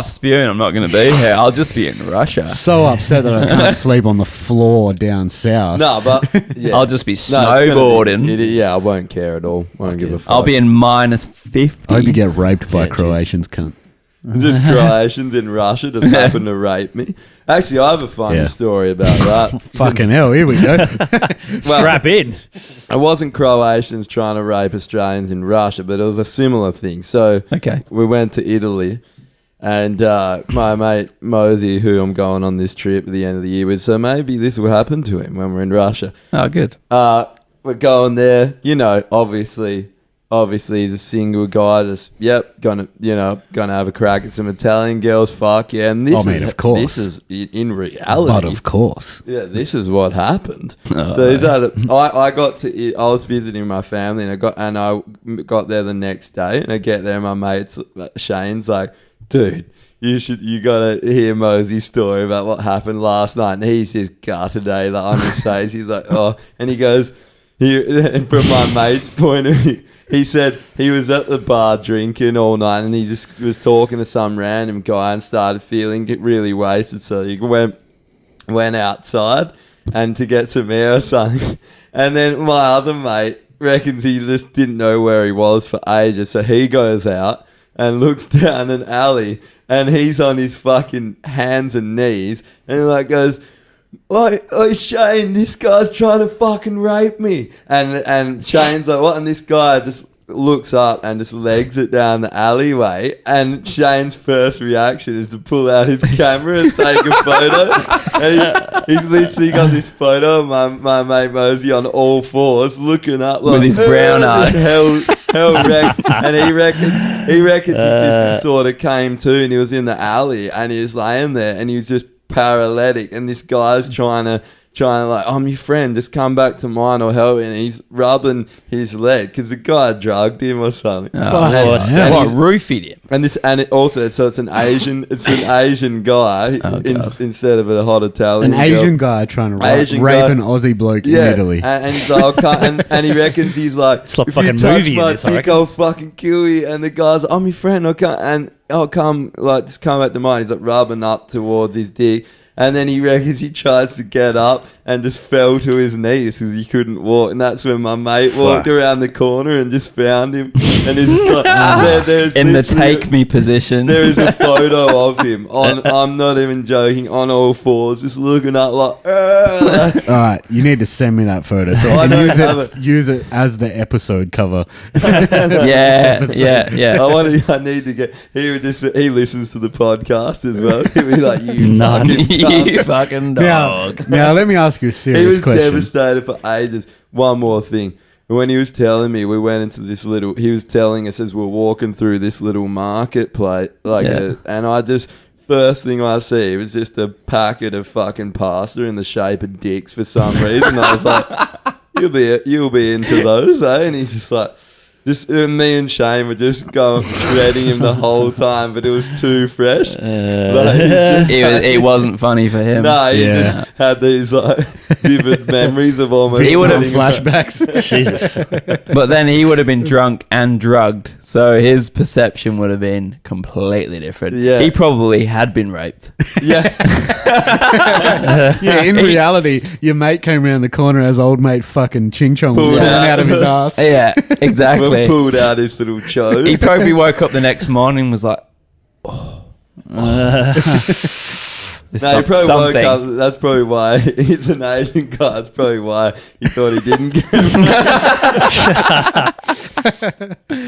Spewing! I'm not going to be here. I'll just be in Russia. So upset that I can't sleep on the floor down south. No, but yeah. I'll just be No, it's gonna snowboarding. yeah, I won't care at all. Won't give a fuck. I'll be in minus 50. I hope you get raped by Yeah, Croatians, cunt. Just Croatians in Russia just happen to rape me. Actually, I have a funny Yeah. story about that. Fucking hell, here we go. Strap in. It wasn't Croatians trying to rape Australians in Russia, but it was a similar thing. So Okay. we went to Italy, and my mate Mosey, who I'm going on this trip at the end of the year with, so maybe this will happen to him when we're in Russia. Oh, good. We're going there, obviously he's a single guy, just gonna have a crack at some Italian girls, fuck yeah. And Oh, man, of course. this is in reality. But of course. Yeah, this is what happened. Oh. So he's I was visiting my family, and I got there the next day, and I get there, and my mate Shane's like, dude, you gotta hear Mosey's story about what happened last night. And he's just gutted today, like on his face. He's like, oh, and he goes, from my mate's point of view, he said he was at the bar drinking all night, and he just was talking to some random guy and started feeling really wasted. So he went outside and to get some air or something. And then my other mate reckons he just didn't know where he was for ages. So he goes out and looks down an alley, and he's on his fucking hands and knees, and he like goes, Oi, Shane, this guy's trying to fucking rape me. And Shane's like, what? And this guy just looks up and just legs it down the alleyway. And Shane's first reaction is to pull out his camera and take a photo. And he's literally got this photo of my mate Mosey on all fours looking up like, With his brown this eye. hell wreck. And he he reckons he just sort of came to, and he was in the alley, and he was laying there, and he was just paralytic, and this guy's trying to like, I'm your friend, just come back to mine or help, and he's rubbing his leg because the guy drugged him or something. What roofied him? So it's an Asian guy instead of a hot Italian. An Asian guy trying to rape an Aussie bloke in Italy. And he's like, and he reckons he's like, it's like if fucking you touch movie my in this, I dick, reckon. I'll fucking kill you. And the guy's like, I'm your friend, I'll come, like, just come back to mine. He's like rubbing up towards his dick. And then he reckons he tries to get up and just fell to his knees because he couldn't walk. And that's when my mate walked around the corner and just found him. And he's just like, there's in the take me position. There is a photo of him I'm not even joking, on all fours, just looking up like. All right, you need to send me that photo so I can use it as the episode cover. yeah. I need to get. He listens to the podcast as well. He'll be like, you fucking dog. Now let me ask you a serious He was question. devastated for ages. One more thing. When he was telling me, we went into this little. He was telling us as we're walking through this little marketplace, and I just. First thing I see was just a packet of fucking pasta in the shape of dicks for some reason. I was like, you'll be into those, eh? And he's just like, me and Shane were just going shredding him the whole time, but it was too fresh. It wasn't funny for him. No, he just had these like vivid memories of almost. He would have flashbacks. Jesus. But then he would have been drunk and drugged, so his perception would have been completely different. Yeah. He probably had been raped. Yeah. In reality, your mate came around the corner as old mate fucking Ching Chong was falling out of his ass. Yeah, exactly. Pulled out his little chode. He probably woke up the next morning and was like, there's No, he probably something. woke up. That's probably why he's an Asian guy. That's probably why he thought he didn't get it.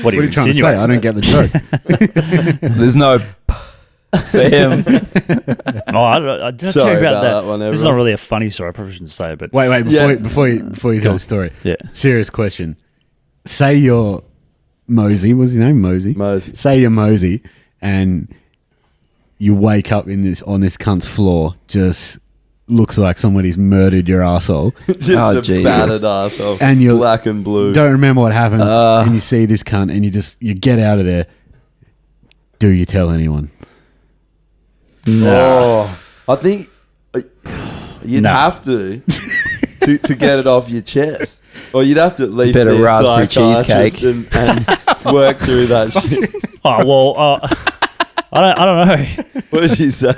What are you trying to say? I don't get the joke. There's no for him. No, I didn't tell Sorry you about about that. that one, This is everyone. not really a funny story. I probably shouldn't say it, but Wait, before you tell the story. Yeah. Serious question. Say you're Mosey. What's his name? Mosey. Say you're Mosey, and you wake up on this cunt's floor. Just looks like somebody's murdered your asshole. Just Oh, a Jesus. battered arsehole. And you're black and blue. Don't remember what happens, and you see this cunt, and you get out of there. Do you tell anyone? Oh, I think you'd No. have to get it off your chest, or you'd have to at least Bit of see a raspberry psychiatrist cheesecake. and work through that shit. I don't know. What did you say?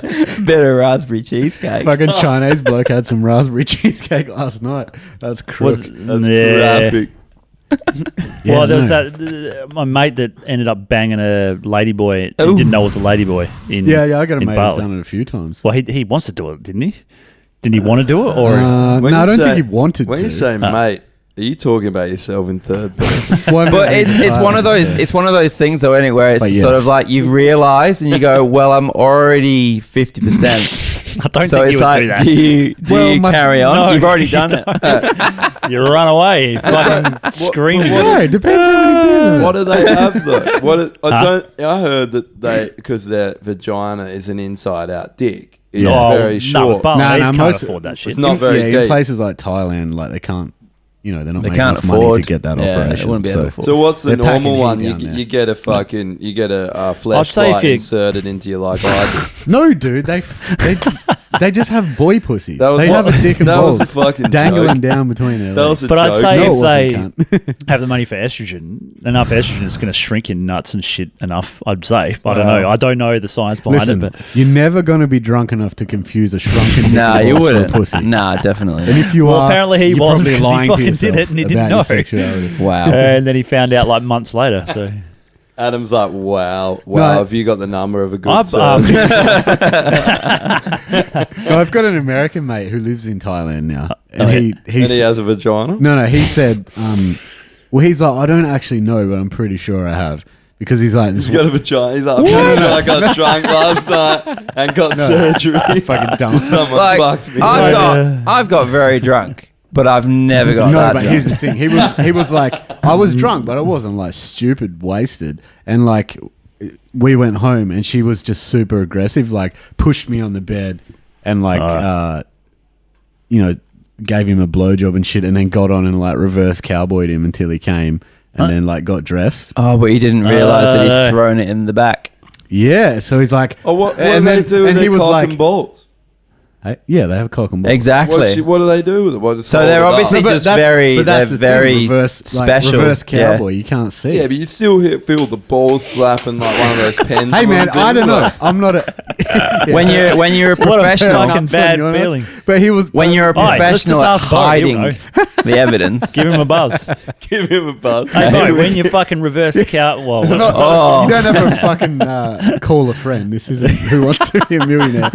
Bit of raspberry cheesecake. Fucking Chinese bloke had some raspberry cheesecake last night. That's crook. That's Yeah. graphic. Yeah, Well, there was no. that my mate that ended up banging a ladyboy. He Ooh. didn't know it was a ladyboy. Yeah, I got a in mate who's Bali. done it a few times. Well, he wants to do it, didn't he? Didn't he want to do it, or No, When I you don't say- think he wanted When to. you say mate, are you talking about yourself in third person? Well, But it's I one of don't those know. it's one of those things though anyway. It's But sort yes. of like you realise and you go, well, I'm already 50%. I don't So think it's you would like, do that. do you Well, carry on? No, You've already you done it. You run away. You fucking screamed. No, it depends how many beers. What do they have though? I heard that because their vagina is an inside-out dick. It's very short. No, No, can't most- afford that shit. It's not very in deep. places like Thailand, like they can't, they're not They making can't enough money afford. to get that Yeah, operation. they wouldn't be able to afford. So what's the They're packing normal heat one? down there. You get a fucking I'd flesh say if light you- inserted into you like I did. No, dude, they just have boy pussies. That was They what- have a dick and that was balls a fucking dangling joke. down between their That legs. was a But I'd joke. say No, if it wasn't, they cunt. have the money for estrogen, enough estrogen is going to shrink your nuts and shit enough, I'd say. I don't know. I don't know the science behind Listen, it, but you're never going to be drunk enough to confuse a shrunken dick Nah, and you balls for a wouldn't. pussy. Nah, definitely. And if you Well, are, apparently he you're was, probably 'cause he lying to fucking did yourself it and he didn't about know. your sexuality. Wow. and then he found out like months later. So Adam's like, wow, No, have you got the number of a good I've, surgeon? No, I've got an American mate who lives in Thailand now, and Oh, yeah. he And he has a vagina? no, he said, well, he's like, I don't actually know, but I'm pretty sure I have, because he's like, this He's got a vagina. He's like, I'm pretty sure I got drunk last night and got surgery. fucking dumb. Someone Like, fucked me. I've got very drunk, but I've never got No, that but drunk. here's the thing. He was like, I was drunk, but I wasn't like stupid wasted. And like we went home and she was just super aggressive, like pushed me on the bed and like, gave him a blowjob and shit, and then got on and like reverse cowboyed him until he came, and then like got dressed. Oh, but he didn't realize that he'd thrown it in the back. Yeah, so he's like, Oh, what do they do with their cock and balls? hey, yeah, they have cock and balls. Exactly. What do they do with it? So they're obviously But just that's- very, but that's they're the thing, very reverse, special. Like, reverse cowboy, you can't see. Yeah, but you still feel the balls slapping like one of those pens. Hey man, I don't know. I'm not a. When you're a professional, fucking bad feeling. But he was. when you're a Hey, let's just professional at ask Bo, he'll hiding the evidence. Give him a buzz. give him a buzz. Hey, Bo, when you fucking reverse cow, well, You don't have to fucking call a friend. This isn't Who Wants to Be a Millionaire.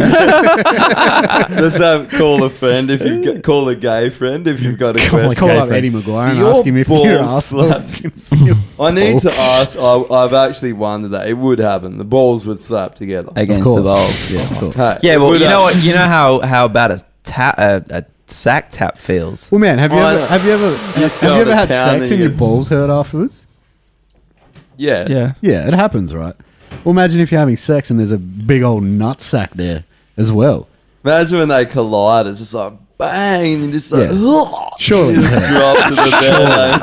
Let's call a friend if you've got, call a gay friend if you've got a question. Call up friend. Eddie Maguire and Do your ask him if you're an balls arsehole. slap? I need to Balls. ask. I've actually wondered that it would happen. The balls would slap together. Against Of the course. balls. Yeah, of course. Hey, Yeah, it well, would you know happen. what? You know how bad a sack tap feels. Well, man, have you I ever know. have you ever Just have go you ever to had town sex and and your you- balls hurt afterwards? Yeah. Yeah, it happens, right? Well, imagine if you're having sex and there's a big old nut sack there as well. Imagine when they collide. It's just like bang, and just like Surely. just drop to the bed.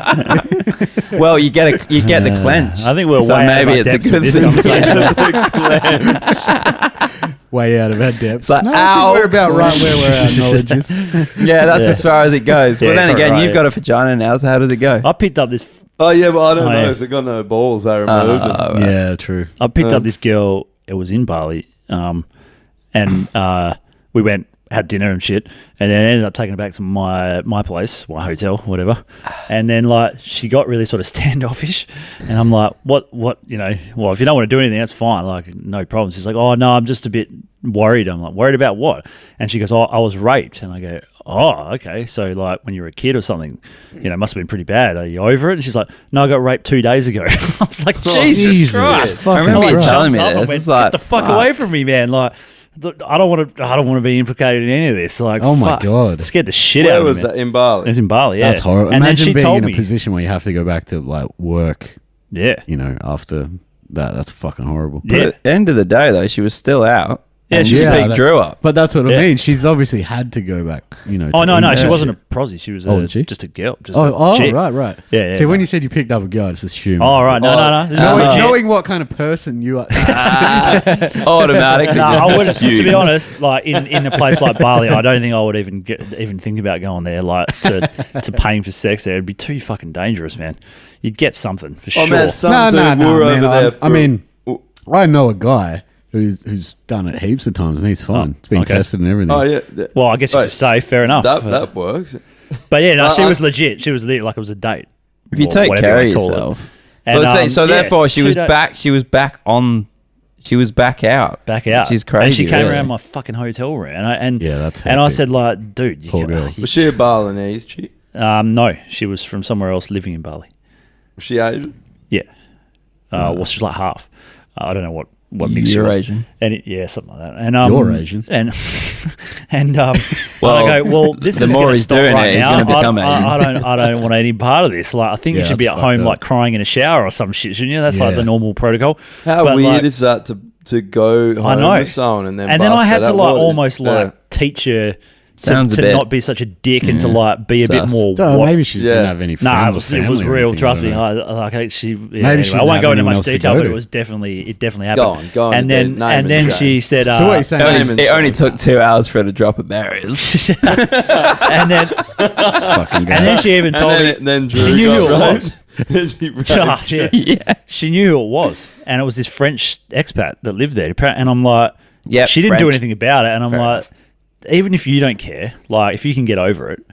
eh? Well, you get the clench. I think we're So way maybe out of our it's a depths good with this thing. conversation. Way out of our depth. It's like, no, I ow. think we're about right where our knowledge is. Yeah, that's Yeah. as far as it goes. Yeah, But then again, right, you've yeah. got a vagina now, so how does it go? I picked up this. Oh yeah, but I don't Oh, know. yeah. If they got no balls, they removed them. Yeah, true. I picked up this girl. It was in Bali, and we went had dinner and shit, and then ended up taking her back to my place, my hotel, whatever. And then like she got really sort of standoffish, and I'm like, what? Well, if you don't want to do anything, that's fine. Like no problem. She's like, oh no, I'm just a bit worried. I'm like, worried about what? And she goes, oh, I was raped. And I go, oh, okay. So like when you were a kid or something, it must have been pretty bad. Are you over it? And she's like, no, I got raped 2 days ago. I was like, Jesus Christ. fucking I remember you Christ. telling me Jumped up this. and It's went, like, get the fuck away from me, man. Like, I don't want to be implicated in any of this. Like, Oh my fuck. God. It scared the shit Where out of me. was man. that in Bali? It was in Bali, yeah. That's horrible. And Imagine then she being told in a me, position where you have to go back to like work, yeah, after that. That's fucking horrible. But yeah. at the end of the day, though, she was still out. Yeah, and she she was- picked Drew up. But that's what Yeah. I mean. She's obviously had to go back, Oh no, eat she that wasn't shit. a prosy. She was was she? just a girl. Just Oh, a chick. right. Yeah, yeah, See, when no. you said you picked up a girl, I just assumed. Oh right, no. This is legit. Knowing what kind of person you are. Automatically. No, just I wouldn't. To be assumed. honest, like in a place like Bali, I don't think I would even think about going there. Like to paying for sex there, it'd be too fucking dangerous, man. You'd get something for Oh sure. man, some dude no, were man. over there. I mean, I know a guy who's done it heaps of times, and he's fine. It's been okay. tested and everything. oh yeah. Well, I guess if Right. you're safe, fair enough. That works. But yeah, no, she I- was legit. She was legit, like it was a date. If you or take whatever care you of wanna call it. yourself. And, But so yeah, therefore, she 2 was days- back. She was back on. She was back out. back out. She's crazy. And she came really. around my fucking hotel room, and Yeah, that's and I hectic. said like, dude, you Poor can't- girl. Was she a Balinese chick? no, she was from somewhere else living in Bali. Was she Asian? Yeah. Well, she's like half. I don't know what mix she was. Eurasian. And yeah, something like that. And You're Asian. And Well, I go, well, this the is more going to he's stop doing right it, he's now. gonna become Asian. I don't want any part of this. Like, I think Yeah, you should be that's at home, fucked up. like crying in a shower or some shit, shouldn't you? That's like Yeah. the normal protocol. How But, weird like- is that to go home I know. with someone and then And then I bust had it to up? like What- almost yeah. like teach her Sounds a to bit- not be such a dick and to like be a bit sus. more. Oh, what- maybe she Yeah. didn't have any friends. No, or it was family or real. anything, Trust I me. don't know. She. Yeah, Maybe anyway, she I didn't won't have go into anyone much else to detail, go but to. it definitely Go happened. on, go on. And Name then and shame. she said, So what are you saying? It only took 2 hours for her to drop her barriers. and then Fucking guy. and then she even told me. And then She Drew knew who got it raped. She raped Ah, yeah. yeah. She knew who it was, and it was this French expat that lived there. And I'm like, Yep, she didn't do French. anything about it. And I'm Fair like, even if you don't care, like if you can get over it,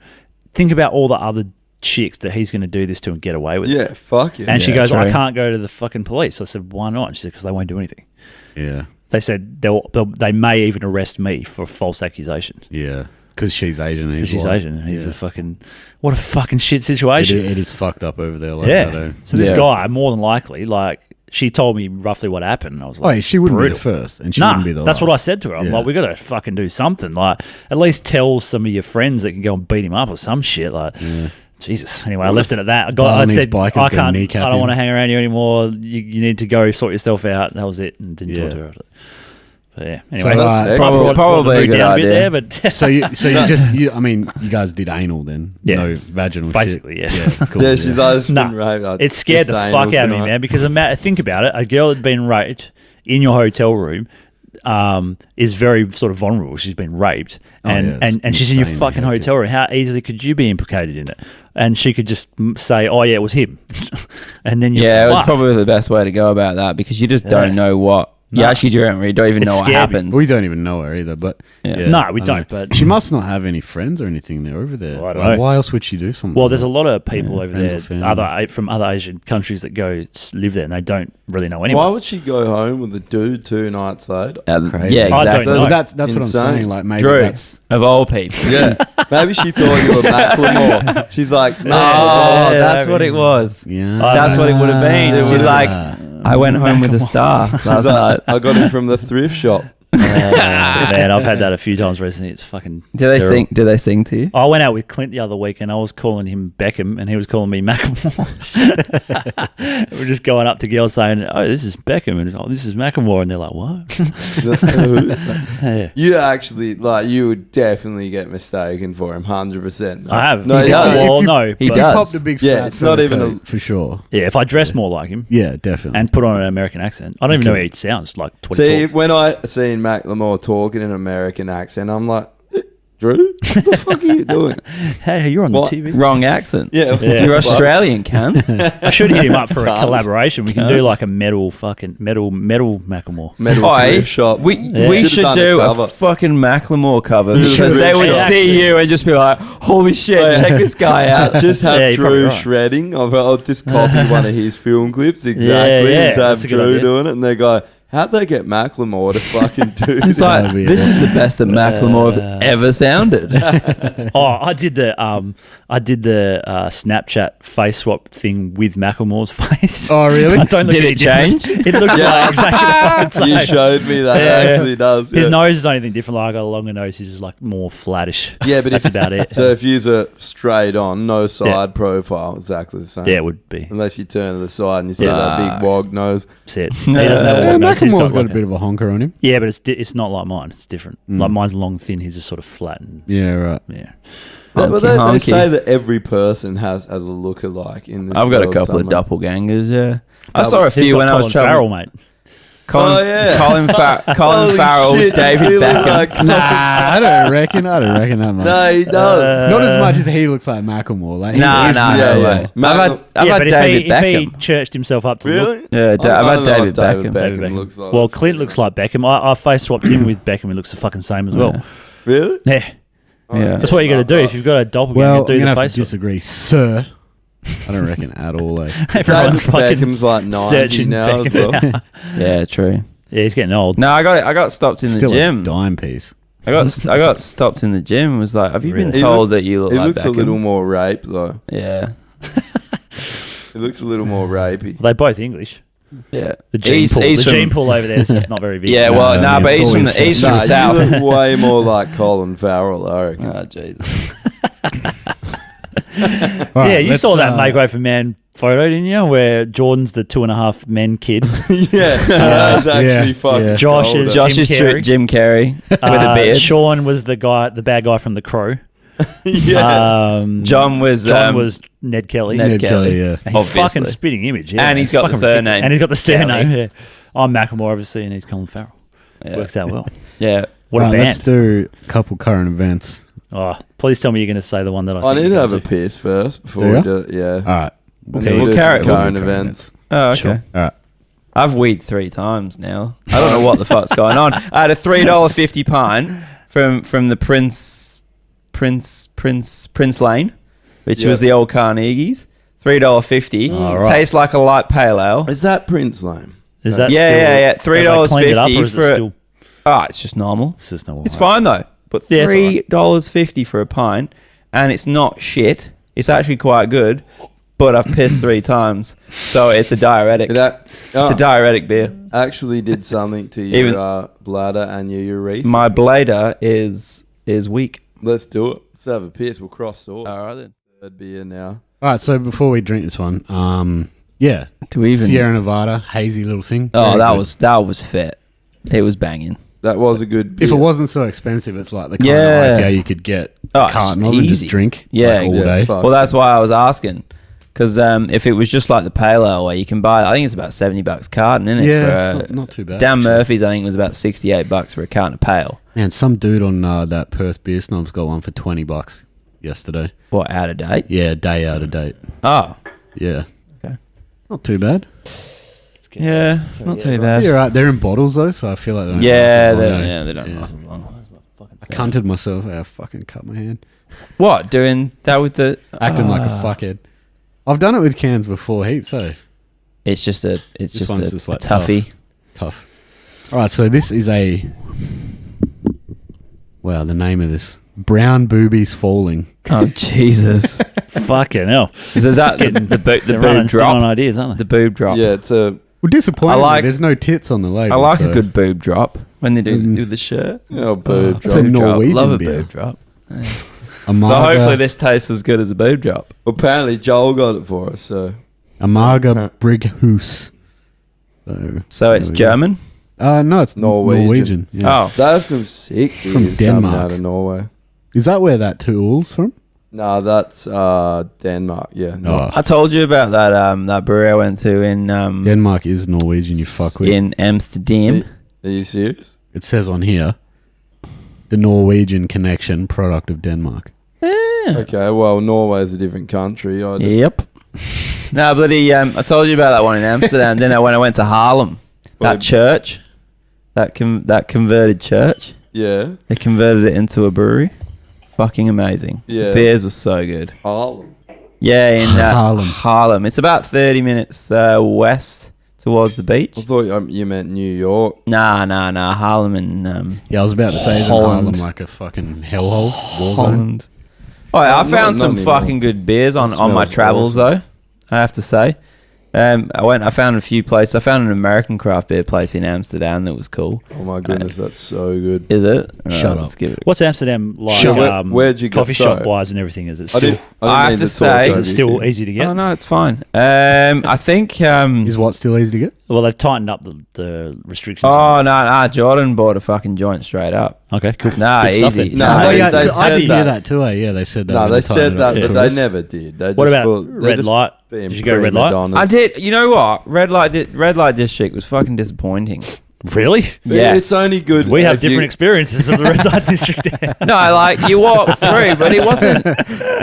think about all the other chicks that he's going to do this to and get away with it. Yeah, fuck yeah. And she Yeah, goes, true. I can't go to the fucking police. I said, why not? And she said, because they won't do anything. Yeah. They said they may even arrest me for false accusation. Yeah. Because she's Asian. And he's She's white. Asian. And he's Yeah. a fucking, what a fucking shit It situation. is fucked up over there. Like Yeah. that, eh? So this Yeah. guy, more than likely, like, she told me roughly what happened. And I was like, Oh, yeah, she wouldn't brutal. be the first, and she Nah, wouldn't be the that's last. what I said to her. I'm Yeah. like, we got to fucking do something. Like, at least tell some of your friends that can go and beat him up or some shit. Like, Jesus. Anyway, I left it at that. Well, I on his said, bike I has been can't. I kneecapping. don't want to hang around you anymore. You need to go sort yourself out. That was it. And didn't talk to her after that. But yeah. Anyway, So, that's probably a good down idea. a bit there, but So you I mean, you guys did anal then? Yeah. No vaginal basically, shit. yes. Yeah, cool. Yeah, she's always Nah, been raped. it scared the fuck out of me, man. Because think about it: a girl had been raped in your hotel room. Is very sort of vulnerable. She's been raped, and she's in your insanely fucking hectic. hotel room. How easily could you be implicated in it? And she could just say, "Oh yeah, it was him," and then you're Yeah, it was fucked. probably the best way to go about that because you just don't know what. You No. actually don't even It know what scared me. happened. We don't even know her either, but Yeah. No, we I don't, know. but- she must not have any friends or anything there over there. Well, I don't Like, know. why else would she do something? Well, like there's a that? lot of people over friends there, or family. from other Asian countries that go live there, and they don't really know anyone. Why would she go home with a dude 2 nights later? Crazy. Yeah, I don't exactly. know. Well, that's what I'm Insane. saying. Like maybe Drew, that's of all people. Yeah. Maybe she thought you were Macklemore. She's like, no. Oh, Yeah, that's maybe. what it was. yeah. That's what it would have been. It She's would've- like, I went home with a star She's last like, night. I got him from the thrift shop. Man, I've had that a few times recently. It's fucking. Do they terrible. sing? Do they sing to you? I went out with Clint the other week, and I was calling him Beckham, and he was calling me Macklemore. We're just going up to girls saying, "Oh, this is Beckham," and "Oh, this is Macklemore," and they're like, "What?" Yeah. You actually, like, you would definitely get mistaken for him, 100%. I have. No, He he does. does. Well, If you- no, he but- does. He popped a big Yeah, fat it's not photo even a- coat, for sure. Yeah, if I dress more like him Yeah, definitely. and put on an American accent, I don't even know how he sounds like. 20 See, when I seen Macklemore talking in an American accent, I'm like, Drew, what the fuck are you doing? Hey, you're on What? the TV. Wrong accent. Yeah, Yeah. You're Australian, can? I should hit him up for a Can't. collaboration. We can do like a metal Macklemore. Metal Oi, thrift shop. we Should've should done do cover. a fucking Macklemore cover Dude, because they would exactly. see you and just be like, "Holy shit, Yeah. check this guy out." Just have Yeah, you're probably Drew right. shredding. I'll just copy one of his film clips exactly. yeah, Just have that's a good Drew idea. doing it, and they go, "How'd they get Macklemore to fucking do It's that?" like, That'd be this it. is the best that Macklemore have ever sounded. Oh, I did the Snapchat face swap thing with Macklemore's face. Oh, really? I don't look Did any it different. change? It looks Yeah. like exactly the fucking same. You showed me that. Yeah. It actually does. His yeah. nose is anything different. Like I got a longer nose. His is like more flattish. Yeah, but That's if, about it. So if you use a straight on, no side profile, exactly the same. Yeah, it would be. Unless you turn to the side and you see Yeah. that big wog nose. That's it. He doesn't have a Yeah, long nose. He's Macklemore's got like a bit of a honker on him. yeah, but it's not like mine. It's different. Like mine's long, thin. His is sort of flat. And, Yeah, right. yeah. But they Honky. say that every person has a lookalike in this I've got a world couple somewhere. of doppelgangers, yeah. I saw a He's few got when I was Colin traveling. Farrell, mate. Colin, Oh, yeah. Colin Holy Farrell, shit, David you look Beckham. like- Nah, I don't reckon that much. No, he does. Not as much as he looks like Macklemore. Like, he Nah, is nah, Macklemore. no yeah. way. Macklemore- I've Yeah, had but David if he Beckham. churched himself up to look. Really? Yeah, I I've don't had know David what David Beckham. David Beckham Beckham. looks like. Well, Clint looks like Beckham. I face swapped him with Beckham. He looks the fucking same as well. Really? Yeah, Yeah. that's what you got to do if you've got a doppelganger. Well, do I'm the gonna have face to swap. disagree, sir. I don't reckon at all. Like, Everyone's David fucking Beckham's like 90 searching now as Beckham well. out. Yeah, true. Yeah, he's getting old. No, I got stopped in still the gym. a dime piece. I got stopped in the gym. and Was like, have you been Really? told that you look He like looks Beckham? a little more rape though. Yeah, He looks a little more rapey. They're both English. yeah. The gene pool over there is just not very big. Yeah, well, No, but it's he's from always- the Nah, south. you look way more like Colin Farrell, I reckon. Oh Jesus! All Yeah, right, you let's, saw that Make Way for Man photo, didn't you? Where Jordan's the 2.5 men kid. Yeah, that's actually yeah, fucking yeah. Josh cold. is Josh is Carrey. Jim Carrey with a beard. Sean was the bad guy from The Crow. Yeah. John was Ned Kelly. Ned Ned Kelly. Kelly, yeah. And he's obviously. fucking spitting image. Yeah, And he's It's got the fucking surname, ridiculous. And he's got the surname. Kelly. Yeah. I'm Macklemore, obviously, and he's Colin Farrell. Yeah. Works out well. Yeah. What All a right, let's band. do a couple current events. Oh, please tell me you're going to say the one that I think I need you're to have gonna a do. piss first before Do we ya? do it. Yeah. All right. And Okay, then we'll do carry some it. current events. Oh, okay. Sure. All right. I've weed 3 times now. I don't know what the fuck's going on. I had a $3.50 pint from the Prince Lane, which Yeah. was the old Carnegie's. $3.50. Oh, right. Tastes like a light pale ale. Is that Prince Lane? Is that Yeah, still, yeah, yeah. have they cleaned it up, $3.50 or is it for still? it's just normal. It's just no. It's fine though. But Yeah, it's alright. $3.50 for a pint, and it's not shit. It's actually quite good. But I've pissed 3 times, so it's a diuretic. It's It's a diuretic beer. actually did something to your Even- bladder and your urethra. My bladder is weak. Let's do it. Let's have a piss. We'll cross swords. All right then. Red beer now. All right, so before we drink this one, yeah, Do we even? Sierra Nevada, hazy little thing. Oh, Very that good. was fit. It was banging. That was a good beer. If it wasn't so expensive, it's like the kind Yeah. of IPA you could get Oh, a it's carton just of and just easy. drink Yeah, all exactly. day. Fuck. Well, that's why I was asking. Because if it was just like the pale ale where you can buy, I think it's about $70 carton, isn't it? Yeah, For, it's not too bad. Dan actually. Murphy's, I think it was about $68 for a carton of pale. Man, some dude on that Perth Beer Snobs got one for $20 yesterday. What, out of date? Yeah, day out of date. Oh, Yeah. Okay. Not too bad. yeah, not too bad. Yeah, right. They're in bottles though, so I feel like they don't Yeah, last as long, eh? they don't Yeah. last as long. I cunted myself. I fucking cut my hand. What, doing that with the... Acting like a fuckhead. I've done it with cans before, heaps, eh? It's just a one's just like toughie. Tough. All right, so this is a... Wow, the name of this. Brown Boobies Falling. Oh, Jesus. Fucking hell. Is that the They're boob running thin on drop? ideas, aren't they? The boob drop. Yeah, it's a Well, disappointing. I like- There's no tits on the label. I like so. a good boob drop when they do, Mm. do the shirt. boob It's drop. a Norwegian Love a beer. boob drop. Amarga, So hopefully this tastes as good as a boob drop. Apparently Joel got it for us, so Amarga Brigghus. So it's there we go. German? No, it's Norwegian. Norwegian. Yeah. Oh. they have some sick From beers coming Denmark. out of Norway. Is that where that tool's from? No, that's Denmark. Yeah, Oh, I told you about that brewery I went to in Denmark is Norwegian, you fuckwit. in Amsterdam. Are you serious? It says on here, the Norwegian connection, product of Denmark. Okay, well, Norway's a different country. I just, Yep. No, bloody I told you about that one in Amsterdam, didn't I, when I went to Haarlem. Well, That church. That converted church. Yeah, They converted it into a brewery. Fucking amazing. Yeah. The beers were so good. Harlem. Yeah, in Haarlem. Haarlem. It's about 30 minutes west towards the beach. I thought you meant New York. Nah. Haarlem and Yeah, I was about to say it's in Holland. Harlem like a fucking hellhole. War zone. Holland. Oh, yeah, I Not- found not some anymore. fucking good beers on It my smells travels awesome. though. I have to say. I found a few places. I found an American craft beer place in Amsterdam that was cool. Oh my goodness, that's so good. Is it? Shut let's up. give it. What's Amsterdam like? Shut up. Where'd you go? coffee shop Sorry. wise and everything? Is it I still? didn't I have mean to talk say- Is over it still you. easy to get? Oh no, it's fine. I think. Is what still easy to get? Well, they've tightened up the restrictions. Oh no, Jordan bought a fucking joint straight up. Okay, cool. Nah, Good stuff easy. then. No, Oh, they yeah, said I did hear that. that too. Yeah, they said that. No, when they tightened said it that, up but for they us. never did. They What just about full- they're red just light? being Did you go red prima light? donnas. I did. You know what? Red light district was fucking disappointing. Really? Yes. It's only good. We have if you- different experiences of the red light district. No, like you walk through, but it wasn't.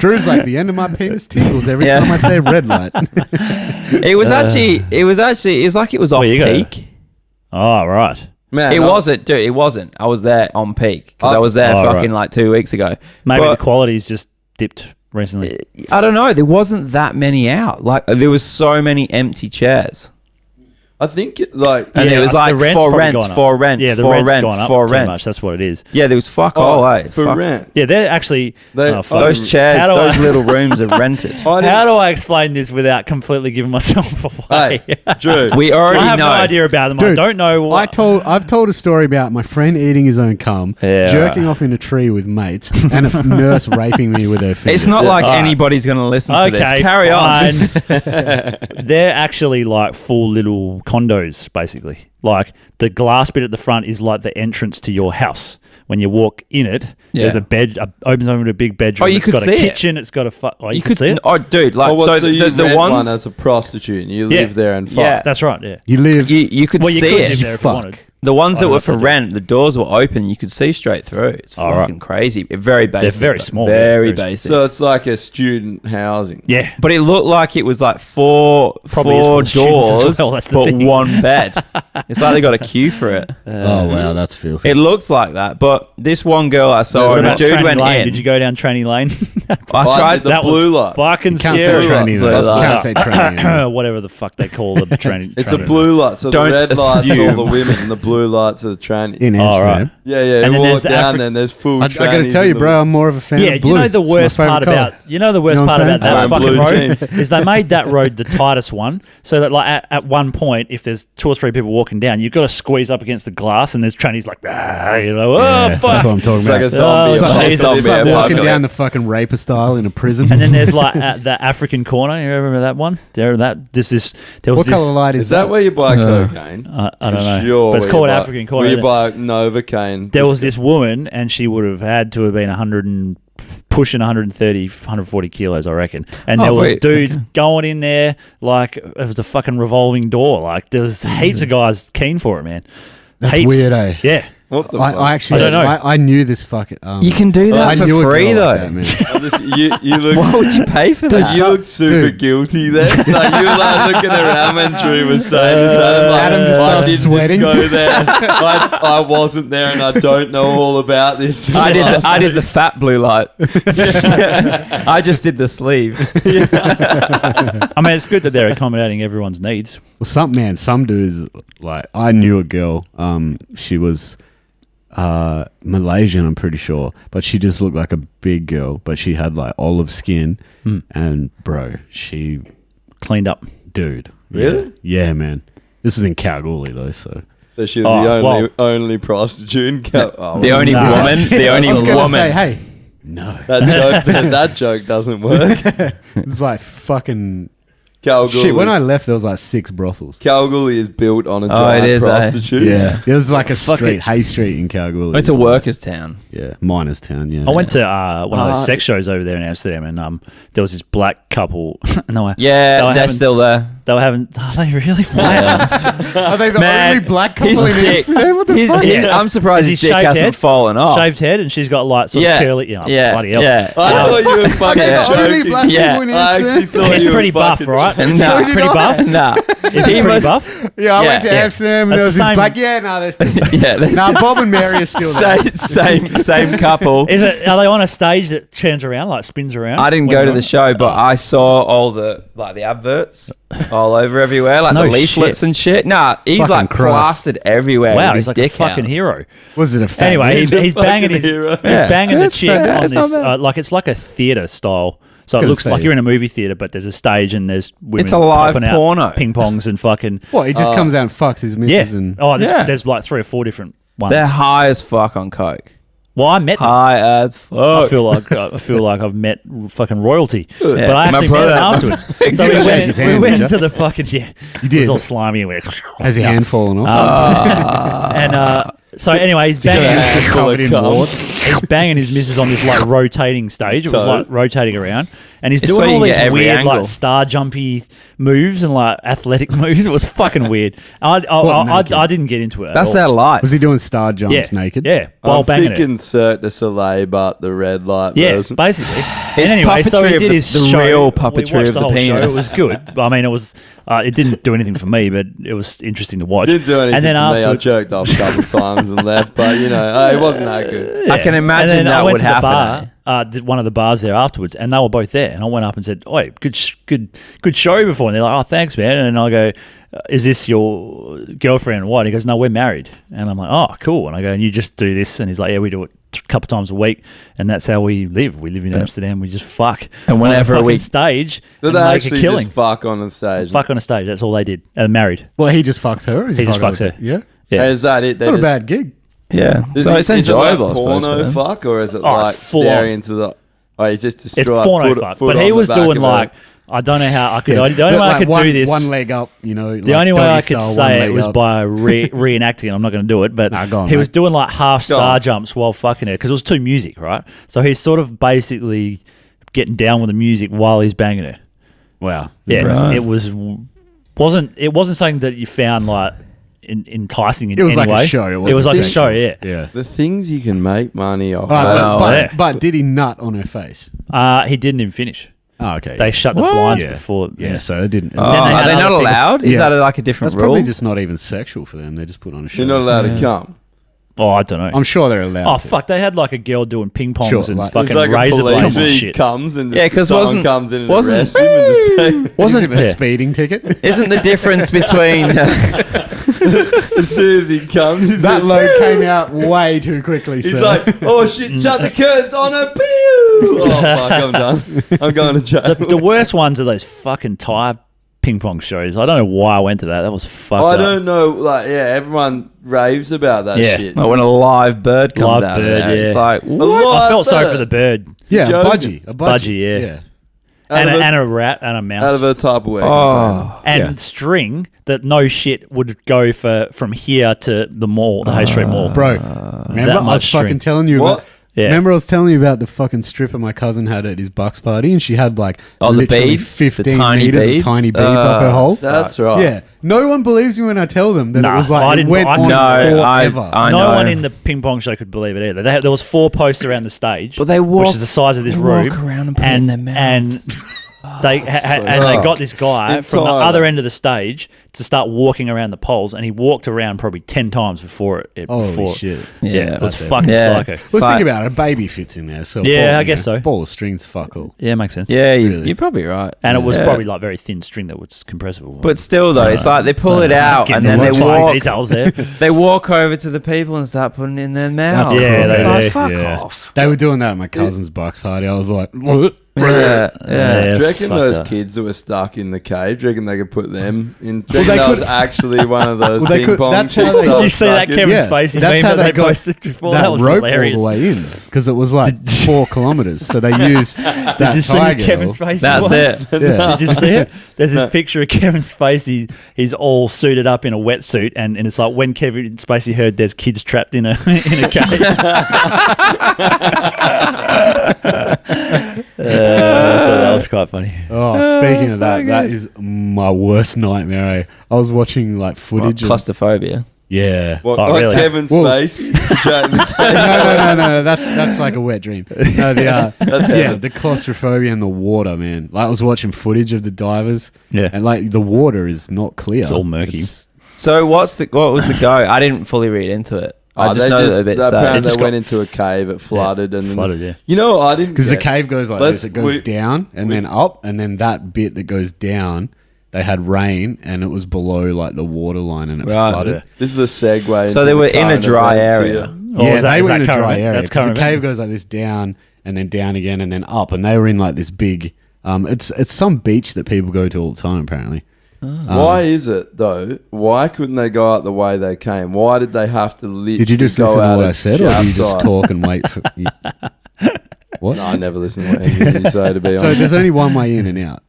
Drew's like, the end of my penis tingles every Yeah. time I say red light. It was like it was off Where you go? peak. Oh, right. Man, It wasn't, dude. It wasn't. I was there on peak because I Oh. was there Oh, fucking right. like 2 weeks ago. Maybe But- the quality's just dipped recently. I don't know. There wasn't that many out. Like there was so many empty chairs, I think and and Yeah, it was the like rent's for probably rent, gone up. for rent, Yeah, the for rent's rent, gone up for too rent. much. That's what it is. Yeah, there was fuck all way. for Fuck. rent. Yeah, they're actually. They- oh, fuck. Those chairs, How do those I- little rooms are rented. I didn't- How do I explain this without completely giving myself away? Hey, Drew. We already I have know. no idea about them. I Dude, don't know what. I've told a story about my friend eating his own cum, Yeah, jerking off in a tree with mates, and a nurse raping me with her fingers. It's not like Alright. anybody's going to listen to this. Carry on. They're actually like full little condos, basically. Like the glass bit at the front is like the entrance to your house. When you walk in it, there's Yeah. a bed, opens over to a big bedroom. Oh, you it's could got see a it. kitchen. It's got a. You You could see it. Oh, dude, like Oh, so so you the rent ones. one as a prostitute and you Yeah. live there and fuck. Yeah. That's right. Yeah. You live. you could Well, you see could it. live there if you Fuck. wanted. The ones that Oh, were that's for what they- rent, the doors were open. You could see straight through. It's Oh, fucking right. crazy. Very basic. very but small, Very yeah, very basic. So it's like a student housing. Yeah. but it looked like it was like four Probably is for four the students as doors, well, that's the but thing. one bed. It's like they got a queue for it. oh wow, that's filthy. It looks like that. But this one girl I saw, What and a about dude Tranny went Lane? in. Did you go down Tranny Lane? I tried the That blue was light. fucking Can't say scary. tranny. Blue though. light. Can't say tranny. Whatever the fuck they call the tranny. It's a tranny. blue light. So Don't the red light's all assume. the women and the blue lights are the trannies. In Oh, Amsterdam. right. Yeah. And You then walk there's the down Afri- there and there's full I got to trannies tell in you, the- bro, I'm more of a fan Yeah, of blue. you know the It's my worst favourite part colour. about you know the worst You know what part I'm about saying? that I'm fucking blue road jeans. is they made that road the tightest one, so that like at one point, if there's 2 or 3 people walking down, you've got to squeeze up against the glass, and there's trannies like, oh Yeah, fuck. that's what I'm talking It's about. like a zombie. Oh, a Jesus. zombie It's like walking apocalypse. down the fucking raper style in a prison. And then there's like the African corner. You remember that one? There was this. what colour light Is that where you buy cocaine? I don't know, Sure, but it's where called you buy- African corner. Where you buy Novocaine. There was this woman, and she would have had to have been 100 and pushing 130, 140 kilos, I reckon. And there was dudes going in there like it was a fucking revolving door. Like there was heaps of guys keen for it, man. That's Heaps. weird, eh? Yeah. What the fuck? I actually, I don't know. I knew this fucking. You can do that I for knew a free, girl though. like that, man. You look. Why would you pay for that? You look super Dude. guilty there. Like you were like looking around when Drew was saying this. Adam, like, Adam just I starts didn't sweating. just go there. I wasn't there, and I don't know all about this. I did the fat blue light. I just did the sleeve. I mean, it's good that they're accommodating everyone's needs. Well, some dudes like I knew a girl. She was Malaysian, I'm pretty sure, but she just looked like a big girl. But she had like olive skin, and bro, she Cleaned up. dude, Really? yeah, man. This is in Kalgoorlie though, so So she was Oh, the only prostitute in The only Nah. woman. The only I was gonna woman. say, hey, no, that joke doesn't work. it's like fucking Kalgoorlie. shit. When I left, there was like 6 brothels. Kalgoorlie is built on a Oh, giant it is, eh? prostitute. Yeah, it was like a Fuck street, it. Hay Street in Kalgoorlie. It's a workers' town. Yeah, miners' town. Yeah, I went to one of those sex shows over there in Amsterdam, and there was this black couple. No, they Yeah, were they're having- still there. They were having. Are they really? Are they the Man, only black his couple in dick- Amsterdam? What the His, fuck? his, I'm surprised Has his he dick shaved hasn't head? fallen off. Shaved head, and she's got like sort Yeah. of curly. Yeah, Yeah. bloody hell. Yeah. I thought you were fucking Yeah. The only joking. black Yeah. people in I actually Amsterdam. thought He's you were pretty buff, fucking- right? No. So did Pretty I. buff. Nah. Is he He pretty was- buff? Yeah, I went to Yeah. Amsterdam and That's there was the this same- black. Yeah, no, they're still. Yeah, they Nah, still- Bob and Mary are still there. same couple. Is it? Are they on a stage that turns around, like spins around? I didn't when go they're to on? the show, but I saw all the adverts all over everywhere, like No the leaflets shit. and shit. Nah, he's Fucking like Christ. plastered everywhere. Wow, with he's his like a dick fucking out. hero. Was it a fat Anyway, man? he's banging fucking his hero. he's Yeah. banging the That's chick fair. on It's not this bad. like it's like a theater style. So it Gonna looks say. like you're in a movie theater, but there's a stage and there's women It's a live popping out porno. ping pongs and fucking What? He just comes out and fucks his yeah. missus and. Oh, there's, Yeah. there's like 3 or 4 different ones. They're high as fuck on coke. Well, I met them. High as fuck. I feel like I've met fucking royalty, but Yeah. I My actually met brother- him afterwards. So did we shake his hand, went didn't into the fucking You It did. was all slimy and weird. Has your hand fallen off? And so anyway, he's banging. Yeah, just covered in cum. wart. He's banging his missus on this like rotating stage. It was So- like rotating around, and he's It's doing so you all can these get every weird angle. like star jumpy moves and like athletic moves. It was fucking weird. What, naked? I didn't get into it. That's at their all. life. Was he doing star jumps Yeah, naked? Yeah, while I'm banging it. thinking Cirque du Soleil, but the red light Yeah, version. basically. It's And anyway, so puppetry he of did the- his the show. real We puppetry watched of the whole show. penis. It was good. I mean, it was. It didn't do anything for me, but it was interesting to watch. Didn't do anything and then to me. I afterwards, jerked off a couple of times and left, but it wasn't that good. I can imagine and then that I went would to happen, The bar, did one of the bars there afterwards, and they were both there. And I went up and said, "Oi, good show before." And they're like, "Oh, thanks, man." And I go, "Is this your girlfriend or what?" And he goes, "No, we're married." And I'm like, "Oh, cool." And I go, "And you just do this?" And he's like, "Yeah, we do it a couple times a week, and that's how we live. We live in Amsterdam. We just fuck And whenever on a we- fucking stage But and they make a actually killing." just fuck on the stage. Fuck on a stage. That's all they did. And married. Well, he just fucks her. Or is He just fucking fucks her. other- Yeah. Yeah. Is that it? They Not a just- bad gig. Yeah. Is So it- it's is it like enjoyable, I suppose. for porno them. fuck, or is it Oh, like it's full staring on. into the? Oh, he's just It's destroyed. porno foot- fuck. foot But on he the was back doing of like, I don't know how I could. Yeah. The only But way I like could one, do this. One leg up, The like only way doggy I could style, one say it leg was up. by reenacting it. I'm not going to do it, but Nah, go on, he mate. was doing like half Go star on. jumps while fucking it because it was to music, right? So he's sort of basically getting down with the music while he's banging it. Wow. Yeah, Right. it wasn't something that you found like enticing in It was any like a way. show, it It wasn't was like a sexual. show. Yeah. Yeah. The things you can make money off. Right, know, yeah. but did he nut on her face? He didn't even finish. Oh, okay. They shut the What? blinds yeah. before. Yeah, so it didn't. Oh, then they are had they not other things. allowed? Is Yeah. that like a different That's rule? probably just not even sexual for them. They just put on a show. You're not allowed to come. Oh, I don't know. I'm sure they're allowed. Oh to. fuck! They had like a girl doing ping pongs Sure, and like- fucking It's like a razor blades and police shit. comes and just Yeah, 'cause someone wasn't- comes in and wasn't- arrests him and just take. Wasn't Give him a Yeah. speeding ticket. Isn't the difference between As soon as he comes, he's That like, load came out way too quickly. He's sir. like, oh shit, shut the curtains on a pew. Oh fuck, I'm done. I'm going to jail. The worst ones are those fucking Thai ping pong shows. I don't know why I went to that. That was fucked I up. don't know. Like, yeah, everyone raves about that Yeah. shit. Like when a live bird comes Live out of bird, there, yeah. it's like, A what? I felt sorry bird. for the bird. Yeah, a joking? budgie. Budgie, yeah. And a rat and a mouse. Out of a Tupperware container. Oh, and Yeah. string that no shit would go from here to the mall, the Hay Street Mall. Bro, remember I was much string. fucking telling you What? about... Yeah. Remember I was telling you about the fucking stripper my cousin had at his bucks party, and she had like Oh, the literally beads? The 15 tiny meters beads? of tiny beads up her hole. That's right. Yeah, no one believes me when I tell them that Nah, it was I like it didn't- went I- on No, forever. I No know. one in the ping pong show could believe it either. There was 4 posts around the stage, But they which walk- is the size of this they room, walk around and put it in their mouth. and they and they got this guy from the Entirely. other end of the stage to start walking around the poles, and he walked around probably 10 times before it. Holy before, shit. Yeah, it was that's fucking Yeah. psycho. Well, Like- think about it. A baby fits in there. So a Yeah, ball, I guess so. Ball of strings, fuck all. Yeah, makes sense. Yeah, Really. you're probably right. And it was Yeah. probably like very thin string that was compressible. But still, though, it's like they pull it out Getting and then the they fine walk. details there. They walk over to the people and start putting it in their mouth. That's Yeah, It's they like, do. fuck Yeah. off. They were doing that at my cousin's bucks party. I was like, Yeah, Yeah. yeah. Do you It's reckon fucked those up. kids that were stuck in the cave, do you reckon they could put them in? Do you Well, reckon they that was could- actually one of those Well, they ping could- pong that's how chicks they- that Did you was see that stuck in? Kevin Yeah, Spacey that's meme how that they they got posted before? that That was rope hilarious. all the way in because it was like 4 kilometers. So they used that Did you see tiger. Kevin Spacey? That's one? it. Yeah. Did you see it? There's this picture of Kevin Spacey. He's all suited up in a wetsuit, and it's like when Kevin Spacey heard there's kids trapped in a in a cave. I thought that was quite funny. Oh, speaking of that, that is my worst nightmare. I was watching like footage. of, Claustrophobia. yeah. What, Oh, really? Kevin Well- Spacey? Trapped in the cave? No. That's like a wet dream. No, the heaven. the claustrophobia and the water, man. Like I was watching footage of the divers, Yeah. and like the water is not clear. It's all murky. It's- So what was the go? I didn't fully read into it. I Oh, just know that a bit apparently It just they went got- into a cave, it flooded, and then Flooded, yeah. You know, I didn't Because the get- cave goes like Let's- this. It goes we- down and then up, and then that bit that goes down, they had rain and it was below like the water line and it Right, flooded. yeah. This is a segue. So into they the were in a current dry events area. here. Or Yeah, is that- they is were that in a current dry event? area. That's 'Cause current the cave event. goes like this down and then down again and then up, and they were in like this big. It's some beach that people go to all the time apparently. Why is it though? Why couldn't they go out the way they came? Why did they have to literally Did you just go listen to out what a I said, or do you just outside? talk and wait for? You, what? No, I never listen to what anything you say, to be So honest. there's only one way in and out.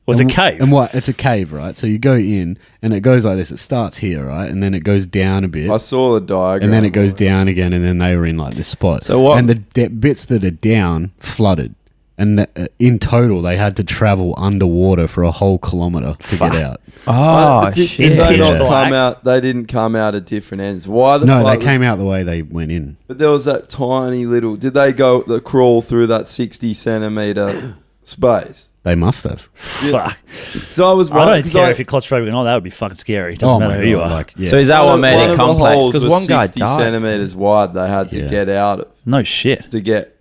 Was And a cave? And what? It's a cave, right? So you go in, and it goes like this. It starts here, right, and then it goes down a bit, I saw the diagram. and then it goes down again, and then they were in like this spot. So what- And the bits that are down flooded, and in total they had to travel underwater for a whole kilometer to get out. Oh Did shit! they not Yeah. come out? They didn't come out at different ends. Why the No, fuck they came out the way they went in. But there was that tiny little. Did they crawl through that 60 centimeter space? They must have. Fuck. So I was. I don't wondering, 'cause care if you're claustrophobic or not. That would be fucking scary. It doesn't Oh matter my who you God, are. like, yeah. So is that what made one it of the complex? holes Because was one guy 60 died. centimeters wide. They had to Yeah. get out of No shit. to get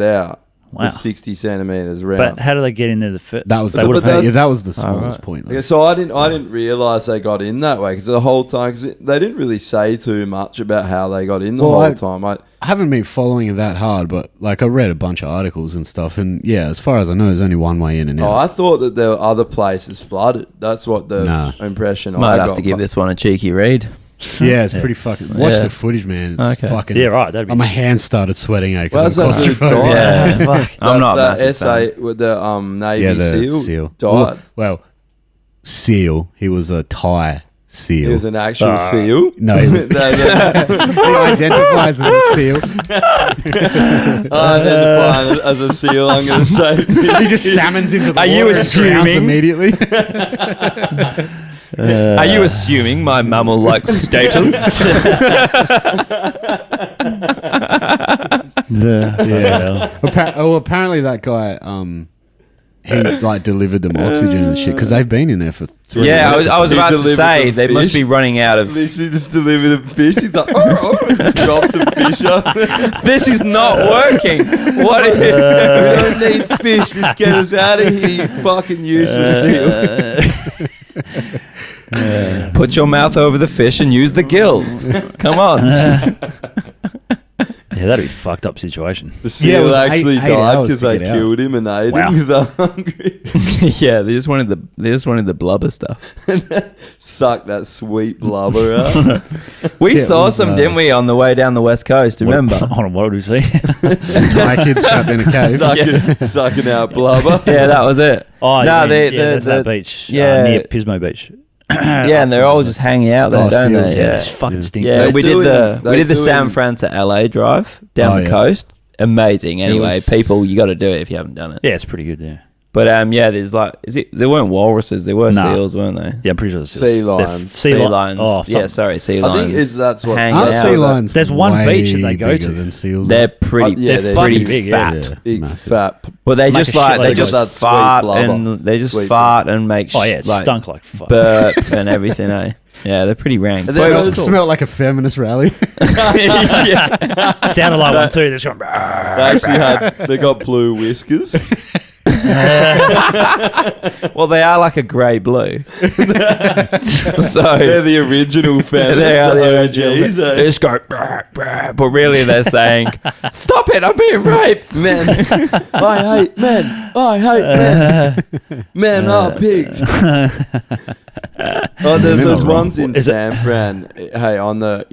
out. Wow. Was 60 centimeters round. But how do they get in there? That was they the, would have but yeah, that was the smallest right. point. Okay, so I didn't realize they got in that way because the whole time they didn't really say too much about how they got in the Well, whole I- time. I haven't been following it that hard, but like I read a bunch of articles and stuff, and yeah, as far as I know, there's only one way in and out. I thought that there were other places flooded. That's what the Nah. impression I Might got. have to give this one a cheeky read. Yeah, it's pretty fucking. Watch Yeah. the footage, man. It's Okay. fucking. Yeah, right. That'd be. My hands started sweating Well, because that's I'm that dude claustrophobic. died. Yeah, fuck. I'm not a that massive essay fan. with the Navy Yeah, the seal died. Well, seal. He was a Thai seal. He was an actual seal. No, he was. He identifies as a seal. I identify as a seal. I'm going to say. He just salmons into the Are water you and drowns assuming? immediately. Are you assuming my mammal-like status? Yeah. Apparently that guy, he like delivered them oxygen and shit because they've been in there for 3 Yeah, months. I was He about to delivered say the they must fish. be running out of. Literally just delivered a fish. He's like, just drops some fish up. This is not working. What? Are We don't need fish. Just get us out of here, you fucking useless seal. Put your mouth over the fish and use the gills. Come on. Yeah, that'd be a fucked up situation. The Yeah, it seal was actually 8 died hours because to they get out. killed him and ate Wow. him because they're hungry. Yeah, they just wanted the blubber stuff. Suck that sweet blubber out. We Yeah, it saw was, some, didn't we, on the way down the west coast? Remember? Hold on, what did we see? Entire kids trapped in a cave. Sucking out blubber. Yeah, that was it. Oh, No, you mean, that's the that beach. yeah. Near Pismo Beach. Yeah, and they're all just hanging out there, Oh, don't seals, they? Yeah, Yeah. it's fucking stink. Yeah, They we do did it. the They do San it. Fran to LA drive down Oh, the yeah. coast. Amazing. Anyway, was- people, you got to do it if you haven't done it. Yeah, it's pretty good. Yeah, But yeah, there's there weren't walruses, there were Nah. seals, weren't they? yeah, I'm pretty sure it's Sea They're lions. Sea lions. Oh, yeah, sorry, sea I lions. think that's what. Hang Aren't out. sea lions There's one way beach that they go bigger to. than seals? They're pretty. Yeah, they're they're pretty big, yeah. fat. Yeah. Big Massive. fat. But they Make just a like shitload they of just that sweet fart blubber. and they just Sweet fart and make Oh yeah, it like stunk like fuck. burp and everything. Eh? Yeah, they're pretty rank. And So then it those- must smell like a feminist rally. yeah. Sounded like one too. This one. They actually they got blue whiskers. Well, they are like a grey blue. So They're the original fans. they are the OGs, original. eh? They just go, "Brr, brr," but really they're saying, "Stop it! I'm being raped." Men, I hate men. I hate men. Men are pigs. Oh, there's Men those are wrong. ones in Is it- San Fran. Hey, on the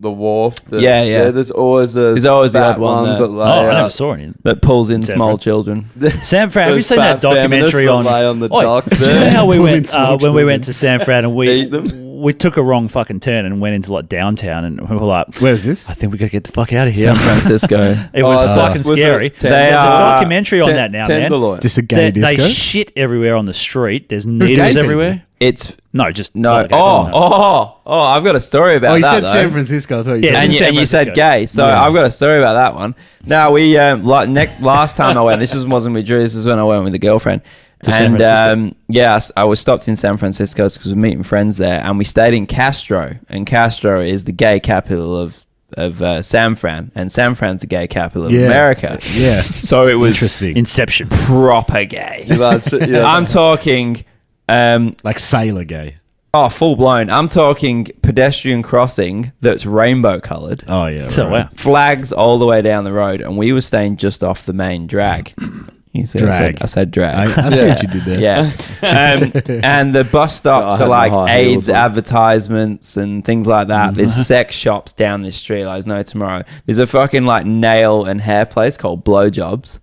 the wharf. Yeah, yeah. There's always There's always the fat odd one ones that- that lay Oh, I never out. saw any. That pulls in San small Fran. children. San Fran. Have you Those seen that fat feminists documentary that on? lay on the Oi, docks do you there? know how we Pulling went small when we children. went to San Fran and Eat them. we took a wrong fucking turn and went into like downtown and we were like, Where's this? I think we gotta get the fuck out of here. San Francisco. It was Oh, fucking was it scary. ten- There's They a are- documentary on that now, man. Tenderloin. Just a gay They disco? shit everywhere on the street. There's gay needles people? everywhere. It's No, just no. not gay. I've got a story about Oh, you that. said though. San Francisco. I thought you Yeah, said and in you, San and you said Francisco. gay, so Yeah. I've got a story about that one. Now we last time I went, wasn't with Drew. This is when I went with a girlfriend. To San And Francisco. yes, I was stopped in San Francisco because we're meeting friends there, and we stayed in Castro. And Castro is the gay capital of San Fran, and San Fran's the gay capital of Yeah. America. Yeah. So it was Interesting. Inception. proper gay. I'm talking. Like sailor gay. Oh, full blown. I'm talking pedestrian crossing that's rainbow coloured. Oh, yeah. So right. wow. Flags all the way down the road, and we were staying just off the main drag. You see, Drag. I said drag. I see what you did there. Yeah. And the bus stops I are had my like high heels AIDS on. advertisements and things like that. There's sex shops down this street. Like, there's no tomorrow. There's a fucking like nail and hair place called Blowjobs.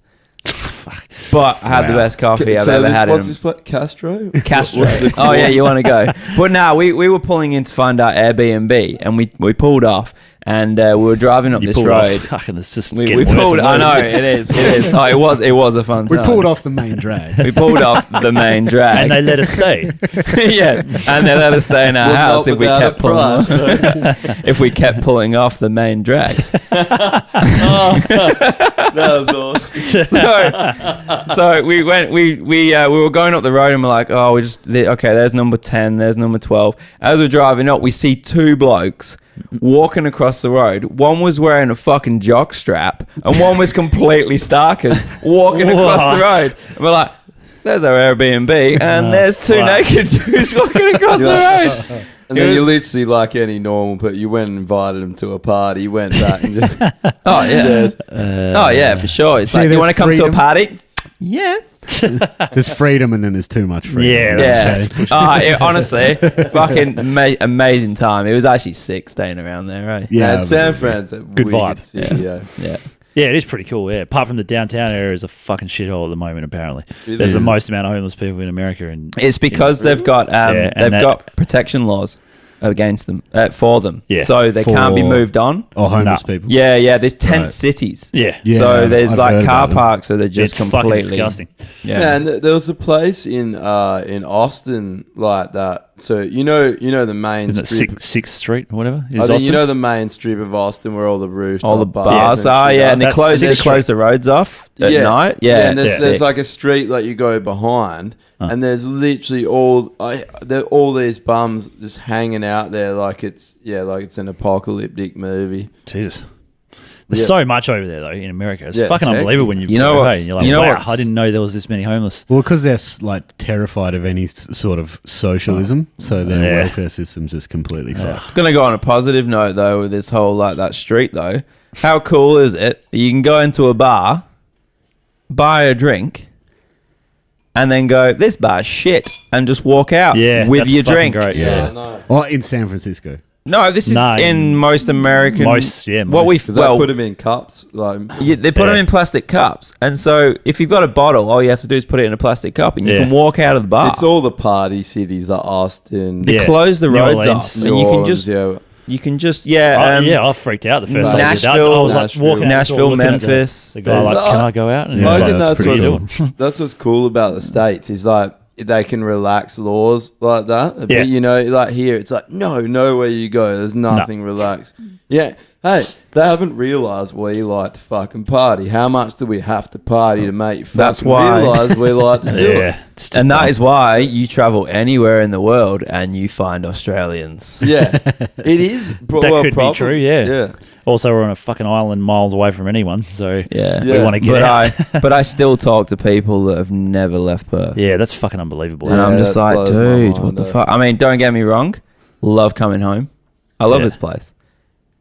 But I had the Wow. best coffee I've ever had in What's this place? Castro? Castro. What's the Oh yeah, you want to go? But no, we were pulling in to find our Airbnb, and we pulled off, and we were driving up You this pulled road. off. Fucking, it's just We getting pulled. worse I and know worse. it is. It is. Oh, it was a fun We time. pulled off the main drag. We pulled off the main drag. And they let us stay. Yeah, and they let us stay in our Well, house not if we without kept a pulling price. if we kept pulling off the main drag. That was awesome. So we went. We were going up the road and we're like, oh, okay. There's number 10. There's number 12. As we're driving up, we see two blokes walking across the road. One was wearing a fucking jock strap, and one was completely starkers walking across the What? road. And we're like, there's our Airbnb, and Oh, there's two fuck. naked dudes walking across the road. And then you literally, like any normal, but you went and invited him to a party, went back and just Oh yeah. Oh yeah, for sure. It's See, like, you there's want to come to a freedom. party? Yes. There's freedom and then there's too much freedom. Yeah, Yeah. that's Honestly, fucking amazing time. It was actually sick staying around there, right? Yeah. and San Fran's a Good weird vibe. city, yeah. Yeah. Yeah, it is pretty cool. Yeah, apart from the downtown area is a fucking shithole at the moment. Apparently, Is there's it? the most amount of homeless people in America, and It's because they've got Yeah, and they've that- got protection laws against them for them. Yeah. So they can't be For- moved on. Or homeless No. people. Yeah. There's tent Right. cities. yeah, Yeah, So there's I've like heard car about them. parks, so they're just it's fucking completely disgusting. Yeah. Yeah, and there was a place in Austin like that. So you know the main Isn't it strip. Sixth Street or whatever? I Is think Austin? you know the main strip of Austin where all the rooftops, All the bars and are, shit yeah, are. and they That's close Sixth the roads off at night. Yeah, and it's there's sick. like a street that you go behind, and there's literally all these bums just hanging out there like it's an apocalyptic movie. Jesus. There's Yeah. so much over there though in America. It's Yeah, fucking exactly. unbelievable when you You know go, what's- hey, and you're like, you know wow, what's- I didn't know there was this many homeless. Well, because they're like terrified of any sort of socialism, so their Yeah. welfare system's just completely fucked. Gonna go on a positive note though with this whole like that street though. How cool is it? You can go into a bar, buy a drink, and then go, this bar's shit, and just walk out with that's your fucking drink. Great, Yeah, I know. Or in San Francisco. No, this is No, in most American. What we Because they put them in cups. Like, they put them in plastic cups, and so if you've got a bottle, all you have to do is put it in a plastic cup, and you can walk out of the bar. it's all the party cities like Austin, They close the New roads Orleans. off, New and you can Orleans, just yeah. you can just I freaked out the first time I did that. I was like walking out Nashville, the door, looking at Memphis. The guy like, can I go out? And Yeah. I he's reckon like, that's pretty that's what's cool about the States is like they can relax laws like that. But Yeah. you know, like here, it's like, no, where you go, there's nothing relaxed. Yeah. Hey, they haven't realised we like to fucking party. How much do we have to party to make you That's fucking why- realise we like to do it? Yeah, it's just And that dumb. is why you travel anywhere in the world and you find Australians. Yeah. It is. That could be true, yeah. Yeah. Also, we're on a fucking island miles away from anyone, so Yeah. we want to get out. but I still talk to people that have never left Perth. Yeah, that's fucking unbelievable. And Yeah, I'm just that like, blows my dude, mind, what the though. fuck? I mean, don't get me wrong. Love coming home. I love Yeah. this place.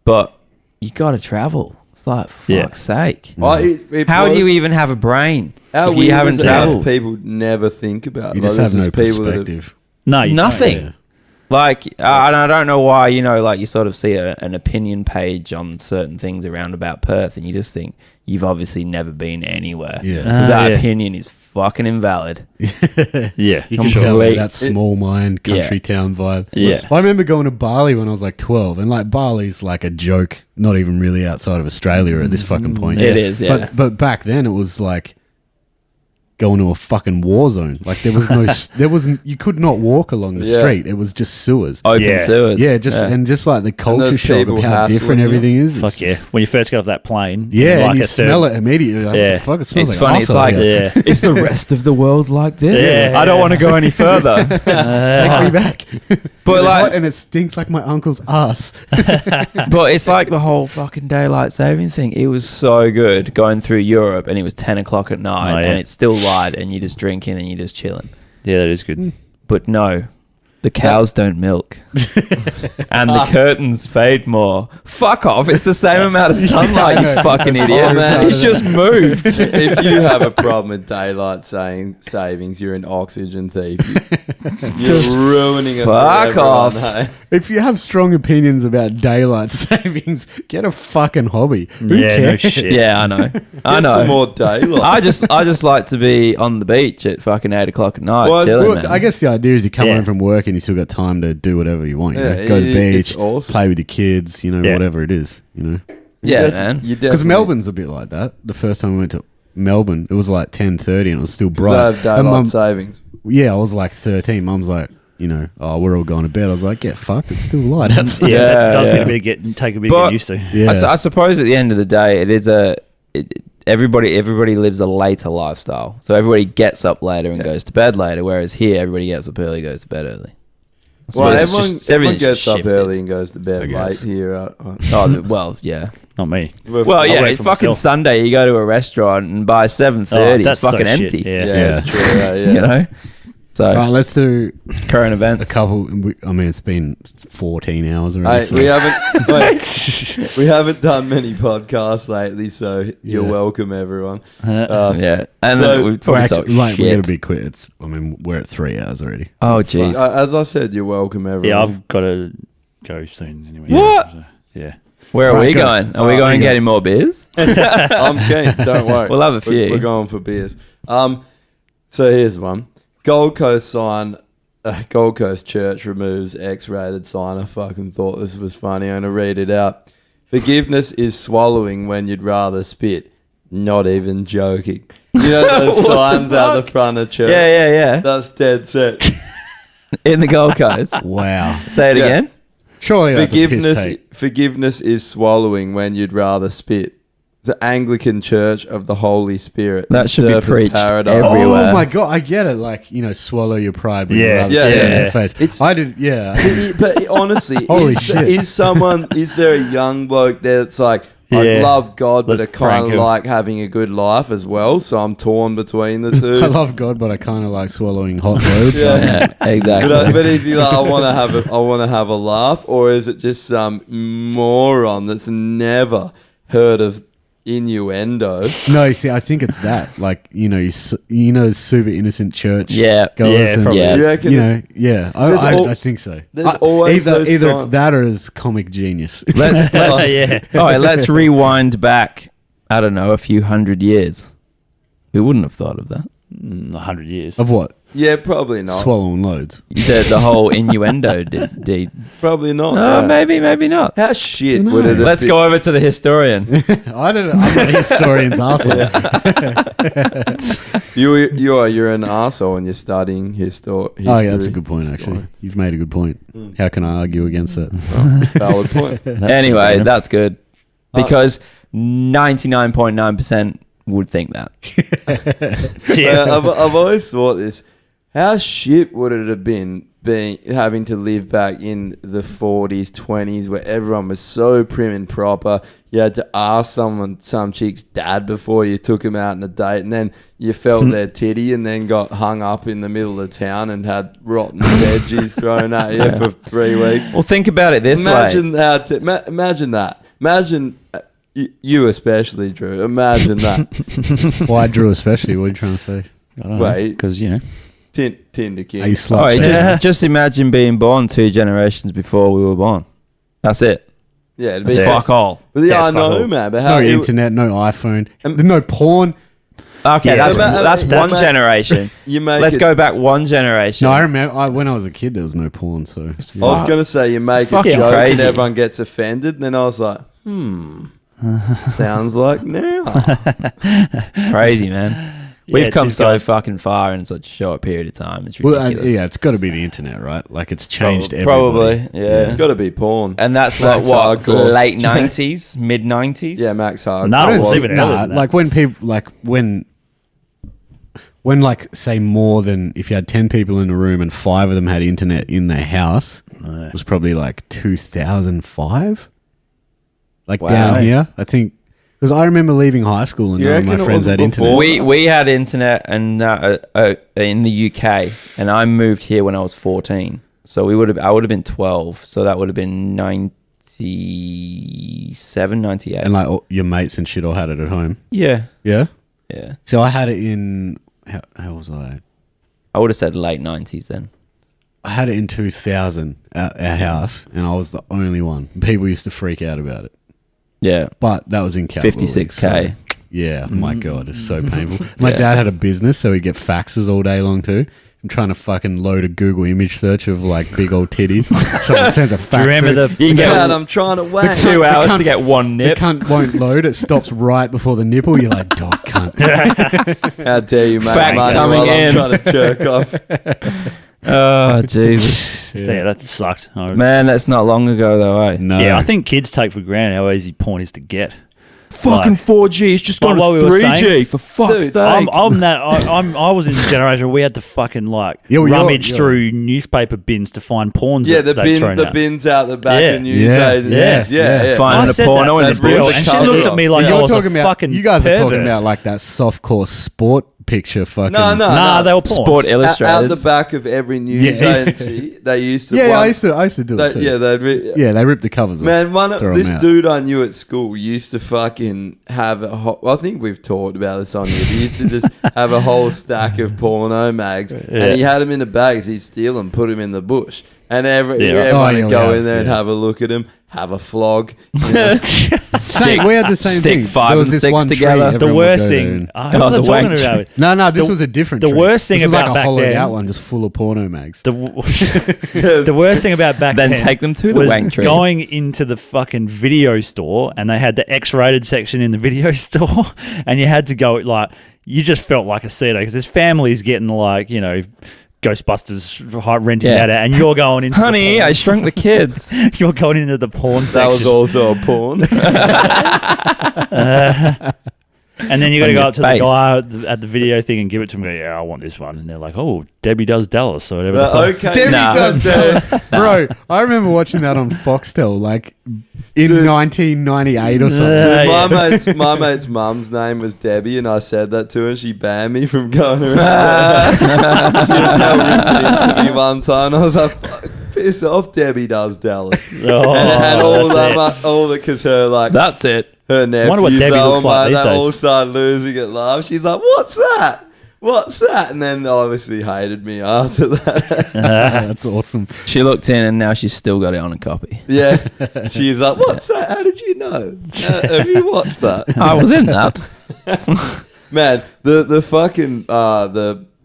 But you got to travel. It's like, for Yeah. fuck's sake. How do you even have a brain How if you weird haven't is it how traveled? people never think about You like, just this have is no people that have- perspective. No, you Nothing. Yeah. Like, and I don't know why, you know, like you sort of see an opinion page on certain things around about Perth and you just think you've obviously never been anywhere. Yeah. Because that yeah. opinion is fucking invalid. Yeah. You can I'm tell complete- that small mind country town vibe. Yeah. I remember going to Bali when I was like 12, and like Bali's like a joke, not even really outside of Australia at this fucking point. It is, yeah. But back then it was like going to a fucking war zone. Like there was no, there wasn't. You could not walk along the Yeah. street. It was just sewers. Open Yeah. sewers. Yeah, and just like the culture those shock of people how hassling different you. everything is. Fuck yeah. When you first get off that plane, Yeah, like and you a third- smell it immediately. Like, Yeah. fuck, it smells It's like funny. It's arsehole like, here. Yeah. is the rest of the world like this? Yeah. I don't want to go any further. Take me back. But It's like- hot and it stinks like my uncle's ass. But it's like the whole fucking daylight saving thing. It was so good going through Europe and it was 10 o'clock at night Oh, yeah. and it's still light and you're just drinking and you're just chilling. Yeah, that is good. But no, the cows don't milk. And the curtains fade more. Fuck off. It's the same amount of sunlight, you fucking idiot. Oh, man. It's just moved. If you have a problem with daylight savings, you're an oxygen thief. You're ruining it. Fuck for everyone, off. hey? If you have strong opinions about daylight savings, get a fucking hobby. Who Yeah, no cares? shit. Yeah, I know. I Get some know. more daylight. I just like to be on the beach at fucking 8 o'clock at night, Well, it's chilling, Well, man. I guess the idea is you come Yeah. home from work and you still got time to do whatever you want. You know? Yeah, Go to the it's beach, awesome. play with your kids, Yeah. whatever it is, Yeah, man. Because Melbourne's a bit like that. The first time we went to Melbourne, it was like 10:30 and it was still They bright. have And daylight Mum- savings. yeah, I was like 13. Mum's like, oh, we're all going to bed. I was like, get fucked. It's still light outside. Yeah, that does yeah. take a bit of But- getting used to. Yeah. I suppose at the end of the day, it is everybody lives a later lifestyle. So everybody gets up later and goes to bed later, whereas here everybody gets up early, goes to bed early. I Well, suppose it's everyone everything's gets just up shifted. early and goes to bed I late guess. here. Oh, well, yeah. Not me. Well, I yeah. work It's for fucking myself. Sunday. You go to a restaurant and by 7:30, that's it's fucking so shit, empty. yeah. Yeah, it's true. Yeah, yeah. You know. So Right, let's do current a events. couple. I mean, it's been 14 hours already. Hey, so- we haven't done many podcasts lately, so you're Yeah. welcome, everyone. Yeah, and So- we We're probably actually, talk like, we shit. gotta be quick. We're at 3 hours already. Oh, jeez. As I said, you're welcome, everyone. Yeah, I've got to go soon anyway. What? So, yeah. Where are Right, we go. going? Are we Right, going we go. getting more beers? I'm keen. Don't worry. We'll have a few. We're going for beers. So here's one. Gold Coast Church removes X-rated sign. I fucking thought this was funny. I'm gonna read it out. Forgiveness is swallowing when you'd rather spit. Not even joking. You know those What the signs out the fuck? front of church? Yeah. That's dead set. In the Gold Coast. Wow. Say it Yeah. again. Surely that's a piss take. Forgiveness is swallowing when you'd rather spit. The Anglican Church of the Holy Spirit. That should be Surfers preached Paradise. everywhere. Oh my god, I get it. Like, swallow your pride when Yeah, you're rather yeah, spit in yeah. their face. It's- I did, yeah. But honestly, Holy is, shit. is there a young bloke there that's like, I Yeah. love God, but I Let's kind prank of him. like having a good life as well, so I'm torn between the two. I love God, but I kind of like swallowing hot loads. Yeah. Yeah, exactly. But is he like, I want to have a laugh, or is it just some moron that's never heard of innuendo. No, you see, I think it's that. Like, super innocent church Yeah. goers. Yeah, and, probably. You reckon yeah. There's I think so. there's always either those it's signs. that or it's comic genius. Let's Yeah. all right, let's rewind back, I don't know, a few hundred years. Who wouldn't have thought of that? 100 years. Of what? Yeah, probably not. Swallowing loads. The whole innuendo deed. Probably not. yeah. Maybe not. How shit Dunno. would it have Let's been? go over to the historian. I don't know. I'm not a historian's arsehole. You're an arsehole when you're studying history. Oh, yeah, that's a good point, actually. You've made a good point. How can I argue against that? Valid point. Anyway, that's good. Because 99.9% would think that. Yeah. I've always thought this. How shit would it have been having to live back in the 40s, 20s, where everyone was so prim and proper? You had to ask some chick's dad before you took him out on a date, and then you felt their titty, and then got hung up in the middle of town and had rotten veggies thrown at you for 3 weeks. Well, think about it this Imagine way. that. Imagine that. Imagine you especially, Drew. Imagine that. Why Drew especially? What are you trying to say? I don't know. Wait. Because, Tinder king. Are you All right, slut? just imagine being born 2 generations before we were born. That's it. Yeah, it'd It's be fuck all. But yeah, That's I fuck know, all. man. But No how internet, no iPhone, no porn. Okay, Yeah, that's one that's- generation. you make Let's it, go back one generation. No, I remember when I was a kid, there was no porn. So I was gonna say you make a Fucking joke crazy. and everyone gets offended, and then I was like, sounds like now. Crazy, man. Yeah, We've it's come just so gone- fucking far in such a short period of time. It's well, ridiculous. yeah, it's got to be the internet, right? Like it's changed Probably, everybody. yeah. It's got to be porn. And that's Max like what, hardcore. late 90s, mid 90s? Yeah, Max Hardcore. No, I don't it's think, even earlier nah, than that. like when people when like say more than if you had 10 people in a room and 5 of them had internet in their house, it was probably like 2005. Like Wow. down here, I think, because I remember leaving high school and You none of my reckon it friends wasn't had before? internet. We had internet and in the UK, and I moved here when I was 14. So I would have been 12. So that would have been 97, 98. And like all your mates and shit all had it at home. Yeah. Yeah. Yeah. So I had it in how was I? I would have said late 90s then. I had it in 2000 at our house, and I was the only one. People used to freak out about it, Yeah. but that was in Calgary. 56K. So, yeah, my God, it's so painful. My dad had a business, so he'd get faxes all day long too. I'm trying to fucking load a Google image search of like big old titties. Someone sends a fax. Do you remember through. the... You can Dad, get I'm trying to for whack. 2 hours cunt- to get one The nip. cunt won't load. It stops right before the nipple. You're like, dog cunt. How dare you make Fax money coming while in. I'm trying to jerk off. Oh, Jesus. Yeah, that sucked. Man, that's not long ago though, eh? No. Yeah, I think kids take for granted how easy porn is to get. Fucking Like- 4G, it's just gone Like what to we were 3G, saying. for fuck's Dude, sake. I was in the generation where we had to fucking like Yeah, well, you're- rummage you're- through newspaper bins to find porns. Yeah, that the they'd thrown bin, the out. bins out the back Yeah. of news Yeah. agencies. Yeah. Yeah. Finding I a said porno that in to his Bill, bush. and she Cover looked up. at me like But I you're was talking a about. fucking You guys are talking pervert. about like that softcore sport picture. Fucking. No, no. Nah, they were porn. Sport Illustrated. Out the back of every news Yeah. agency, they used to. Yeah, I once- used to do it too. Yeah, they'd. Yeah, they ripped the covers off. Man, Throw 'em this out. dude I knew at school used to fucking have a whole... I think we've talked about this on here. He used to just have a whole stack of porno mags, and he had them in the bags. He'd steal them, put them in the bush, and everyone Oh, yeah, would go we in there and have, have a look at him, have a flog. You know? Same, we had the same stick thing. 5 There was and this 6 one tree, together. The The everyone would worst go there thing. and- Who was I the talking wank about? No, this The- was a different. the tree. worst thing this was about like a back hollowed then- out one, just full of porno mags. The worst thing about back Then then take them to the was wank tree. going into the fucking video store, and they had the X-rated section in the video store, and you had to go like you just felt like a CEDO because there's families getting like Ghostbusters renting Yeah. that out, and you're going into Honey, the I porn. shrunk the kids. You're going into the porn That section. was also a porn. And then you got to On go your up to the face. guy at the video thing and give it to him. And go, yeah, I want this one. And they're like, oh, Debbie Does Dallas or whatever. the fuck. Okay. Debbie Nah. Does Dallas. Bro, I remember watching that on Foxtel like in Dude. 1998 or something. Dude, Yeah. my mate's mum's name was Debbie, and I said that to her. She banned me from going around. She was so ripping into me one time. I was like, "Fuck, piss off, Debbie Does Dallas." Oh, and all that's that, it. all that, because her like That's it. her nephews. wonder what Debbie looks like these they days. all started losing it laugh. She's like, "What's that? What's that?" And then obviously hated me after that. That's awesome. She looked in and now she's still got it on a copy. Yeah, she's like, "What's that? How did you know? Have you watched that?" I was in that. Man, the fucking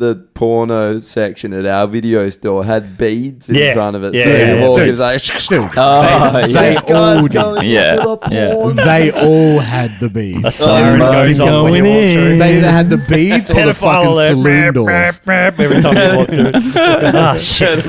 the porno section at our video store had beads in front of it. Yeah, so yeah, you walk dude. in, like, Oh, They yeah. this guy's all going Yeah, into the yeah. porn. They all had the beads. A siren Somebody's goes off when you going walk in. through. They either had the beads or the Pedophile fucking alert. saloon doors. Every time you walk through. Ah, shit.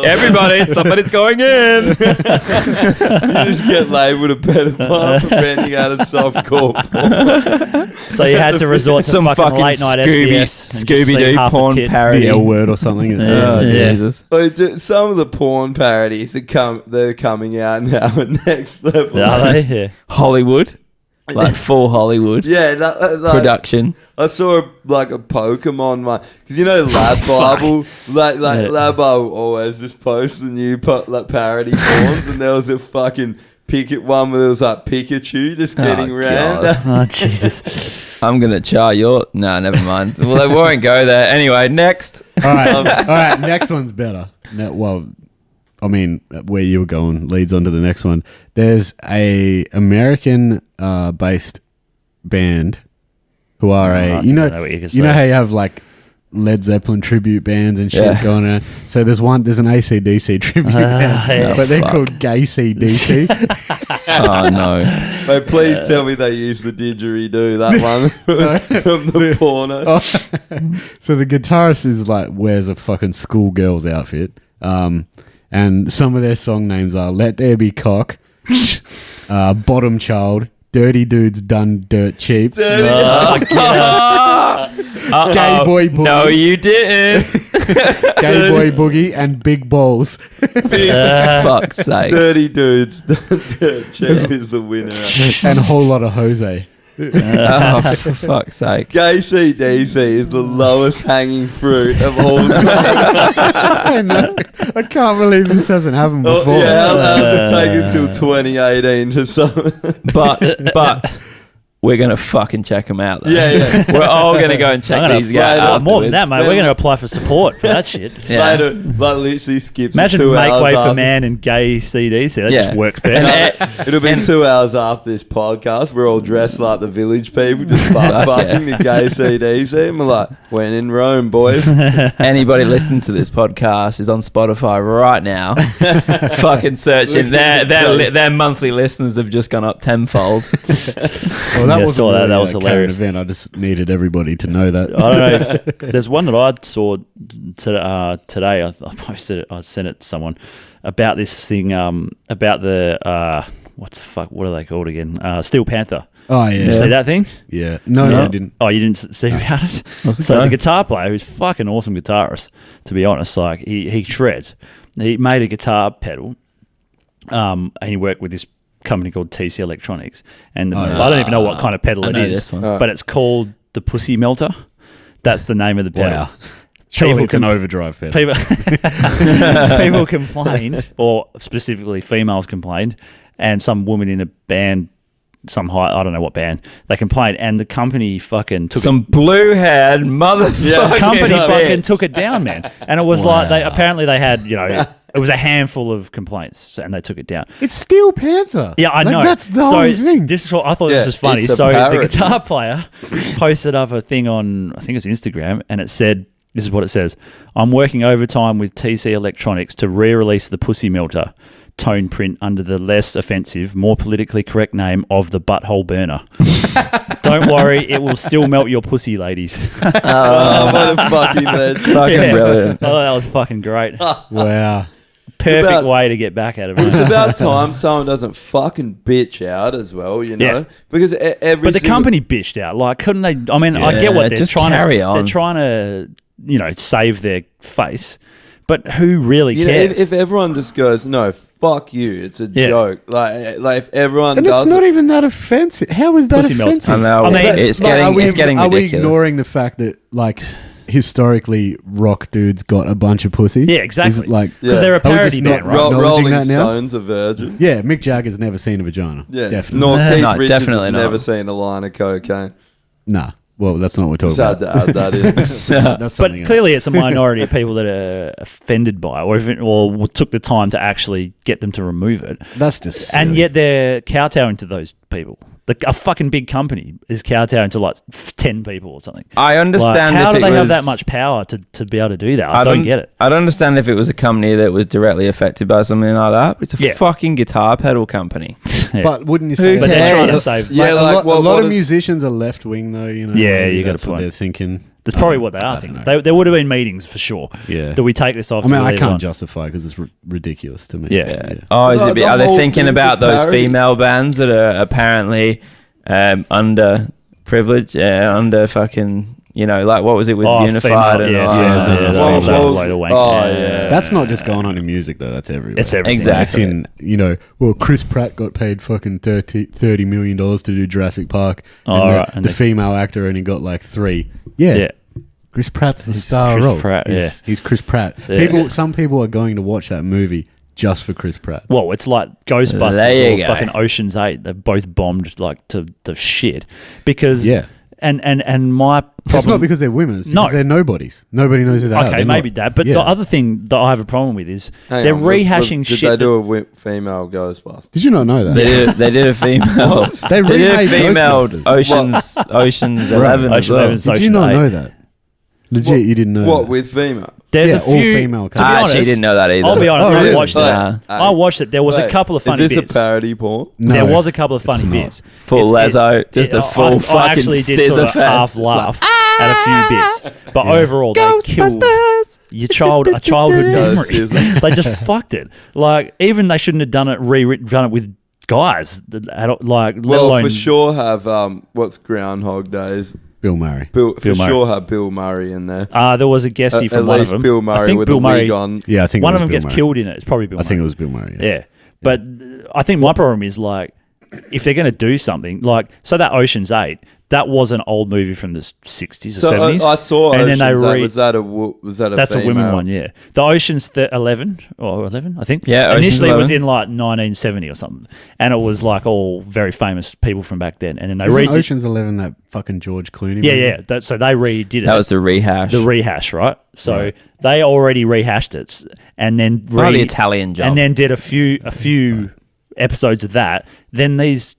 Everybody, somebody's going in. You just get labelled a pedophile for renting out a softcore porn. So you had to resort to Some fucking late night SBS. and just see Scooby-Doo half a porn tit. parody. The L word or something. Oh, Yeah. Jesus. Some of the porn parodies they're coming out now at Next Level. Are they? Yeah. Hollywood. Like full Hollywood Yeah, like, production. I saw a Pokemon one because Lab Bible, like Yeah. Lab Bible always just posts the new parody forms, and there was a fucking one where there was like Pikachu just getting God. around. Oh, Jesus. I'm going to char your... No, never mind. Well, they won't go there. Anyway, next. All right, all right. Next one's better. Well, I mean, where you were going leads on to the next one. There's a American based band who are I don't know what you could you know say. how you have like Led Zeppelin tribute bands and shit Yeah. going on. So there's an AC/DC tribute band, yeah. but they're Fuck. called Gay CDC. Oh, no. Mate, please tell me they use the didgeridoo, that one from the porno. Oh. So the guitarist is like wears a fucking schoolgirl's outfit. And some of their song names are Let There Be Cock, Bottom Child, Dirty Dudes Done Dirt Cheap, Dirty. Gay Boy Boogie, No, you didn't. Gay Boy Boogie, and Big Balls. Fuck's sake. Dirty Dudes. Cheap is the winner. And a whole lot of Jose. Oh, for fuck's sake. Gay CDC is the lowest hanging fruit of all time. I know. I can't believe this hasn't happened before. Oh, yeah, how long does it take until 2018 to some? But we're going to fucking check them out, though. Yeah. We're all going to go and check I'm gonna these guys fly out. more than that, mate. Then- We're going to apply for support for that shit. Yeah. Later, like literally skips Imagine 2 Make hours Way for after. Man and Gay CDs. That Yeah. just works And, better. It'll be 2 hours after this podcast. We're all dressed like the village people, just Fuck fucking the gay CDC. And we're like, when in Rome, boys. anybody listening to this podcast is on Spotify right now. Fucking searching. Their monthly listeners have just gone up tenfold. Well, that Yeah, was saw that. That was a current hilarious. event. I just needed everybody to know that. I don't know. There's one that I saw today. I posted it. I sent it to someone about this thing. About the what's the fuck? What are they called again? Steel Panther. Oh, yeah. You see that thing? Yeah. No, I didn't. Oh, you didn't see about it? What's it So called? the guitar player, who's fucking awesome guitarist, to be honest, like he shreds. He made a guitar pedal, and he worked with this company called TC Electronics. And I don't even know what kind of pedal I it know is, this one. but it's called the Pussy Melter. That's the name of the pedal. Wow. Surely it's an com- overdrive pedal. People, people complained, or specifically females complained, and some woman in a band, I don't know what band, they complained, and the company fucking took Some blue-haired motherfucker. the company fucking took it down, man. And it was like they had, it was a handful of complaints, and they took it down. It's Steel Panther. Yeah, I know. That's the so whole thing. This is what I thought. Yeah, this was funny. it's a So the parody. guitar player posted up a thing on, I think it's Instagram, and it said, "This is what it says: I'm working overtime with TC Electronics to re-release the Pussy Melter tone print under the less offensive, more politically correct name of the Butthole Burner. Don't worry, it will still melt your pussy, ladies." Oh, what a fucking legend. Fucking brilliant. Oh, that was fucking great. Wow. Perfect about- way to get back at it. It's mate. about time someone doesn't fucking bitch out as well, Yeah. Because every But the single- company bitched out. Like, couldn't they? I mean, I get Yeah, what they're just trying carry to. on. They're trying to, save their face. But who really You know, cares? if everyone just goes, no, fuck you, it's a Yeah. joke. Like if everyone And does it's not it, even that offensive. How is that Pussy melt. offensive? I know. I mean, it's Like, getting ridiculous. Are we ignoring the fact that, like, historically rock dudes got a bunch of pussy? Yeah, exactly. Is it like, Because they're a Are we parody just not band, right? acknowledging Rolling that now? Stones are virgin. Yeah, Mick Jagger's never seen a vagina. Yeah, definitely. Nor Keith No, Richards definitely has not. never seen a line of cocaine. Nah. Well, that's not what we're Just talking had about. to add that in. That's something But clearly, it's a else. minority of people that are offended by it, or took the time to actually get them to remove it. That's just And silly. yet they're kowtowing to those people. A fucking big company is kowtowing to like 10 people or something. I understand Like, how if do it they have was- that much power to be able to do that? I don't get it. I'd understand if it was a company that was directly affected by something like that. But it's a Yeah. fucking guitar pedal company. Yeah. But wouldn't you say? Who But they're trying to cares? save. Yeah, a like, lot, what- a lot what of is- musicians are left wing, though. You know. Yeah, maybe you got a that's what point. they're thinking. That's I probably don't- what they I are don't thinking. know. There would have been meetings for sure. Yeah. Do we take this off? I mean, Do we I leave it can't on? justify because it's ridiculous to me. Yeah. Oh, is The- it? the Are they whole thinking thing's about a those parody. female bands that are apparently underprivileged, under fucking, like what was it with Unified female, and yeah, all female, that? yeah, Well, female well, load of wank. oh, yeah. That's not just going on in music though. That's everywhere. It's everything. Exactly. It's in, well, Chris Pratt got paid fucking $30 million to do Jurassic Park. Oh, and right. And the the- female actor only got like 3. Yeah. Yeah. Chris Pratt's the He's star Chris role. Pratt, yeah. He's Chris Pratt. Yeah. Some people are going to watch that movie just for Chris Pratt. Well, it's like There Ghostbusters you or go. fucking Ocean's 8. They've both bombed like to the shit because Yeah. and my problem. It's not because they're women. It's No. because they're nobodies. Nobody knows who they are. Okay, They're maybe not- that. But yeah. the other thing that I have a problem with is Hang they're on, rehashing did shit. they do a female Ghostbuster? Did you not know that? They did a female. They They did a remade female Ghostbusters. Ocean's Right. 11 as Ocean well. 11's Did you Ocean not 8. know that? Legit, What- you didn't know What that. with female? There's Yeah, a few. all-female To be cast. I honest, actually didn't know that either. I'll be honest. Oh, I really? watched Nah. it. I watched it. There was a Wait, couple of funny Is this bits. a parody porn? No, There was a couple of funny it's not. bits. Full It's- Lazo, just a full I fucking actually did scissor sort of half fest. laugh at a few bits, but Yeah. overall they killed your childhood No, memory. seriously. They just fucked it. Like even they shouldn't have done it with guys. Let Well, alone for sure have what's Groundhog Days? Bill Murray. For Bill Murray. sure have Bill Murray in there. There was a guestie At from one of least them. Bill Murray I think with Bill a Murray. wig on. Yeah, I think One it of was them Bill gets Murray. killed in it. It's probably Bill I Murray. think it was Bill Murray. Yeah. But I think my problem is like if they're going to do something like so that Ocean's 8, that was an old movie from the 60s or So 70s. I saw and Ocean's then they 8. Was that a that's a women female? one, yeah. The Ocean's 11 or 11, I think. Yeah, Ocean's initially it was 11. in like 1970 or something, and it was like all very famous people from back then. And then they Isn't redid. Ocean's 11 that fucking George Clooney Yeah, movie? yeah. So they redid it. That was the rehash. the rehash, right? So Right. they already rehashed it, and then Not the Italian job. and then did a few episodes of that. Then these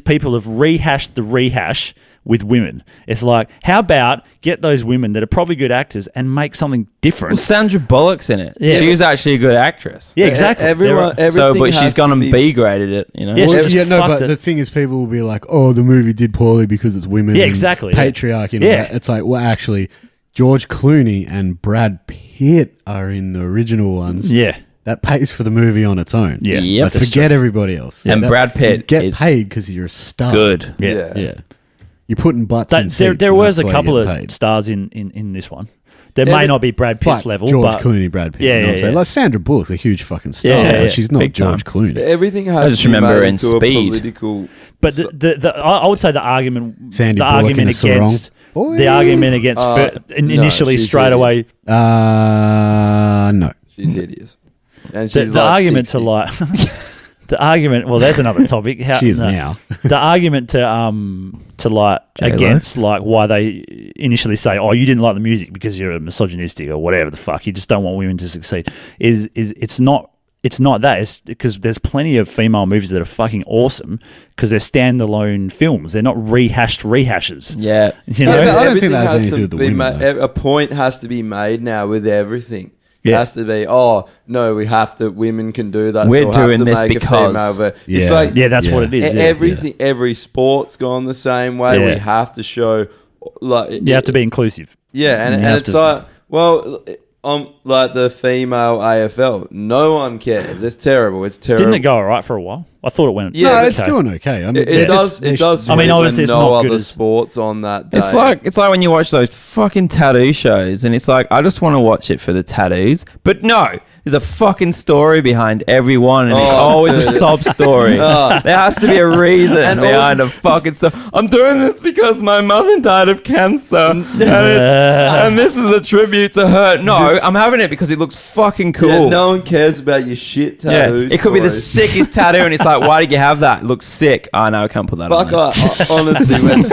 people have rehashed the rehash with women. It's like, how about get those women that are probably good actors and make something Well, different? Sandra Bullock's in it. Yeah. She was actually a good actress. Yeah, exactly. Everyone, They're- So, everything but she's has gone to and be- B graded it, Yeah, Well, she just yeah, no, fucked but it. the thing is, people will be like, "Oh, the movie did poorly because it's women." Yeah, and exactly, yeah. Patriarchy. And Yeah. all that. It's like, well, actually, George Clooney and Brad Pitt are in the original ones. Yeah. That pays for the movie on its own. Yeah. Yep. But That's forget everybody else. And Brad Pitt you get is paid because you're a star. Good. Yeah. Yeah. You're putting butts in seats. There and was that's a why couple you of get paid. stars in this one. There may not be Brad Pitt's But level, George but Clooney, Brad Pitt. Yeah, you know what I'm yeah, saying? yeah. Like Sandra Bullock's a huge fucking star. Yeah, yeah, but yeah. she's not Big George time. Clooney. Everything has I just to be remember made in into Speed. a political. But I would say the argument, Sandy the Bullock argument in a sarong. against Boy. the argument against No, initially she's straight away No. She's hideous. And the she's like argument 60. to like the argument. Well, there's another topic. How, She is no. now. The argument to like J-Lo? against like why they initially say, oh, you didn't like the music because you're misogynistic or whatever the fuck. You just don't want women to succeed. Is it's not. It's not that. It's because there's plenty of female movies that are fucking awesome because they're standalone films. They're not rehashed rehashes. Yeah. You No, know? but I don't Everything think that has has anything to do with the be women, though. A point has to be made now with everything. It Yeah. has to be, oh, no, we have to, women can do that. We're so we'll have doing to this make a because- female It's Yeah. like Yeah, that's what it is. Yeah. everything, every sport's gone the same way. Yeah. We have to show, like, You have to be inclusive. yeah, and You have it's to- like, well, like the female AFL, no one cares. It's terrible. It's terrible. Didn't it go all right for a while? I thought it went. Yeah, no, okay. it's doing okay. I mean, It does. I mean, obviously it's no not other good as- sports on that day. It's like when you watch those fucking tattoo shows, and it's like I just want to watch it for the tattoos, but no, there's a fucking story behind every one, and it's always a sob story. There has to be a reason behind a fucking story. I'm doing this because my mother died of cancer, and this is a tribute to her. No, I'm having it because it looks fucking cool. Yeah, no one cares about your shit tattoos. It could be the sickest tattoo, and it's like, why did you have that? It looks sick. Oh no, I can't put that on. Honestly, when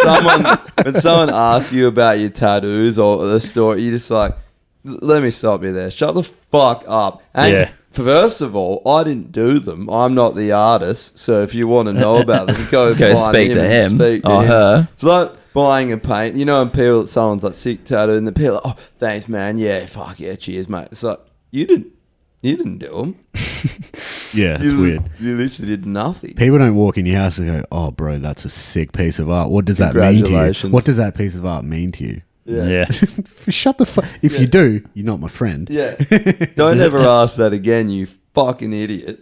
someone asks you about your tattoos or the story, you just like, let me stop you there. Shut the fuck up. And first of all, I didn't do them. I'm not the artist. So if you want to know about them, go speak to him or him. her. It's like buying a paint. You know, when someone's like sick tattoo, and the people like, oh, thanks, man. Yeah, fuck yeah, cheers, mate. It's like you didn't do them. Yeah, it's weird. You literally did nothing. People don't walk in your house and go, "Oh, bro, that's a sick piece of art." What does that mean to you? Congratulations. What does that piece of art mean to you? Yeah. Shut the fuck. If you do, you're not my friend. Yeah. Don't ever ask that again, you fucking idiot.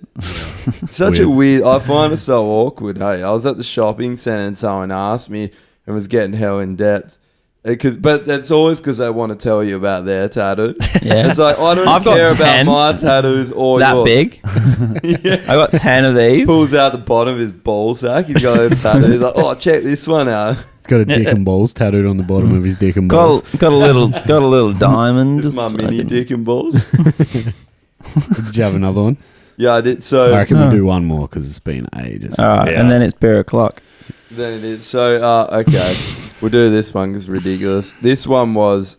Such a weird. I find it so awkward. Hey, I was at the shopping centre and someone asked me and was getting hell in depth. But that's always because they want to tell you about their tattoo. Yeah. It's like, I don't I've got care about 10. my tattoos or That yours. big? Yeah. I got 10 of these. Pulls out the bottom of his ball sack. He's got a tattoo. He's like, oh, check this one out. He's got a dick and balls tattooed on the bottom of his dick and balls. Got a little diamond. This is my mini fucking- dick and balls. Did you have another one? Yeah, I did. So I reckon we'll do one more because it's been ages. All right, Yeah. and then it's beer o'clock. then it is. So, okay. We'll do this one because it's ridiculous. This one was,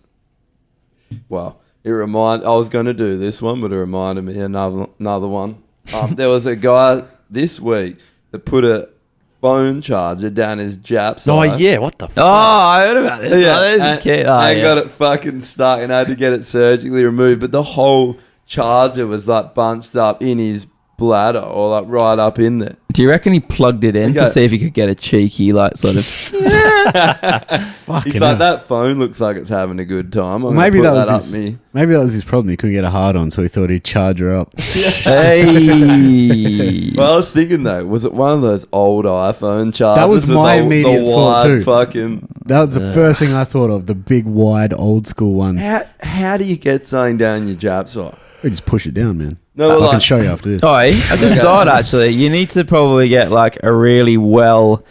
well, I was going to do this one, but it reminded me of another one. There was a guy this week that put a phone charger down his Jap's Oh eye. yeah, what the Oh, fuck? I heard about this. Yeah, Oh, this is cute. Oh, and yeah. got it fucking stuck and had to get it surgically removed. But the whole charger was like bunched up in his bladder or like right up in there. Do you reckon he plugged it in to Okay. see if he could get a cheeky, like, sort of... He's Fucking like, hell. that phone looks like it's having a good time. I'm Maybe gonna that put was up his, me. maybe that was his problem. He couldn't get a hard on, so he thought he'd charge her up. Hey! Well, I was thinking though, was it one of those old iPhone chargers? That was with my the immediate thought wide too. Fucking. That was the first thing I thought of. The big, wide, old school one. How do you get something down your Jap's eye? We just push it down, man. No, I well, can like, show you after this. Oh, I just thought, actually, you need to probably get, like, a really well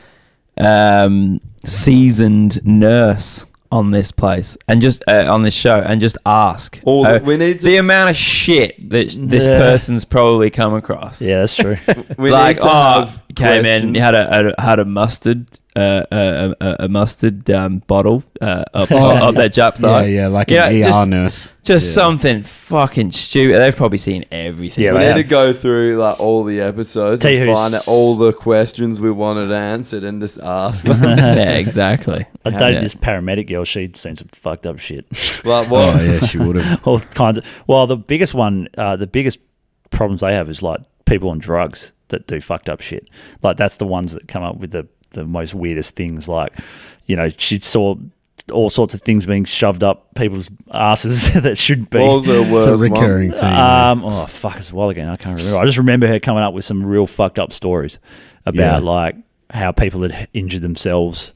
seasoned nurse on this place and just on this show and just ask. we need to. The amount of shit that this Yeah. person's probably come across. Yeah, that's true. we Like, need to have came in, questions. you had a mustard, a mustard bottle up that Jap's yeah, eye. yeah, like Yeah, an ER just- nurse. Just Yeah. something fucking stupid. They've probably seen everything. Yeah, We they need have. to go through like all the episodes Tell you and who's- find out all the questions we wanted answered and just ask. Yeah, exactly. I dated Yeah. this paramedic girl. She'd seen some fucked up shit. Like what? Oh, yeah, she would have. All kinds of. Well, the biggest one, the biggest problems they have is like people on drugs that do fucked up shit. Like that's the ones that come up with the most weirdest things. Like, you know, she saw all sorts of things being shoved up people's asses that shouldn't be. What was the It's a worst recurring one? thing. man. Oh fuck! It's a while ago. I can't remember. I just remember her coming up with some real fucked up stories about Yeah. like how people had injured themselves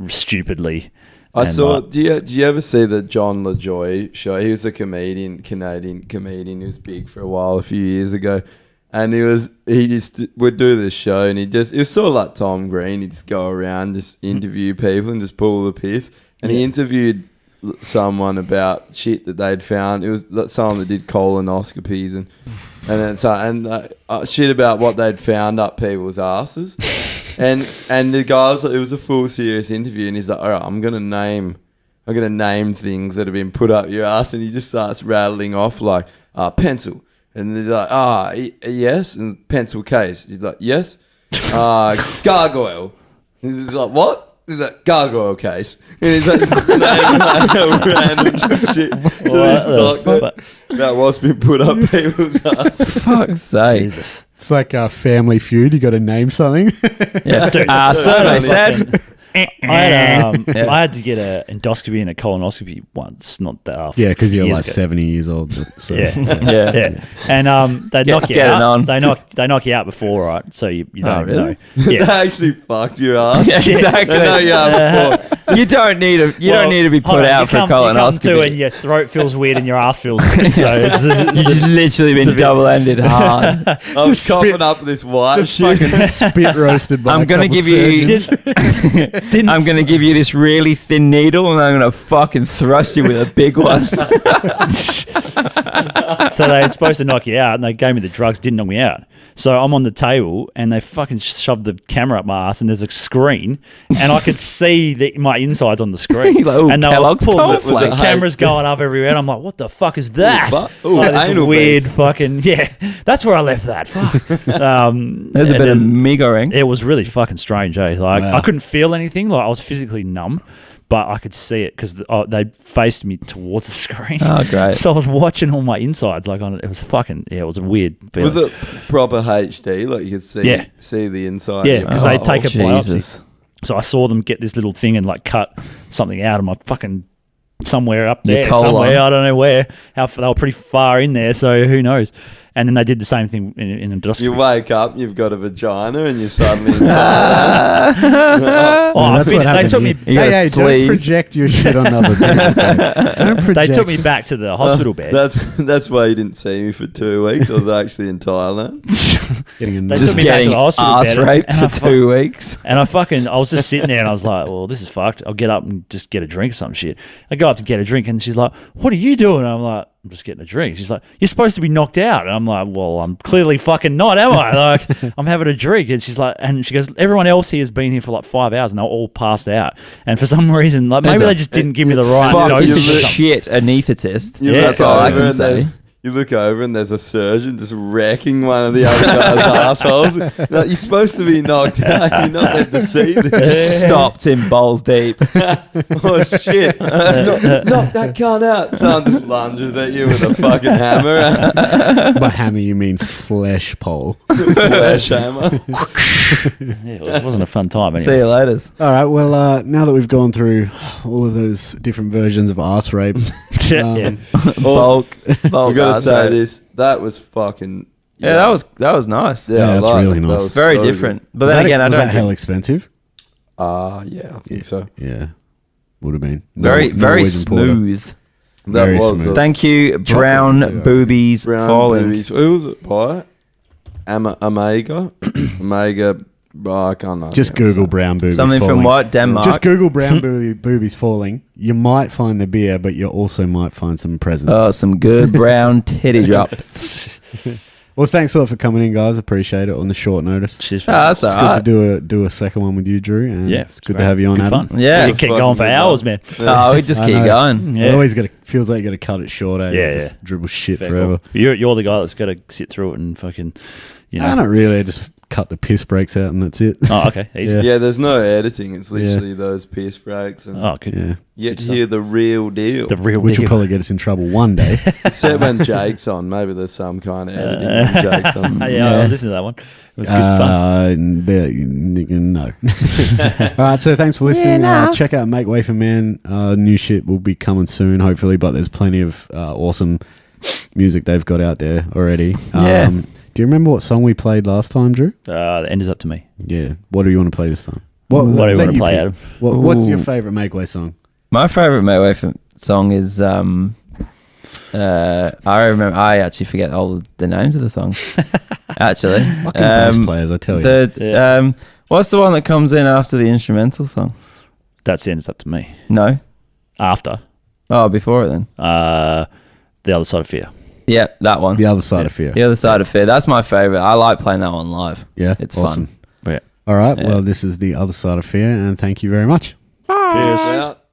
stupidly. I And, saw. like, Do you ever see the John LaJoy show? He was a Canadian comedian who was big for a while a few years ago, and he just would do this show, and it was sort of like Tom Green. He'd just go around, just interview people, and just pull the piss. And he interviewed someone about shit that they'd found. It was someone that did colonoscopies and shit about what they'd found up people's asses. And the guy was like, it was a full serious interview, and he's like, all right, I'm gonna name things that have been put up your ass, and he just starts rattling off like pencil, and they're like yes, and pencil case. He's like yes, gargoyle. He's like what? He's like gargoyle case, and he's like random shit. So he's talking about what's been put up people's ass. Fuck's sake. Jesus. It's like Family Feud. You got to name something. Yeah. Dude, Survey said I had to get an endoscopy and a colonoscopy once, not that after. Yeah, because you're years like ago. 70 years old. So. Yeah. And they knock you get it out. on. They knock you out before, right? So you don't really? know. They Yeah. actually fucked your ass. Yeah, exactly. I know you have before. You don't need to be put out for a You come to colonoscopy. and your throat feels weird and your ass feels weird. So You just literally been double-ended hard. I was Just coughing spit- up this white Just shit. fucking spit roasted by I'm a gonna couple give you- surgeons. didn't I'm gonna give you this really thin needle, and I'm gonna fucking thrust you with a big one. So they were supposed to knock you out, and they gave me the drugs, didn't knock me out. So I'm on the table, and they fucking shoved the camera up my ass, and there's a screen, and I could see my insides on the screen. Like, ooh, and they were Kellogg's pulling the cornflakes. cameras going up everywhere, and I'm like, what the fuck is that? Like, this anal weird beads. fucking, yeah, that's where I left that. Fuck. There's a and bit of miggering. It was really fucking strange, eh? Like, Wow. I couldn't feel anything, like I was physically numb, but I could see it because they faced me towards the screen. Oh, great. So I was watching all my insides, like on it. It was fucking, yeah, it was a weird feeling. Was it proper HD? Like you could see the inside. Yeah, of your because cock? they take a biopsy. Jesus. So I saw them get this little thing and like cut something out of my fucking somewhere up Your there, colon. somewhere, I don't know where. They were pretty far in there, so who knows? And then they did the same thing in endoscopy. You wake up, you've got a vagina, and you're suddenly. Oh, Yeah, I that's what finished- they happened took me. here. You got a Hey, sleeve. don't project your shit on other people. Don't project. They took me back to the hospital bed. That's why you didn't see me for 2 weeks. I was actually in Thailand. Getting a They Just took me back to getting the hospital ass bed, raped and I for 2 weeks. And I was just sitting there and I was like, well, this is fucked. I'll get up and just get a drink or some shit. I go up to get a drink and she's like, what are you doing? And I'm like, I'm just getting a drink. She's like, you're supposed to be knocked out. And I'm like, well, I'm clearly fucking not, am I? Like, I'm having a drink. And she's like, and she goes, everyone else here has been here for like 5 hours and they're all passed out. And for some reason, like maybe they just didn't give me the right Fuck dosage you or something. shit anaesthetist. You Yeah. That's all I over can and say. You look over and there's a surgeon just wrecking one of the other guy's assholes. Like, you're supposed to be knocked out. You're not meant to see this. Just stopped him balls deep. Oh shit! Knock that cunt out. Someone just lunges at you with a fucking hammer. By hammer, you mean flesh pole. Flash hammer. Yeah, it wasn't a fun time See anyway. you later. All right. Well, now that we've gone through all of those different versions of arse rape, Yeah. Bulk. I gotta ass say rape. this. That was fucking. Yeah, that was nice. Yeah, I that's liked really it. That nice. was Very so different. good. But was then that, again, I was don't that hell think expensive? Yeah, I think so. Yeah, would have been very Norwegian porter. smooth. That Very was smooth. Thank you, Chocolate too, Brown I Boobies Brown Falling. Boobies. Who was it by? Omega. Omega. Oh, I can't know. Just Google brown boobies. Something falling. from what? Denmark. Just Google brown boobies falling. You might find the beer, but you also might find some presents. Oh, some good brown titty drops. Well, thanks a lot for coming in, guys. Appreciate it on the short notice. Cheers. That's It's alright. good to do a second one with you, Drew. And Yeah, it's good to have you on, Good Adam. fun. Yeah. We could keep Fucking going for good hours, one. man. Oh, we just I keep know. going. It always feels like you got to cut it short. Eh? Yeah, Just dribble shit Fair forever. call. You're the guy that's got to sit through it and fucking, you know. No, not really. I just cut the piss breaks out and that's it. Oh, okay. Easy. Yeah. Yeah, there's no editing. It's literally those piss breaks, and Oh, good. Yeah. you get to good hear the real deal. The real Which will deal. probably get us in trouble one day. Except when Jake's on, maybe there's some kind of editing when Jake's on. yeah, I'll listen to that one. It was good fun. No. All right, so thanks for listening. Check out Make Way for Man. New shit will be coming soon, hopefully, but there's plenty of awesome music they've got out there already. Yeah. Do you remember what song we played last time, Drew? The end is up to me. Yeah. What do you want to play this time? What do you let want to play, pick. Adam? What's your Ooh. favourite Make Way song? My favourite Make Way for song is I remember I actually forget all the names of the songs. Actually. Fucking bass players, I tell you. The what's the one that comes in after the instrumental song? That's the end is up to me. No. After. Oh, before it then. The Other Side of Fear. Yeah, that one. The Other Side of Fear. The Other Side of Fear. That's my favourite. I like playing that one live. Yeah, It's awesome. fun. Yeah. All right, Yeah. well, this is The Other Side of Fear, and thank you very much. Cheers. Out.